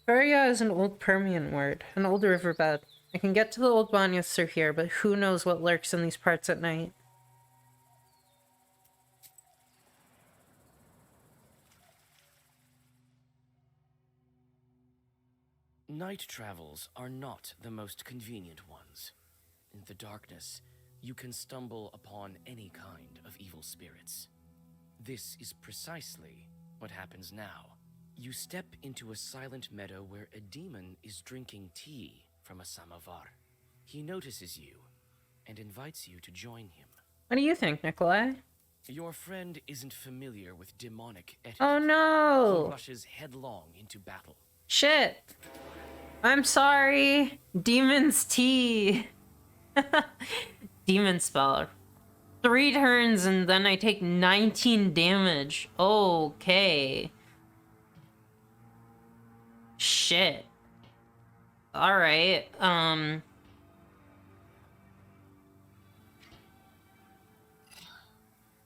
S2: Curia is an old Permian word, an old riverbed. I can get to the old banyas through here, but who knows what lurks in these parts at night.
S1: Night travels are not the most convenient ones. In the darkness, you can stumble upon any kind of evil spirits. This is precisely what happens now. You step into a silent meadow where a demon is drinking tea from a samovar. He notices you and invites you to join him.
S2: What do you think, Nikolai?
S1: Your friend isn't familiar with demonic etiquette.
S2: Oh no!
S1: He rushes headlong into battle.
S2: Shit! I'm sorry! Demon's tea! Demon spell. 3 turns and then I take 19 damage. Okay. Shit. Alright, I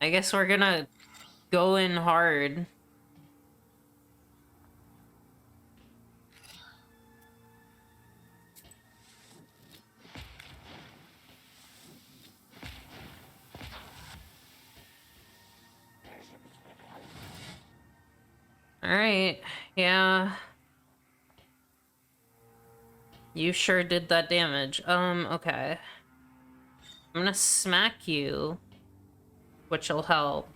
S2: guess we're gonna go in hard. Alright, yeah. You sure did that damage. Okay. I'm gonna smack you, which'll help.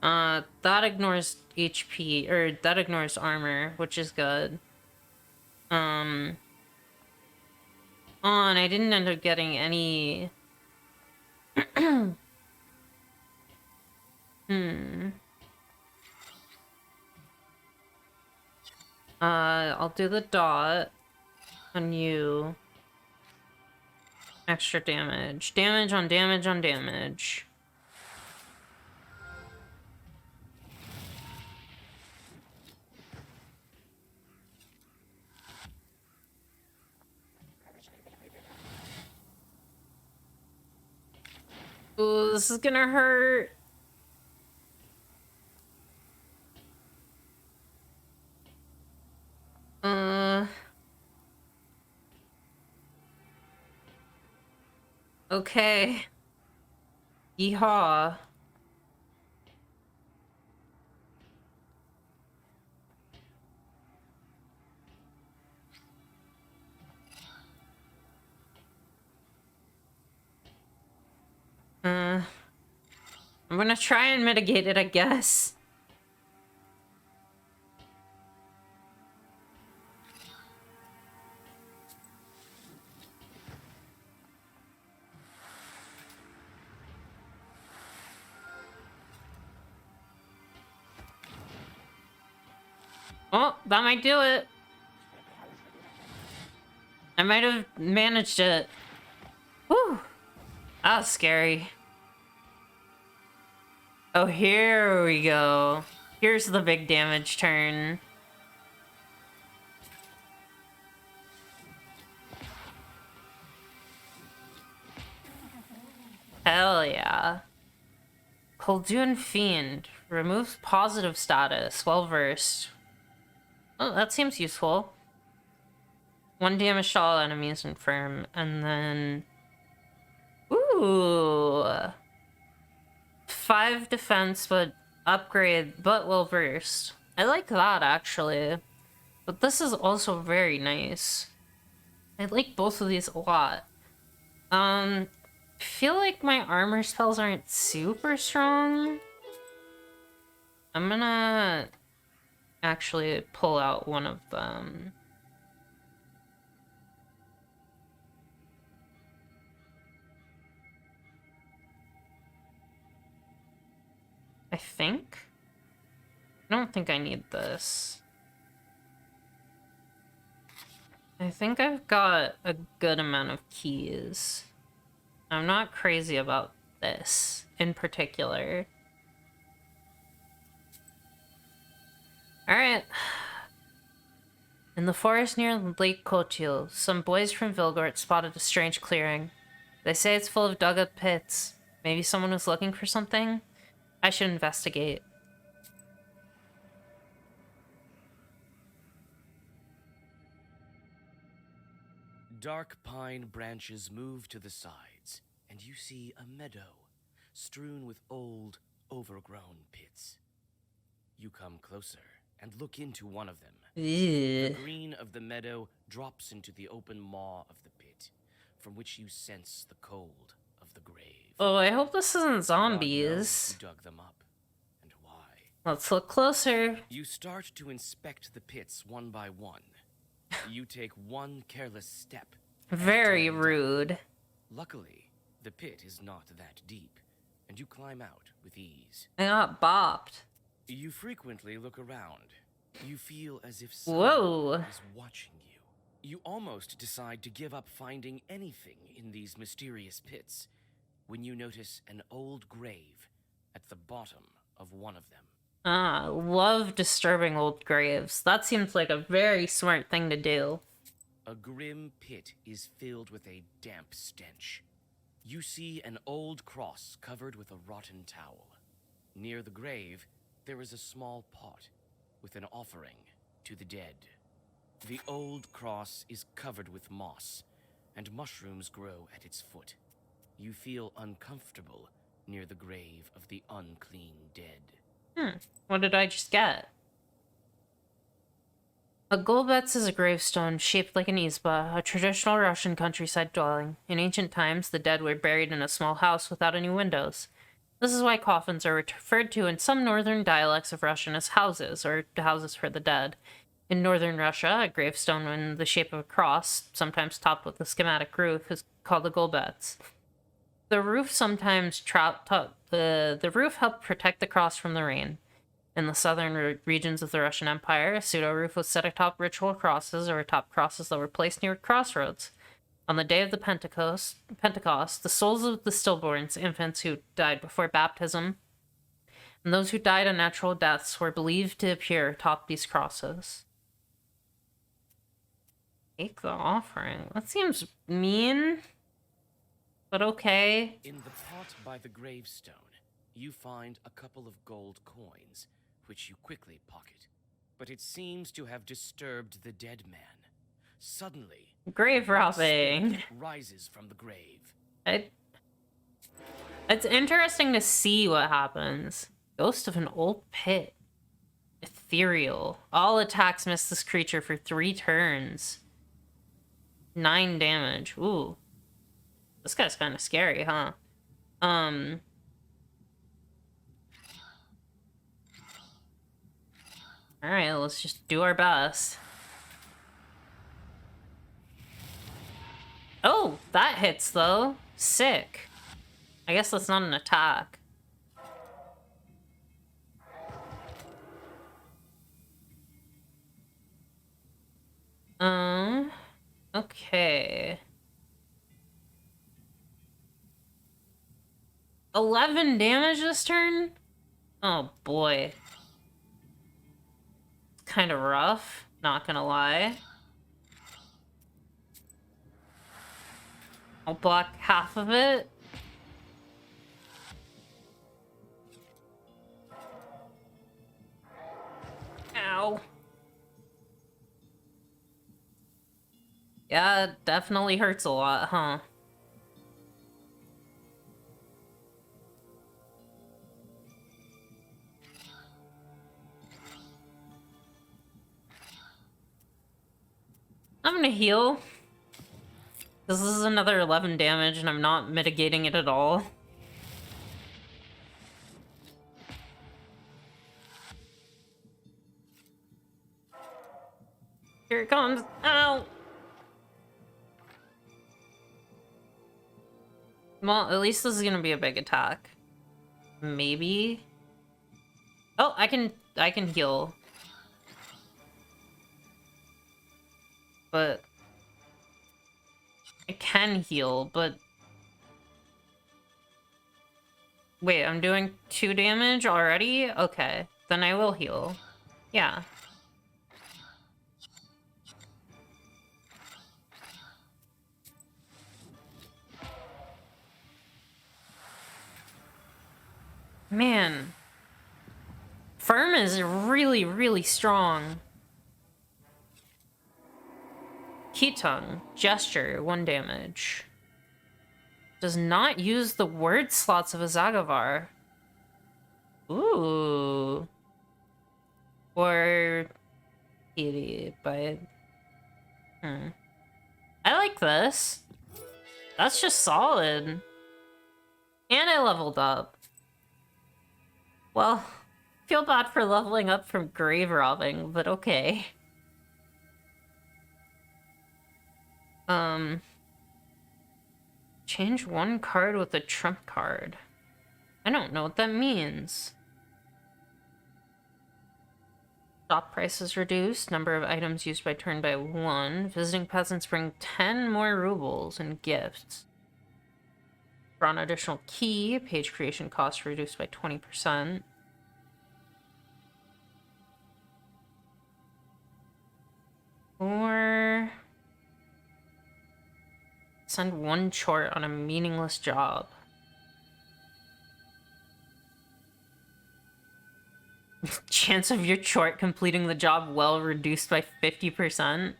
S2: That ignores HP, or that ignores armor, which is good. Oh, and I didn't end up getting any... I'll do the dot on you. Extra damage. Damage on damage on damage. Ooh, this is gonna hurt. Okay. Yeehaw. I'm gonna try and mitigate it, I guess. Oh, that might do it. I might have managed it. Whew. That was scary. Oh, here we go. Here's the big damage turn. Hell yeah. Koldun Fiend. Removes positive status. Well versed. Oh, that seems useful. 1 damage to all enemies infirm, and then... Ooh! 5 defense, but upgrade, but well versed. I like that, actually. But this is also very nice. I like both of these a lot. I feel like my armor spells aren't super strong. I'm gonna actually pull out one of them. I think. I don't think I need this. I think I've got a good amount of keys. I'm not crazy about this in particular. Alright. In the forest near Lake Kotil, some boys from Vilgort spotted a strange clearing. They say it's full of dug-up pits. Maybe someone was looking for something? I should investigate.
S1: Dark pine branches move to the sides, and you see a meadow strewn with old, overgrown pits. You come closer and look into one of them. The green of the meadow drops into the open maw of the pit, from which you sense the cold of the grave.
S2: Oh, I hope this isn't
S1: God knows
S2: zombies.
S1: who dug them up, and why.
S2: Let's look closer.
S1: You start to inspect the pits one by one. You take one careless step.
S2: Very rude.
S1: Luckily, the pit is not that deep, and you climb out with ease.
S2: I got bopped.
S1: You frequently look around. You feel as if
S2: Whoa.
S1: someone is watching you. You almost decide to give up finding anything in these mysterious pits when you notice an old grave at the bottom of one of them.
S2: Ah, love disturbing old graves. That seems like a very smart thing to do.
S1: A grim pit is filled with a damp stench. You see an old cross covered with a rotten towel. Near the grave, there is a small pot with an offering to the dead. The old cross is covered with moss, and mushrooms grow at its foot. You feel uncomfortable near the grave of the unclean dead.
S2: What did I just get? A Golbets is a gravestone shaped like an izba, a traditional Russian countryside dwelling. In ancient times, the dead were buried in a small house without any windows. This is why coffins are referred to in some northern dialects of Russian as houses, or houses for the dead. In northern Russia, a gravestone in the shape of a cross, sometimes topped with a schematic roof, is called a Golbets. The roof sometimes the roof helped protect the cross from the rain. In the southern regions of the Russian Empire, a pseudo-roof was set atop ritual crosses or atop crosses that were placed near crossroads. On the day of the Pentecost, the souls of the stillborns, infants who died before baptism, and those who died unnatural deaths were believed to appear atop these crosses. Take the offering. That seems mean, but okay.
S1: In the pot by the gravestone, you find a couple of gold coins, which you quickly pocket. But it seems to have disturbed the dead man. Suddenly,
S2: Grave
S1: a
S2: robbing.
S1: spirit rises from the grave.
S2: It's interesting to see what happens. Ghost of an old pit. Ethereal. All attacks miss this creature for 3 turns. 9 damage. Ooh. This guy's kind of scary, huh? Alright, let's just do our best. Oh, that hits, though. Sick. I guess that's not an attack. Okay. 11 damage this turn? Oh, boy. Kind of rough, not gonna lie. I'll block half of it. Ow. Yeah, it definitely hurts a lot, huh? I'm gonna heal. This is another 11 damage, and I'm not mitigating it at all. Here it comes. Ow! Well, at least this is gonna be a big attack. Maybe. Oh, I can heal. But I can heal, but wait, I'm doing 2 damage already? Okay, then I will heal. Yeah. Man. Firm is really, really strong. Key tongue, gesture, 1 damage. Does not use the word slots of a Zagavar. Ooh. Or Kitty, but I like this. That's just solid. And I leveled up. Well, feel bad for leveling up from grave robbing, but okay. Change 1 card with a trump card. I don't know what that means. Shop price is reduced. Number of items used by turn by 1. Visiting peasants bring 10 more rubles and gifts. For an additional key, page creation cost reduced by 20%. Or send 1 chort on a meaningless job. Chance of your chort completing the job well reduced by 50%.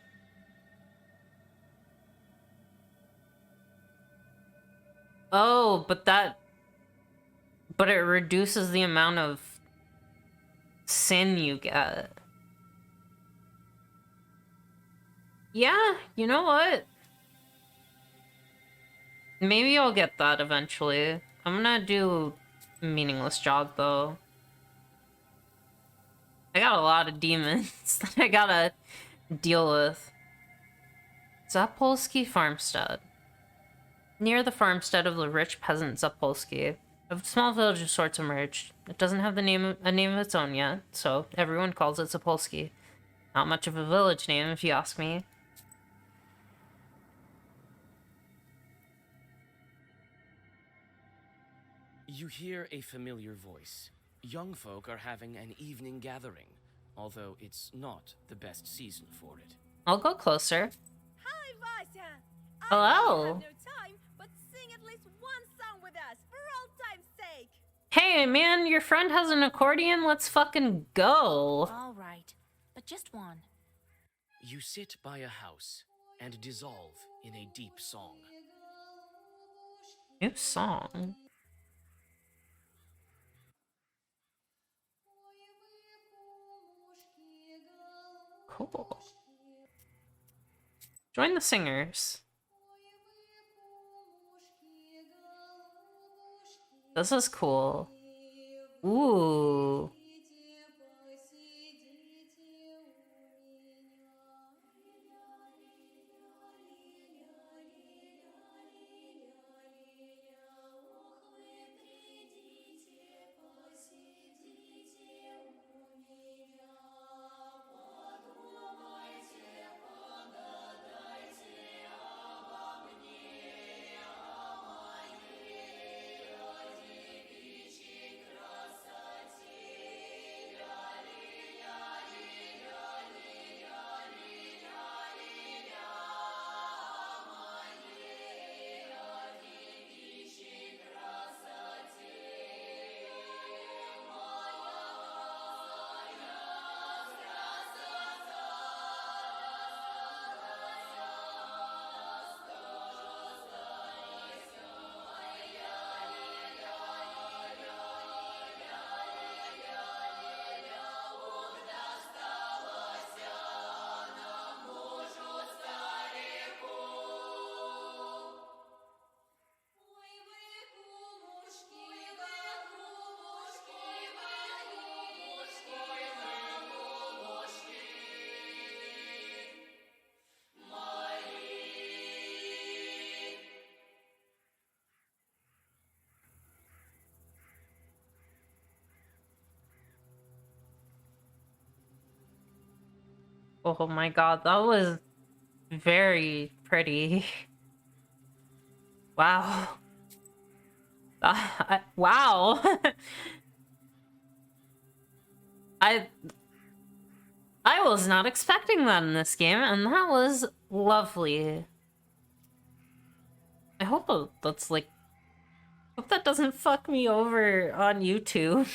S2: Oh, but it reduces the amount of sin you get. Yeah, you know what? Maybe I'll get that eventually. I'm gonna do meaningless job though. I got a lot of demons that I gotta deal with. Zapolsky Farmstead. Near the farmstead of the rich peasant Zapolsky, a small village of sorts emerged. It doesn't have a name of its own yet, so everyone calls it Zapolsky. Not much of a village name, if you ask me.
S1: You hear a familiar voice. Young folk are having an evening gathering, although it's not the best season for it.
S2: I'll go closer.
S12: Hi, Vasya!
S2: Hello!
S12: I have no time, but sing at least 1 song with us, for old time's sake!
S2: Hey, man, your friend has an accordion? Let's fucking go!
S4: All right, but just 1.
S1: You sit by a house and dissolve in a deep song.
S2: New song? Cool. Join the singers. This is cool. Ooh. Oh my god, that was very pretty. Wow. Wow. I was not expecting that in this game, and that was lovely. I hope that's like... hope that doesn't fuck me over on YouTube.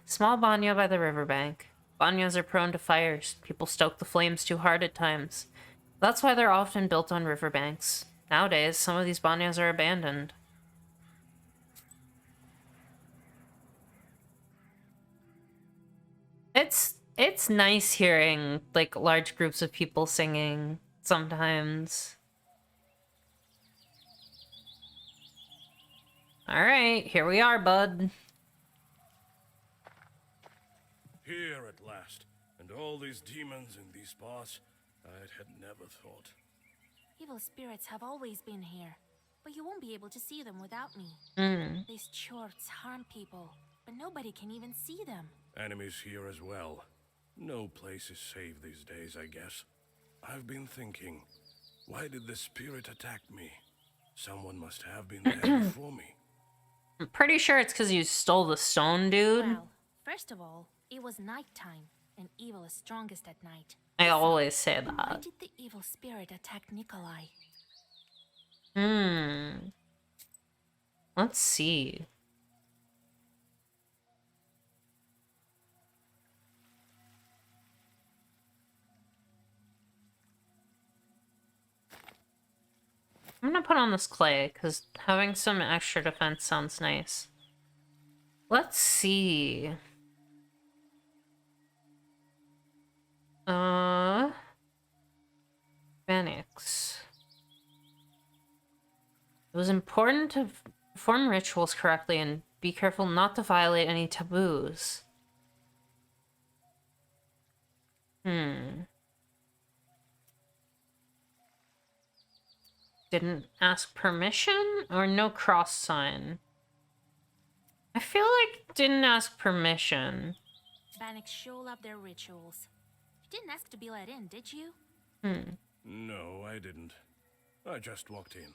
S2: Small banya by the riverbank. Banyas are prone to fires. People stoke the flames too hard at times. That's why they're often built on riverbanks. Nowadays, some of these banyas are abandoned. It's nice hearing, like, large groups of people singing sometimes. Alright, here we are, bud.
S10: Here at last, and all these demons in these parts, I had never thought.
S4: Evil spirits have always been here, but you won't be able to see them without me. These chorts harm people, but nobody can even see them.
S10: Enemies here as well. No place is safe these days, I guess. I've been thinking, why did the spirit attack me? Someone must have been there before me.
S2: I'm pretty sure it's because you stole the stone, dude.
S4: Well, first of all, it was nighttime, and evil is strongest at night.
S2: I always say
S4: Why
S2: that.
S4: did the evil spirit attack Nikolai?
S2: Let's see. I'm gonna put on this clay, because having some extra defense sounds nice. Let's see. Phoenix. It was important to perform rituals correctly and be careful not to violate any taboos. Didn't ask permission or no cross sign? I feel like didn't ask permission.
S4: Bannock sure love their rituals. You didn't ask to be let in, did you?
S10: No, I didn't. I just walked in.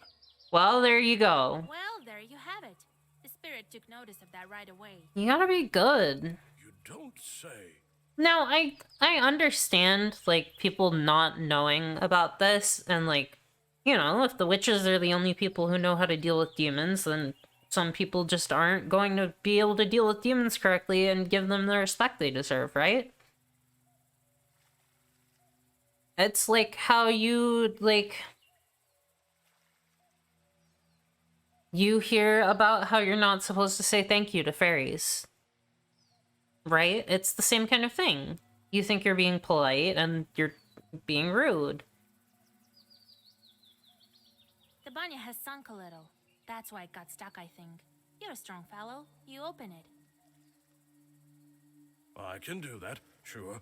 S2: Well, there you go.
S4: Well, there you have it. The spirit took notice of that right away.
S2: You gotta be good.
S10: You don't say.
S2: Now, I understand, like, people not knowing about this, and, like, you know, if the witches are the only people who know how to deal with demons, then some people just aren't going to be able to deal with demons correctly and give them the respect they deserve, right? It's like how you, like... you hear about how you're not supposed to say thank you to fairies. Right? It's the same kind of thing. You think you're being polite, and you're being rude.
S4: The banya has sunk a little. That's why it got stuck, I think. You're a strong fellow. You open it.
S10: I can do that, sure.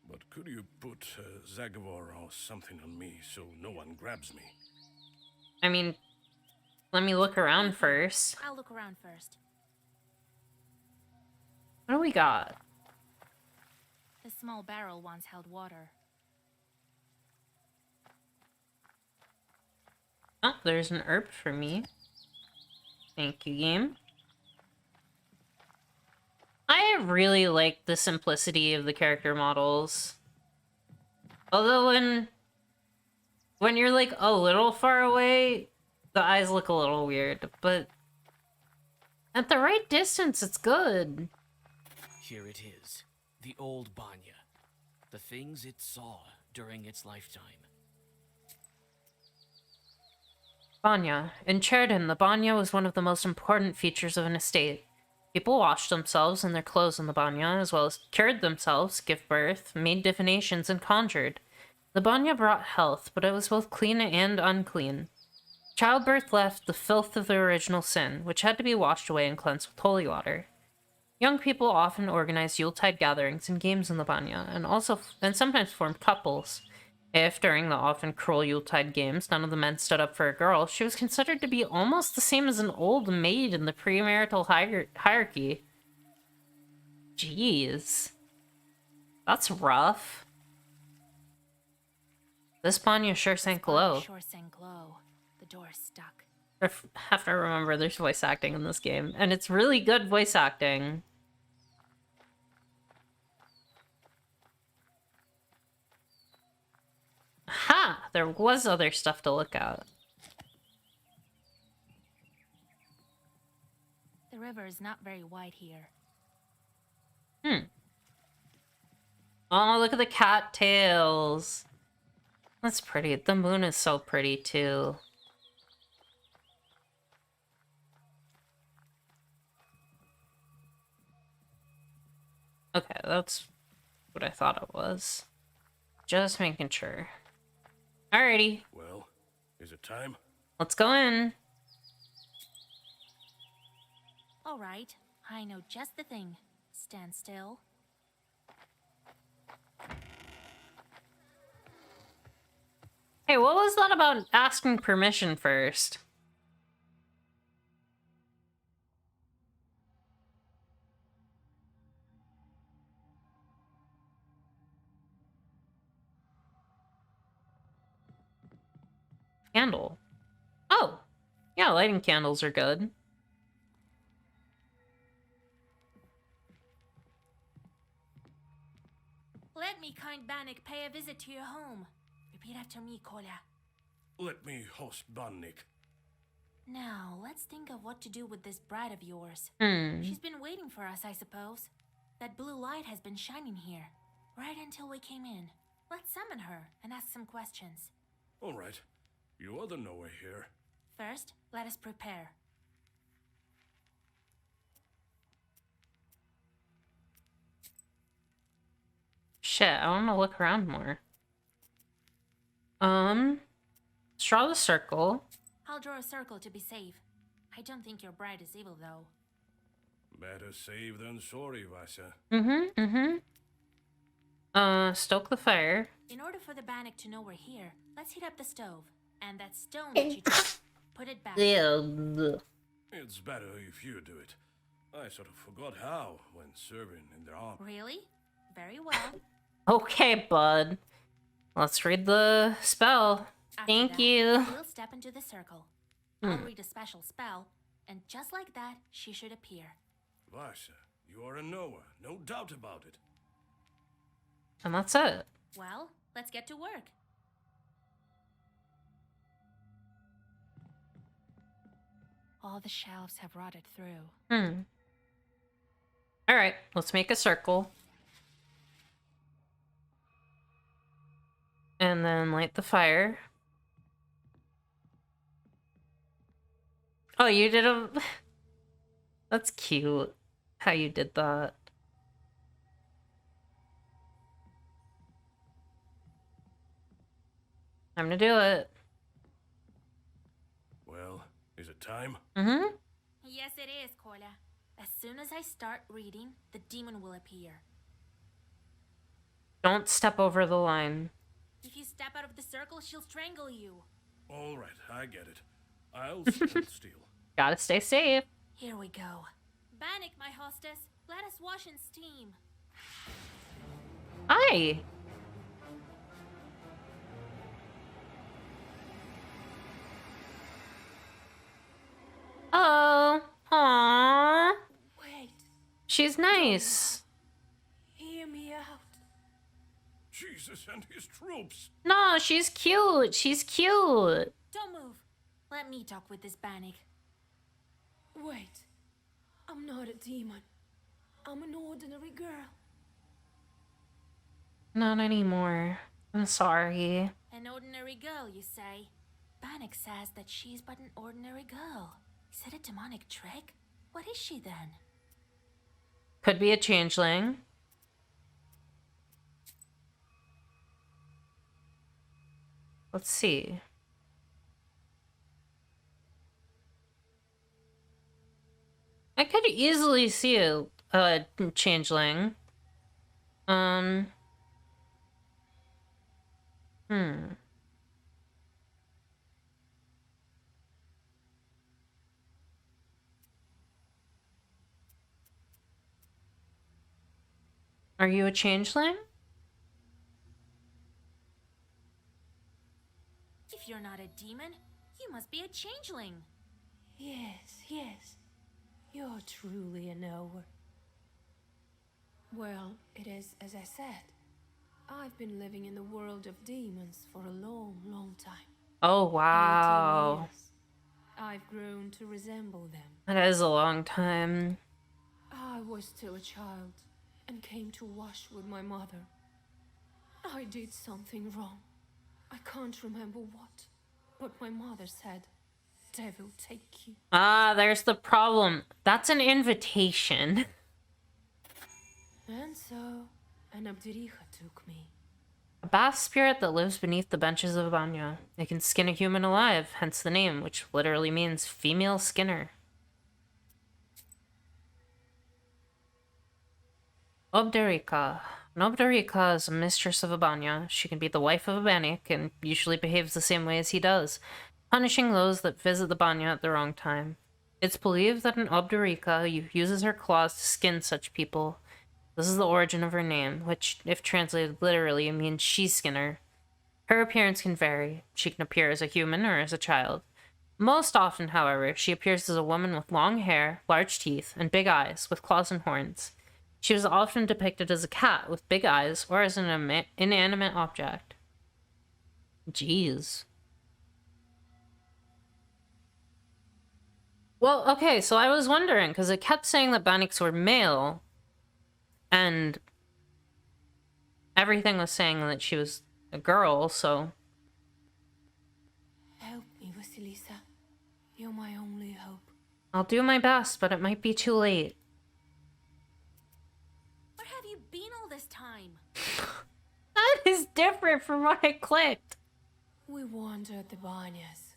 S10: But could you put Zagavor or something on me so no one grabs me?
S2: I mean, let me look around first.
S4: I'll look around first.
S2: What do we got?
S4: The small barrel once held water.
S2: Oh, there's an herb for me. Thank you, game. I really like the simplicity of the character models. Although when you're like a little far away, the eyes look a little weird, but at the right distance, it's good.
S1: Here it is, the old Banya. The things it saw during its lifetime.
S2: Banya. In Cheriton, the Banya was one of the most important features of an estate. People washed themselves and their clothes in the Banya, as well as cured themselves, give birth, made divinations, and conjured. The Banya brought health, but it was both clean and unclean. Childbirth left the filth of the original sin, which had to be washed away and cleansed with holy water. Young people often organized Yuletide gatherings and games in the Banya, and sometimes formed couples. If, during the often cruel Yuletide games, none of the men stood up for a girl, she was considered to be almost the same as an old maid in the premarital hierarchy. Jeez. That's rough. This Banya sure sank low.
S4: Sure sank low. The door's stuck.
S2: I have to remember there's voice acting in this game, and it's really good voice acting. Ha! There was other stuff to look at.
S4: The river is not very wide here.
S2: Oh, look at the cattails. That's pretty. The moon is so pretty, too. Okay, that's what I thought it was. Just making sure. Alrighty.
S10: Well, is it time?
S2: Let's go in.
S4: All right, I know just the thing. Stand still.
S2: Hey, what was that about asking permission first? Candle. Oh, yeah, lighting candles are good.
S4: Let me, kind Bannock, pay a visit to your home. Repeat after me, Kola.
S10: Let me host Bannik.
S4: Now, let's think of what to do with this bride of yours.
S2: She's
S4: been waiting for us, I suppose. That blue light has been shining here, right until we came in. Let's summon her and ask some questions.
S10: All right. You are the knower here.
S4: First, let us prepare.
S2: Shit, I want to look around more. Draw the circle.
S4: I'll draw a circle to be safe. I don't think your bride is evil, though.
S10: Better safe than sorry, Vasa.
S2: Stoke the fire.
S4: In order for the Bannock to know we're here, let's heat up the stove. And that stone that you took, put it back.
S10: It's better if you do it. I sort of forgot how when serving in the army.
S4: Really? Very well.
S2: Okay, bud. Let's read the spell. Thank you.
S4: We'll step into the circle. I'll read a special spell, and just like that, she should appear.
S10: Vasa, you are a knower, no doubt about it.
S2: And that's it.
S4: Well, let's get to work. All the shelves have rotted through.
S2: Alright, let's make a circle. And then light the fire. Oh, you did a... That's cute, how you did that. Time to do it.
S10: Well, is it time?
S4: Yes, it is, Kola. As soon as I start reading, the demon will appear.
S2: Don't step over the line.
S4: If you step out of the circle, she'll strangle you.
S10: All right, I get it. I'll stand still.
S2: Gotta stay safe.
S4: Here we go. Bannock, my hostess, let us wash in steam.
S2: Hi. Oh. Aww.
S8: Wait,
S2: She's nice.
S8: hear me out.
S10: Jesus and his troops!
S2: No, she's cute. She's cute.
S4: Don't move. Let me talk with this Bannock.
S8: Wait, I'm not a demon. I'm an ordinary girl.
S2: Not anymore. I'm sorry.
S4: An ordinary girl, you say? Bannock says that she's but an ordinary girl. Is it a demonic trick? What is she then?
S2: Could be a changeling. Let's see. I could easily see a changeling. Are you a changeling?
S4: If you're not a demon, you must be a changeling.
S8: Yes, yes. You're truly a knower. Well, it is as I said. I've been living in the world of demons for a long, long time.
S2: Oh,
S8: 18
S2: wow.
S8: years. I've grown to resemble them.
S2: That is a long time.
S8: I was still a child and came to wash with my mother. I did something wrong. I can't remember what, but my mother said, "Devil take you."
S2: Ah, there's the problem. That's an invitation.
S8: And so, an Abdiricha took me.
S2: A bath spirit that lives beneath the benches of Banya. It can skin a human alive, hence the name, which literally means female skinner. Obdarika. An Obdarika is a mistress of Abanya. She can be the wife of a Bannik and usually behaves the same way as he does, punishing those that visit the Banya at the wrong time. It's believed that an Obdarika uses her claws to skin such people. This is the origin of her name, which, if translated literally, means she-skinner. Her appearance can vary. She can appear as a human or as a child. Most often, however, she appears as a woman with long hair, large teeth, and big eyes, with claws and horns. She was often depicted as a cat with big eyes or as an inanimate object. Jeez. Well, okay, so I was wondering, because it kept saying that Banniks were male, and everything was saying that she was a girl, so...
S8: Help me, Vasilisa. You're my only hope.
S2: I'll do my best, but it might be too late.
S4: Where have you been all this time?
S2: That is different from what I clicked.
S8: We wandered the Banyas.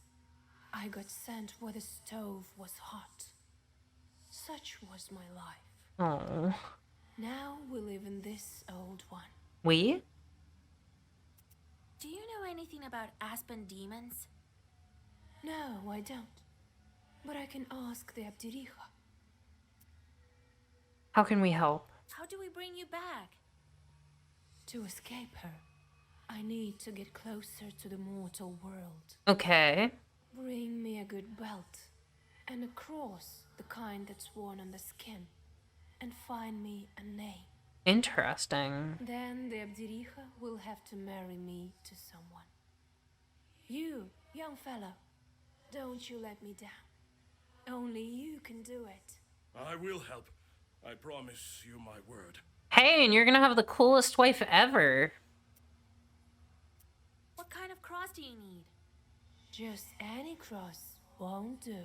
S8: I got sent where the stove was hot. Such was my life.
S2: Oh.
S8: Now we live in this old one.
S2: We?
S4: Do you know anything about Aspen demons?
S8: No, I don't. But I can ask the Abdiricha.
S2: How can we help?
S4: How do we bring you back?
S8: To escape her, I need to get closer to the mortal world.
S2: Okay.
S8: Bring me a good belt and a cross, the kind that's worn on the skin, and find me a name.
S2: Interesting.
S8: Then the Abdiricha will have to marry me to someone. You, young fellow, don't you let me down. Only you can do it.
S10: I will help. I promise you my word.
S2: Hey, and you're gonna have the coolest wife ever.
S4: What kind of cross do you need?
S8: Just any cross won't do.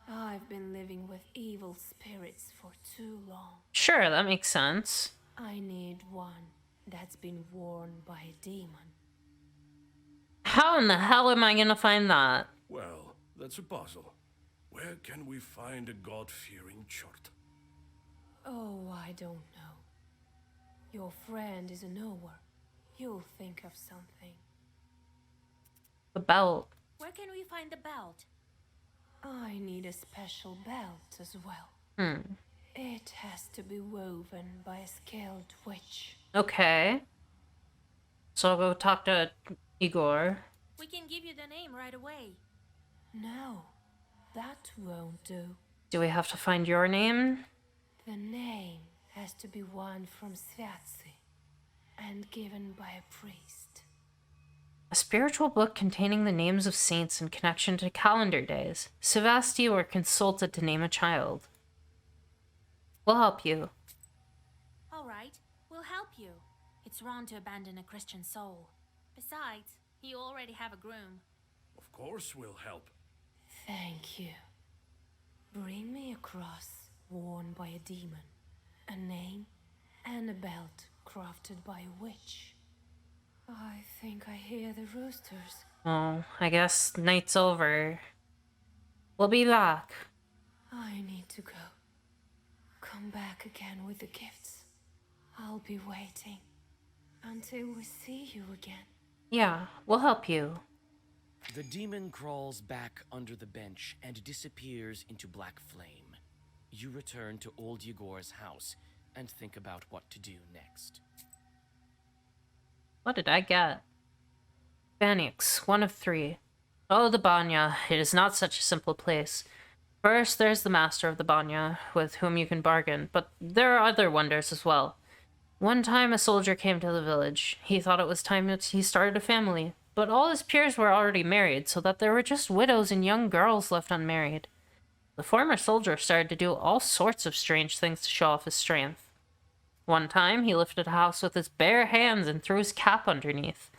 S8: I've been living with evil spirits for too long.
S2: Sure, that makes sense.
S8: I need one that's been worn by a demon.
S2: How in the hell am I gonna find that?
S10: Well, that's a puzzle. Where can we find a God-fearing chart?
S8: Oh, I don't know. Your friend is a knower. You'll think of something.
S2: The belt.
S4: Where can we find the belt?
S8: I need a special belt as well. It has to be woven by a skilled witch.
S2: Okay. So I'll go talk to Igor.
S4: We can give you the name right away.
S8: No, that won't do.
S2: Do we have to find your name?
S8: The name has to be one from Sviatsi and given by a priest.
S2: A spiritual book containing the names of saints in connection to calendar days. Sevasti were consulted to name a child. We'll help you.
S4: All right, we'll help you. It's wrong to abandon a Christian soul. Besides, you already have a groom.
S10: Of course we'll help.
S8: Thank you. Bring me a cross worn by a demon, a name, and a belt crafted by a witch. I think I hear the roosters.
S2: Oh, I guess night's over. We'll be back.
S8: I need to go. Come back again with the gifts. I'll be waiting until we see you again.
S2: Yeah, we'll help you.
S1: The demon crawls back under the bench and disappears into black flame. You return to old Yegor's house and think about what to do next.
S2: What did I get? Banix, one of three. Oh, the Banya. It is not such a simple place. First, there's the master of the Banya, with whom you can bargain, but there are other wonders as well. One time, a soldier came to the village. He thought it was time that he started a family, but all his peers were already married, so that there were just widows and young girls left unmarried. The former soldier started to do all sorts of strange things to show off his strength. One time, he lifted a house with his bare hands and threw his cap underneath.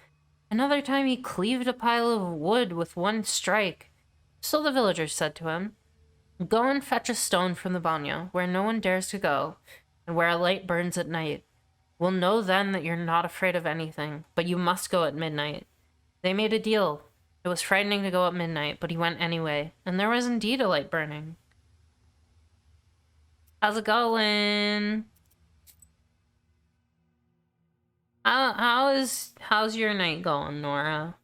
S2: Another time, he cleaved a pile of wood with one strike. So the villagers said to him, "Go and fetch a stone from the Banya, where no one dares to go, and where a light burns at night. We'll know then that you're not afraid of anything, but you must go at midnight." They made a deal. It was frightening to go at midnight, but he went anyway, and there was indeed a light burning. How's it going? How's your night going, Nora?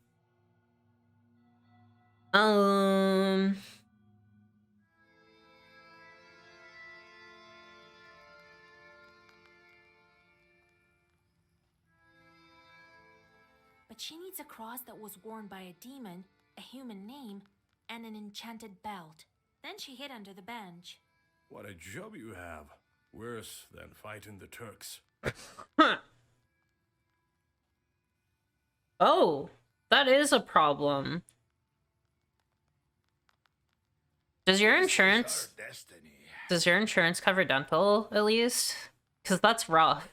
S4: But she needs a cross that was worn by a demon, a human name, and an enchanted belt. Then she hid under the bench.
S10: What a job you have. Worse than fighting the Turks.
S2: Oh, that is a problem. Does your insurance cover dental at least? Because that's rough.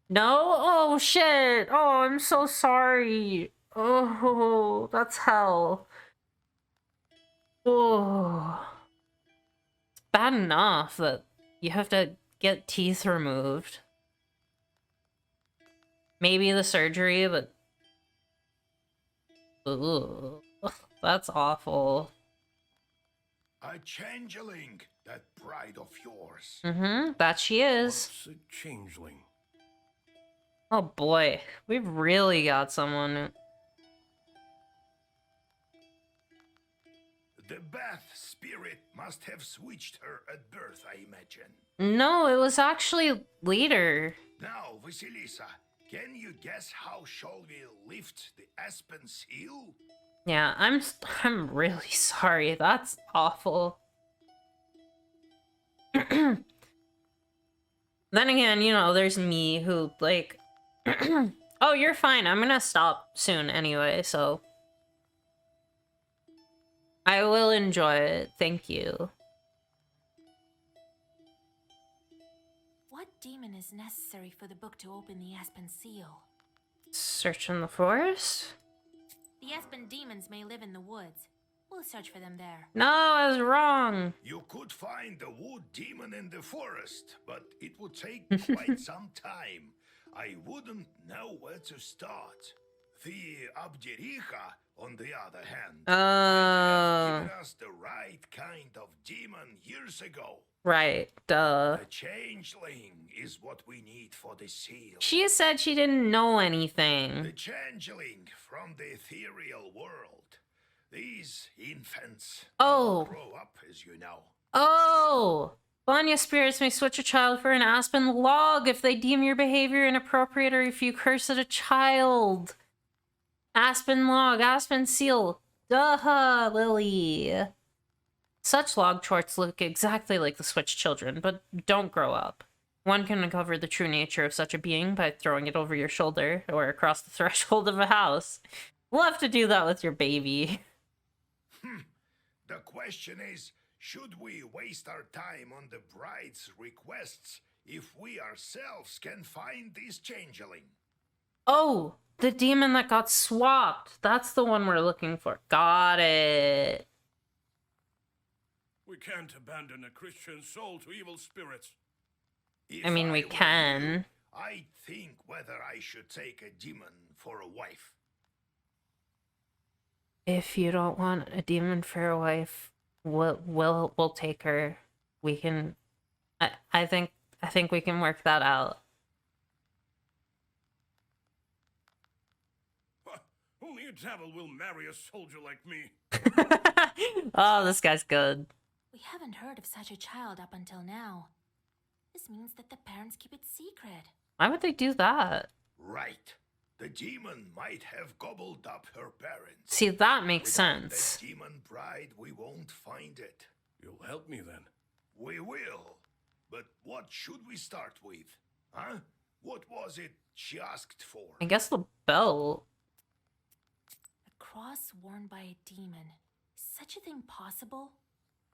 S2: No? Oh shit. Oh, I'm so sorry. Oh, that's hell. Oh. It's bad enough that you have to get teeth removed. Maybe the surgery, but... Ooh, that's awful.
S5: A changeling, that bride of yours.
S2: That she is.
S10: What's a changeling?
S2: Oh boy, we've really got someone.
S5: The Bath spirit must have switched her at birth, I imagine.
S2: No, it was actually later.
S5: Now, Vasilisa, can you guess how shall we lift the aspen seal?
S2: Yeah, I'm really sorry. That's awful. Then again, you know, there's me who, like... Oh, you're fine. I'm gonna stop soon anyway, so... I will enjoy it. Thank you.
S4: What demon is necessary for the book to open the aspen seal?
S2: Search in the forest?
S4: The aspen demons may live in the woods. We'll search for them there.
S2: No, I was wrong.
S5: You could find the wood demon in the forest, but it would take quite some time. I wouldn't know where to start. The Abdericha, on the other hand, have given us the right kind of demon years ago.
S2: Right, duh.
S5: The changeling is what we need for the seal.
S2: She said she didn't know anything.
S5: The changeling from the ethereal world. These infants
S2: Oh.
S5: grow up, as you know.
S2: Oh! Banya spirits may switch a child for an aspen log if they deem your behavior inappropriate or if you curse at a child. Aspen log, aspen seal. Duh, Lily. Such log charts look exactly like the switched children, but don't grow up. One can uncover the true nature of such a being by throwing it over your shoulder or across the threshold of a house. We'll have to do that with your baby.
S5: The question is, should we waste our time on the bride's requests if we ourselves can find this changeling?
S2: Oh, the demon that got swapped. That's the one we're looking for. Got it.
S10: We can't abandon a Christian soul to evil spirits.
S5: If
S2: I mean, we
S5: were
S2: can.
S5: you, I'd think whether I should take a demon for a wife.
S2: If you don't want a demon for a wife, we'll take her. We can. I think we can work that out.
S10: Only a devil will marry a soldier like me.
S2: Oh, this guy's good.
S4: We haven't heard of such a child up until now. This means that the parents keep it secret.
S2: Why would they do that?
S5: Right. The demon might have gobbled up her parents.
S2: See, that makes
S5: Without
S2: sense.
S5: that demon bride, we won't find it.
S10: You'll help me then?
S5: We will. But what should we start with? Huh? What was it she asked for?
S2: I guess the belt.
S4: A cross worn by a demon. Is such a thing possible?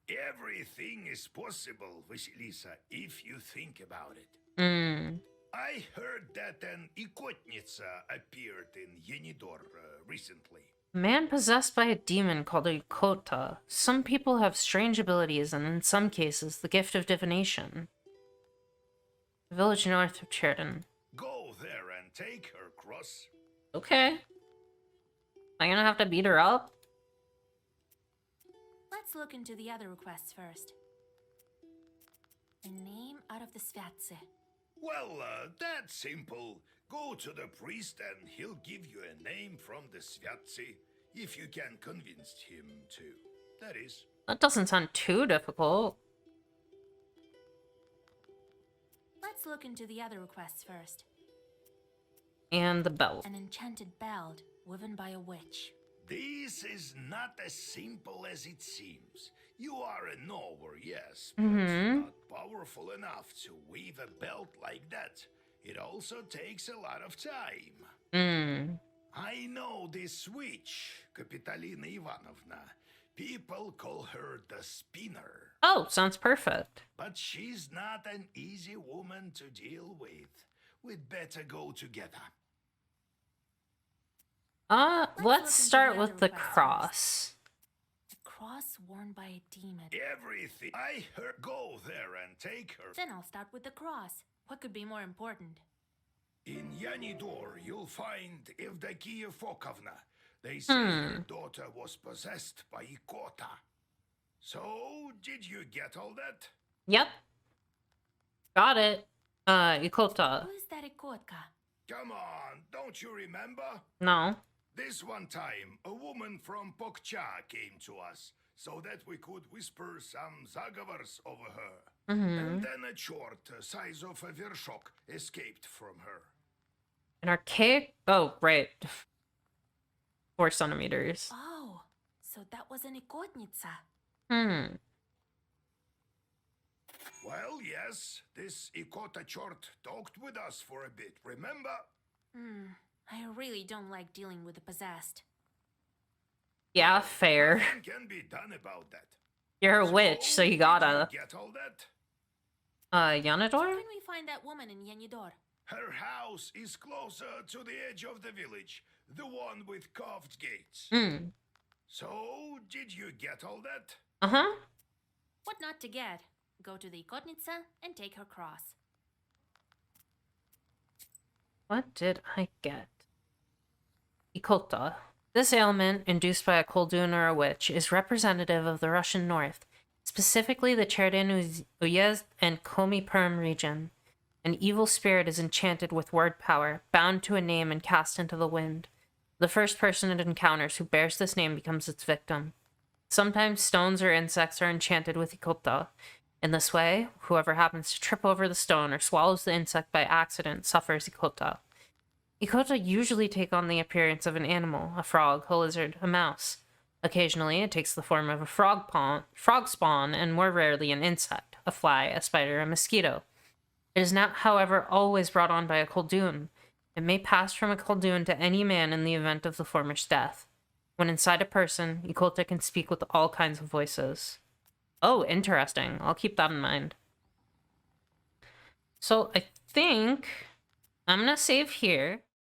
S5: Everything is possible, Vasilisa, if you think about it. I heard that an Ikotnitsa appeared in Yenidor recently.
S2: A man possessed by a demon called a Ikota. Some people have strange abilities and in some cases the gift of divination. The village north of Cherden.
S5: Go there and take her cross.
S2: Okay. Am I gonna have to beat her up?
S4: Let's look into the other requests first. A name out of the Svatse.
S5: Well, that's simple. Go to the priest and he'll give you a name from the Svatsi, if you can convince him to. That is.
S2: That doesn't sound too difficult.
S4: Let's look into the other requests first.
S2: And the belt.
S4: An enchanted belt woven by a witch.
S5: This is not as simple as it seems. You are a knower, yes, but not powerful enough to weave a belt like that. It also takes a lot of time. I know this witch, Kapitalina Ivanovna. People call her the Spinner.
S2: Oh, sounds perfect.
S5: But she's not an easy woman to deal with. We'd better go together.
S2: Let's start with the cross.
S4: A cross worn by a demon.
S5: Everything I heard. Go there and take her.
S4: Then I'll start with the cross. What could be more important?
S5: In Yanidor, you'll find Evdokia Fokovna. They say her daughter was possessed by Ikota. So, did you get all that?
S2: Yep. Got it. Ikota.
S4: Who is that Ikotka?
S5: Come on, don't you remember?
S2: No.
S5: This one time, a woman from Pokcha came to us, so that we could whisper some zagovars over her. And then a chort, size of a vershok, escaped from her.
S2: An archaic... Oh, right. 4 centimeters.
S4: Oh, so that was an Ikotnitsa.
S5: Well, yes, this Ikota chort talked with us for a bit, remember?
S4: I really don't like dealing with the possessed.
S2: Yeah, fair.
S5: Nothing can be done about that.
S2: You're a witch, so you gotta...
S5: Did you get all that?
S2: Yanador?
S4: Where can we find that woman in Yenidor?
S5: Her house is closer to the edge of the village, the one with carved gates. So, did you get all that?
S4: What not to get? Go to the Ikotnitsa and take her cross.
S2: What did I get? Ikota. This ailment, induced by a Koldun or a witch, is representative of the Russian north, specifically the Cherden Uyezd and Komi Perm region. An evil spirit is enchanted with word power, bound to a name and cast into the wind. The first person it encounters who bears this name becomes its victim. Sometimes stones or insects are enchanted with Ikota. In this way, whoever happens to trip over the stone or swallows the insect by accident suffers Ikota. Ikota usually take on the appearance of an animal, a frog, a lizard, a mouse. Occasionally, it takes the form of a frog spawn, and more rarely an insect, a fly, a spider, a mosquito. It is not, however, always brought on by a Koldun. It may pass from a Koldun to any man in the event of the former's death. When inside a person, Ikota can speak with all kinds of voices. Oh, interesting. I'll keep that in mind. So I think I'm gonna save here.